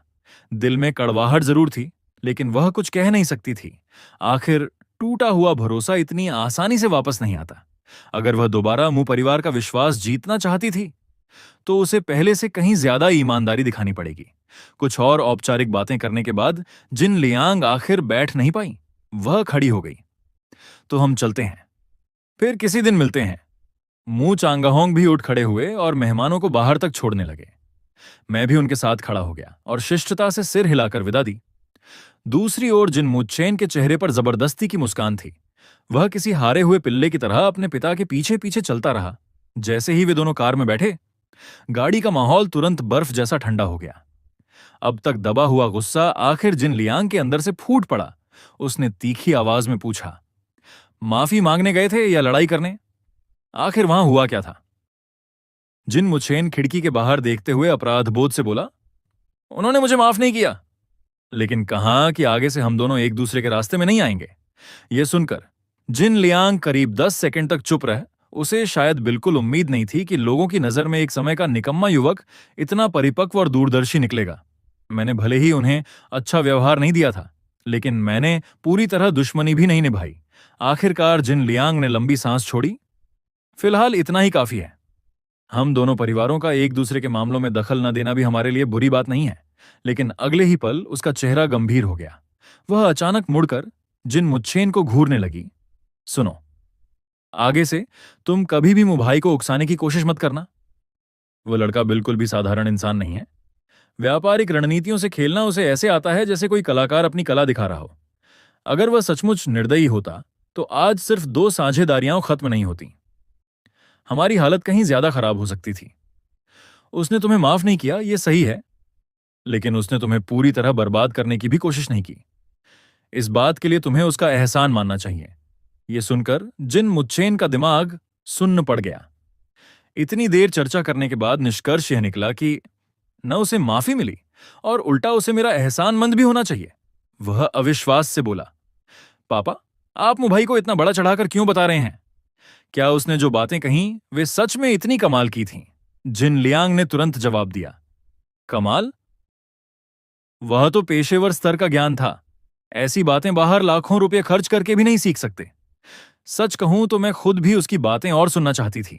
दिल में कड़वाहट जरूर थी, लेकिन वह कुछ कह नहीं सकती थी। आखिर टूटा हुआ भरोसा इतनी आसानी से वापस नहीं आता। अगर वह दोबारा मू परिवार का विश्वास जीतना चाहती थी, तो उसे पहले से कहीं ज्यादा ईमानदारी दिखानी पड़ेगी। कुछ और औपचारिक बातें करने के बाद जिन लियांग आखिर बैठ नहीं पाई। वह खड़ी हो गई। तो हम चलते हैं, फिर किसी दिन मिलते हैं। मू चांगाहोंग भी उठ खड़े हुए और मेहमानों को बाहर तक छोड़ने लगे। मैं भी उनके साथ खड़ा हो गया और शिष्टता से सिर हिलाकर विदा दी। दूसरी ओर जिन मुच्छेन के चेहरे पर जबरदस्ती की मुस्कान थी। वह किसी हारे हुए पिल्ले की तरह अपने पिता के पीछे पीछे चलता रहा। जैसे ही वे दोनों कार में बैठे, गाड़ी का माहौल तुरंत बर्फ जैसा ठंडा हो गया। अब तक दबा हुआ गुस्सा आखिर जिन लियांग के अंदर से फूट पड़ा। उसने तीखी आवाज में पूछा, माफी मांगने गए थे या लड़ाई करने? आखिर वहां हुआ क्या था? जिन मुच्छेन खिड़की के बाहर देखते हुए अपराध बोध से बोला, उन्होंने मुझे माफ नहीं किया, लेकिन कहा कि आगे से हम दोनों एक दूसरे के रास्ते में नहीं आएंगे। यह सुनकर जिन लियांग करीब 10 सेकंड तक चुप रहे। उसे शायद बिल्कुल उम्मीद नहीं थी कि लोगों की नजर में एक समय का निकम्मा युवक इतना परिपक्व और दूरदर्शी निकलेगा। मैंने भले ही उन्हें अच्छा व्यवहार नहीं दिया था, लेकिन मैंने पूरी तरह दुश्मनी भी नहीं निभाई। आखिरकार जिन लियांग ने लंबी सांस छोड़ी। फिलहाल इतना ही काफी है। हम दोनों परिवारों का एक दूसरे के मामलों में दखल न देना भी हमारे लिए बुरी बात नहीं है। लेकिन अगले ही पल उसका चेहरा गंभीर हो गया। वह अचानक मुड़कर जिन मुच्छेन को घूरने लगी। सुनो, आगे से तुम कभी भी मुभाई को उकसाने की कोशिश मत करना। वो लड़का बिल्कुल भी साधारण इंसान नहीं है। व्यापारिक रणनीतियों से खेलना उसे ऐसे आता है जैसे कोई कलाकार अपनी कला दिखा रहा हो। अगर वह सचमुच निर्दयी होता तो आज सिर्फ 2 साझेदारियां खत्म नहीं होती। हमारी हालत कहीं ज्यादा खराब हो सकती थी। उसने तुम्हें माफ नहीं किया, यह सही है, लेकिन उसने तुम्हें पूरी तरह बर्बाद करने की भी कोशिश नहीं की। इस बात के लिए तुम्हें उसका एहसान मानना चाहिए। यह सुनकर जिन मुच्छेन का दिमाग सुन्न पड़ गया। इतनी देर चर्चा करने के बाद निष्कर्ष यह निकला कि न उसे माफी मिली और उल्टा उसे मेरा एहसानमंद भी होना चाहिए। वह अविश्वास से बोला, पापा, आप मुभाई को इतना बड़ा चढ़ाकर क्यों बता रहे हैं? क्या उसने जो बातें कहीं वे सच में इतनी कमाल की थीं? जिन लियांग ने तुरंत जवाब दिया, कमाल? वह तो पेशेवर स्तर का ज्ञान था। ऐसी बातें बाहर लाखों रुपए खर्च करके भी नहीं सीख सकते। सच कहूं तो मैं खुद भी उसकी बातें और सुनना चाहती थी।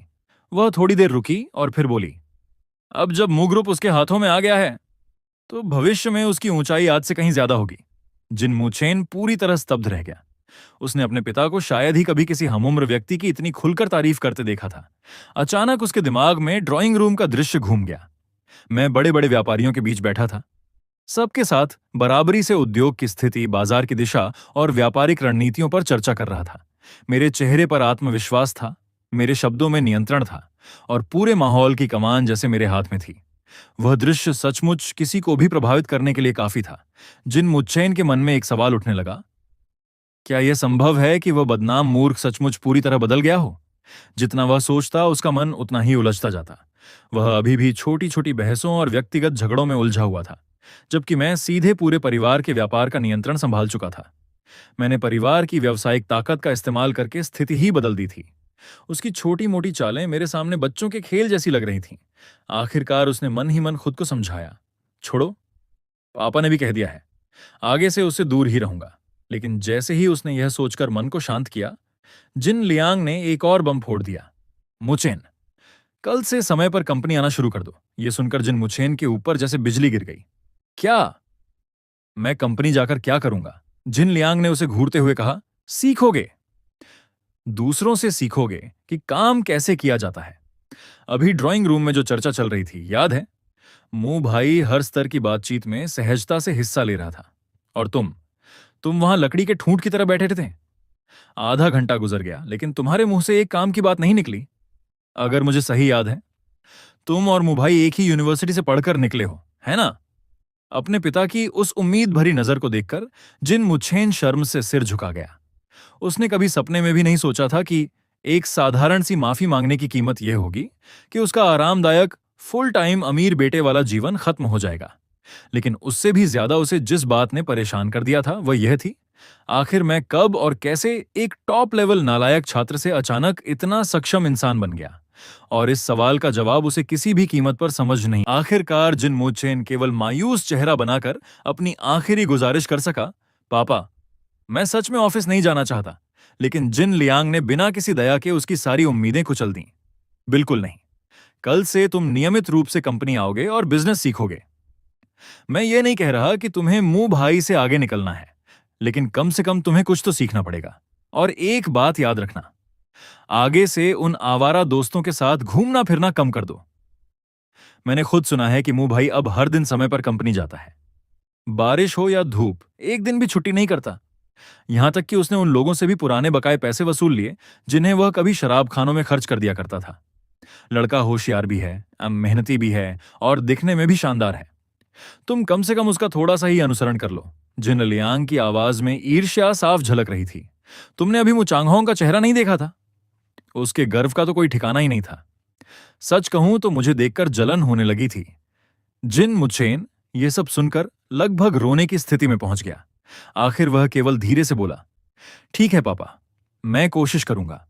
वह थोड़ी देर रुकी और फिर बोली, अब जब मू ग्रुप उसके हाथों में आ गया है, तो भविष्य में उसकी ऊंचाई आज से कहीं ज्यादा होगी। जिन मुच्छेन पूरी तरह स्तब्ध रह गया। उसने अपने पिता को शायद ही कभी किसी हमउम्र व्यक्ति की इतनी खुलकर तारीफ करते देखा था। अचानक उसके दिमाग में ड्राइंग रूम का दृश्य घूम गया। मैं बड़े बड़े व्यापारियों के बीच बैठा था। सबके साथ बराबरी से उद्योग की स्थिति, बाजार की दिशा और व्यापारिक रणनीतियों पर चर्चा कर रहा था। मेरे चेहरे पर आत्मविश्वास था, मेरे शब्दों में नियंत्रण था और पूरे माहौल की कमान जैसे मेरे हाथ में थी। वह दृश्य सचमुच किसी को भी प्रभावित करने के लिए काफी था। जिन मुच्चैन के मन में एक सवाल उठने लगा, क्या यह संभव है कि वह बदनाम मूर्ख सचमुच पूरी तरह बदल गया हो? जितना वह सोचता उसका मन उतना ही उलझता जाता। वह अभी भी छोटी छोटी बहसों और व्यक्तिगत झगड़ों में उलझा हुआ था, जबकि मैं सीधे पूरे परिवार के व्यापार का नियंत्रण संभाल चुका था। मैंने परिवार की व्यावसायिक ताकत का इस्तेमाल करके स्थिति ही बदल दी थी। उसकी छोटी मोटी चालें मेरे सामने बच्चों के खेल जैसी लग रही थीं। आखिरकार उसने मन ही मन खुद को समझाया, छोड़ो, पापा ने भी कह दिया है, आगे से उससे दूर ही रहूंगा। लेकिन जैसे ही उसने यह सोचकर मन को शांत किया, जिन लियांग ने एक और बम फोड़ दिया, मुचेन, कल से समय पर कंपनी आना शुरू कर दो। यह सुनकर जिन मुचेन के ऊपर जैसे बिजली गिर गई। क्या? मैं कंपनी जाकर क्या करूंगा? जिन लियांग ने उसे घूरते हुए कहा। सीखोगे, दूसरों से सीखोगे कि काम कैसे किया जाता है। अभी ड्राइंग रूम में जो चर्चा चल रही थी, याद है? मुंह भाई हर स्तर की बातचीत में सहजता से हिस्सा ले रहा था, और तुम वहां लकड़ी के ठूंठ की तरह बैठे थे। आधा घंटा गुजर गया, लेकिन तुम्हारे मुंह से एक काम की बात नहीं निकली। अगर मुझे सही याद है, तुम और मुंह भाई एक ही यूनिवर्सिटी से पढ़कर निकले हो, है ना? अपने पिता की उस उम्मीद भरी नजर को देखकर जिन मुछेन शर्म से सिर झुका गया। उसने कभी सपने में भी नहीं सोचा था कि एक साधारण सी माफी मांगने की कीमत यह होगी कि उसका आरामदायक फुल टाइम अमीर बेटे वाला जीवन खत्म हो जाएगा। लेकिन उससे भी ज्यादा उसे जिस बात ने परेशान कर दिया था वह यह थी, आखिर मैं कब और कैसे एक टॉप लेवल नालायक छात्र से अचानक इतना सक्षम इंसान बन गया। और इस सवाल का जवाब उसे किसी भी कीमत पर समझ नहीं। आखिरकार जिन मुचेन केवल मायूस चेहरा बनाकर अपनी आखिरी गुजारिश कर सका, पापा, मैं सच में ऑफिस नहीं जाना चाहता। लेकिन जिन लियांग ने बिना किसी दया के उसकी सारी उम्मीदें कुचल दी। बिल्कुल नहीं, कल से तुम नियमित रूप से कंपनी आओगे और बिजनेस सीखोगे। मैं ये नहीं कह रहा कि तुम्हें मुंह भाई से आगे निकलना है, लेकिन कम से कम तुम्हें कुछ तो सीखना पड़ेगा। और एक बात याद रखना, आगे से उन आवारा दोस्तों के साथ घूमना फिरना कम कर दो। मैंने खुद सुना है कि मुंह भाई अब हर दिन समय पर कंपनी जाता है, बारिश हो या धूप, एक दिन भी छुट्टी नहीं करता। यहां तक कि उसने उन लोगों से भी पुराने बकाए पैसे वसूल लिए जिन्हें वह कभी शराब खानों में खर्च कर दिया करता था। लड़का होशियार भी है, मेहनती भी है और दिखने में भी शानदार है। तुम कम से कम उसका थोड़ा सा ही अनुसरण कर लो। जिन लियांग की आवाज में ईर्ष्या साफ झलक रही थी। तुमने अभी मुचांगहोंग का चेहरा नहीं देखा था? उसके गर्व का तो कोई ठिकाना ही नहीं था। सच कहूं तो मुझे देखकर जलन होने लगी थी। जिन मुचेन ये सब सुनकर लगभग रोने की स्थिति में पहुंच गया। आखिर वह केवल धीरे से बोला, ठीक है पापा, मैं कोशिश करूंगा।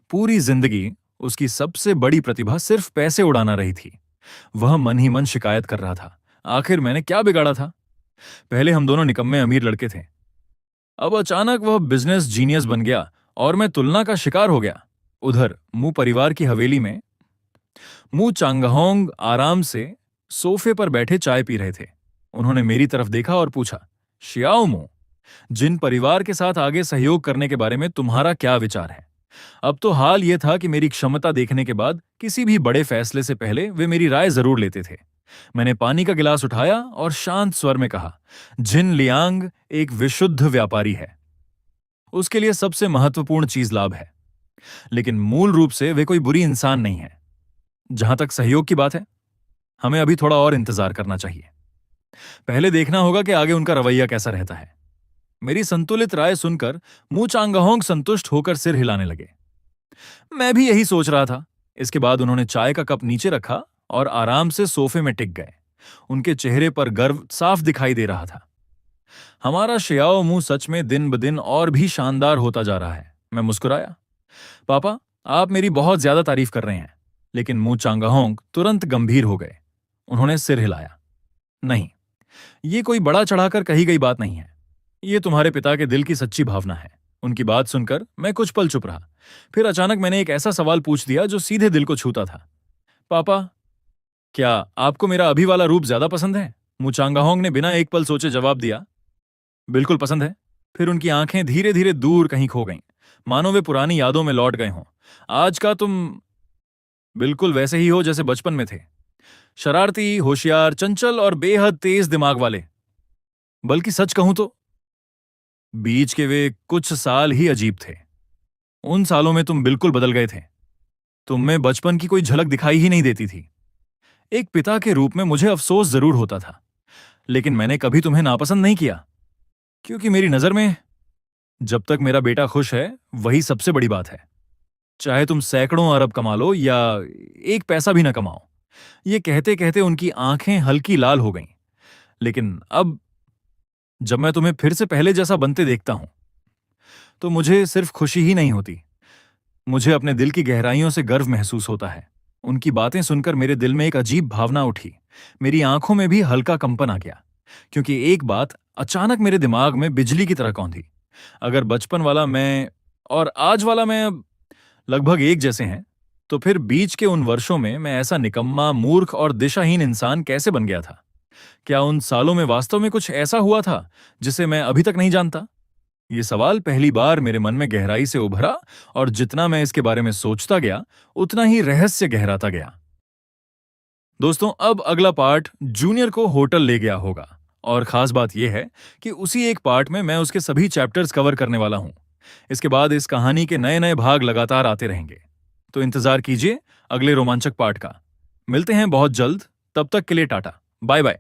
पूरी जिंदगी उसकी सबसे बड़ी प्रतिभा सिर्फ पैसे उड़ाना रही थी। वह मन ही मन शिकायत कर रहा था, आखिर मैंने क्या बिगाड़ा था? पहले हम दोनों निकम्मे अमीर लड़के थे, अब अचानक वह बिजनेस जीनियस बन गया और मैं तुलना का शिकार हो गया। उधर मुंह परिवार की हवेली में मुंह चांगहोंग आराम से सोफे पर बैठे चाय पी रहे थे। उन्होंने मेरी तरफ देखा और पूछा, शियाओ मो, जिन परिवार के साथ आगे सहयोग करने के बारे में तुम्हारा क्या विचार है? अब तो हाल यह था कि मेरी क्षमता देखने के बाद किसी भी बड़े फैसले से पहले वे मेरी राय जरूर लेते थे। मैंने पानी का गिलास उठाया और शांत स्वर में कहा, जिन लियांग एक विशुद्ध व्यापारी है। उसके लिए सबसे महत्वपूर्ण चीज लाभ है, लेकिन मूल रूप से वे कोई बुरी इंसान नहीं है। जहां तक सहयोग की बात है, हमें अभी थोड़ा और इंतजार करना चाहिए। पहले देखना होगा कि आगे उनका रवैया कैसा रहता है। मेरी संतुलित राय सुनकर मू चांगहोंग संतुष्ट होकर सिर हिलाने लगे। मैं भी यही सोच रहा था। इसके बाद उन्होंने चाय का कप नीचे रखा और आराम से सोफे में टिक गए। उनके चेहरे पर गर्व साफ दिखाई दे रहा था। हमारा शियाओ मुंह सच में दिन ब दिन और भी शानदार होता जा रहा है। मैं मुस्कुराया। पापा, आप मेरी बहुत ज्यादा तारीफ कर रहे हैं। लेकिन मू चांगहोंग तुरंत गंभीर हो गए। उन्होंने सिर हिलाया। नहीं, ये कोई बड़ा चढ़ाकर कही गई बात नहीं है। ये तुम्हारे पिता के दिल की सच्ची भावना है। उनकी बात सुनकर मैं कुछ पल चुप रहा। फिर अचानक मैंने एक ऐसा सवाल पूछ दिया जो सीधे दिल को छूता था। पापा, क्या आपको मेरा अभी वाला रूप ज्यादा पसंद है? मू चांगहोंग ने बिना एक पल सोचे जवाब दिया, बिल्कुल पसंद है। फिर उनकी आंखें धीरे धीरे दूर कहीं खो गईं, मानो वे पुरानी यादों में लौट गए हों। आज का तुम बिल्कुल वैसे ही हो जैसे बचपन में थे। शरारती, होशियार, चंचल और बेहद तेज दिमाग वाले। बल्कि सच कहूं तो बीच के वे कुछ साल ही अजीब थे। उन सालों में तुम बिल्कुल बदल गए थे। तुम में बचपन की कोई झलक दिखाई ही नहीं देती थी। एक पिता के रूप में मुझे अफसोस जरूर होता था, लेकिन मैंने कभी तुम्हें नापसंद नहीं किया, क्योंकि मेरी नजर में जब तक मेरा बेटा खुश है वही सबसे बड़ी बात है। चाहे तुम सैकड़ों अरब कमा लो या एक पैसा भी ना कमाओ। ये कहते कहते उनकी आंखें हल्की लाल हो गईं। लेकिन अब जब मैं तुम्हें फिर से पहले जैसा बनते देखता हूं तो मुझे सिर्फ खुशी ही नहीं होती, मुझे अपने दिल की गहराइयों से गर्व महसूस होता है। उनकी बातें सुनकर मेरे दिल में एक अजीब भावना उठी, मेरी आंखों में भी हल्का कंपन आ गया, क्योंकि एक बात अचानक मेरे दिमाग में बिजली की तरह कौंधी। अगर बचपन वाला मैं और आज वाला मैं अब लगभग एक जैसे हैं, तो फिर बीच के उन वर्षों में मैं ऐसा निकम्मा, मूर्ख और दिशाहीन इंसान कैसे बन गया था? क्या उन सालों में वास्तव में कुछ ऐसा हुआ था जिसे मैं अभी तक नहीं जानता? ये सवाल पहली बार मेरे मन में गहराई से उभरा, और जितना मैं इसके बारे में सोचता गया उतना ही रहस्य गहराता गया। दोस्तों, अब अगला पार्ट जूनियर को होटल ले गया होगा, और खास बात यह है कि उसी एक पार्ट में मैं उसके सभी चैप्टर्स कवर करने वाला हूं। इसके बाद इस कहानी के नए नए भाग लगातार आते रहेंगे, तो इंतजार कीजिए अगले रोमांचक पार्ट का। मिलते हैं बहुत जल्द, तब तक के लिए टाटा, बाय बाय।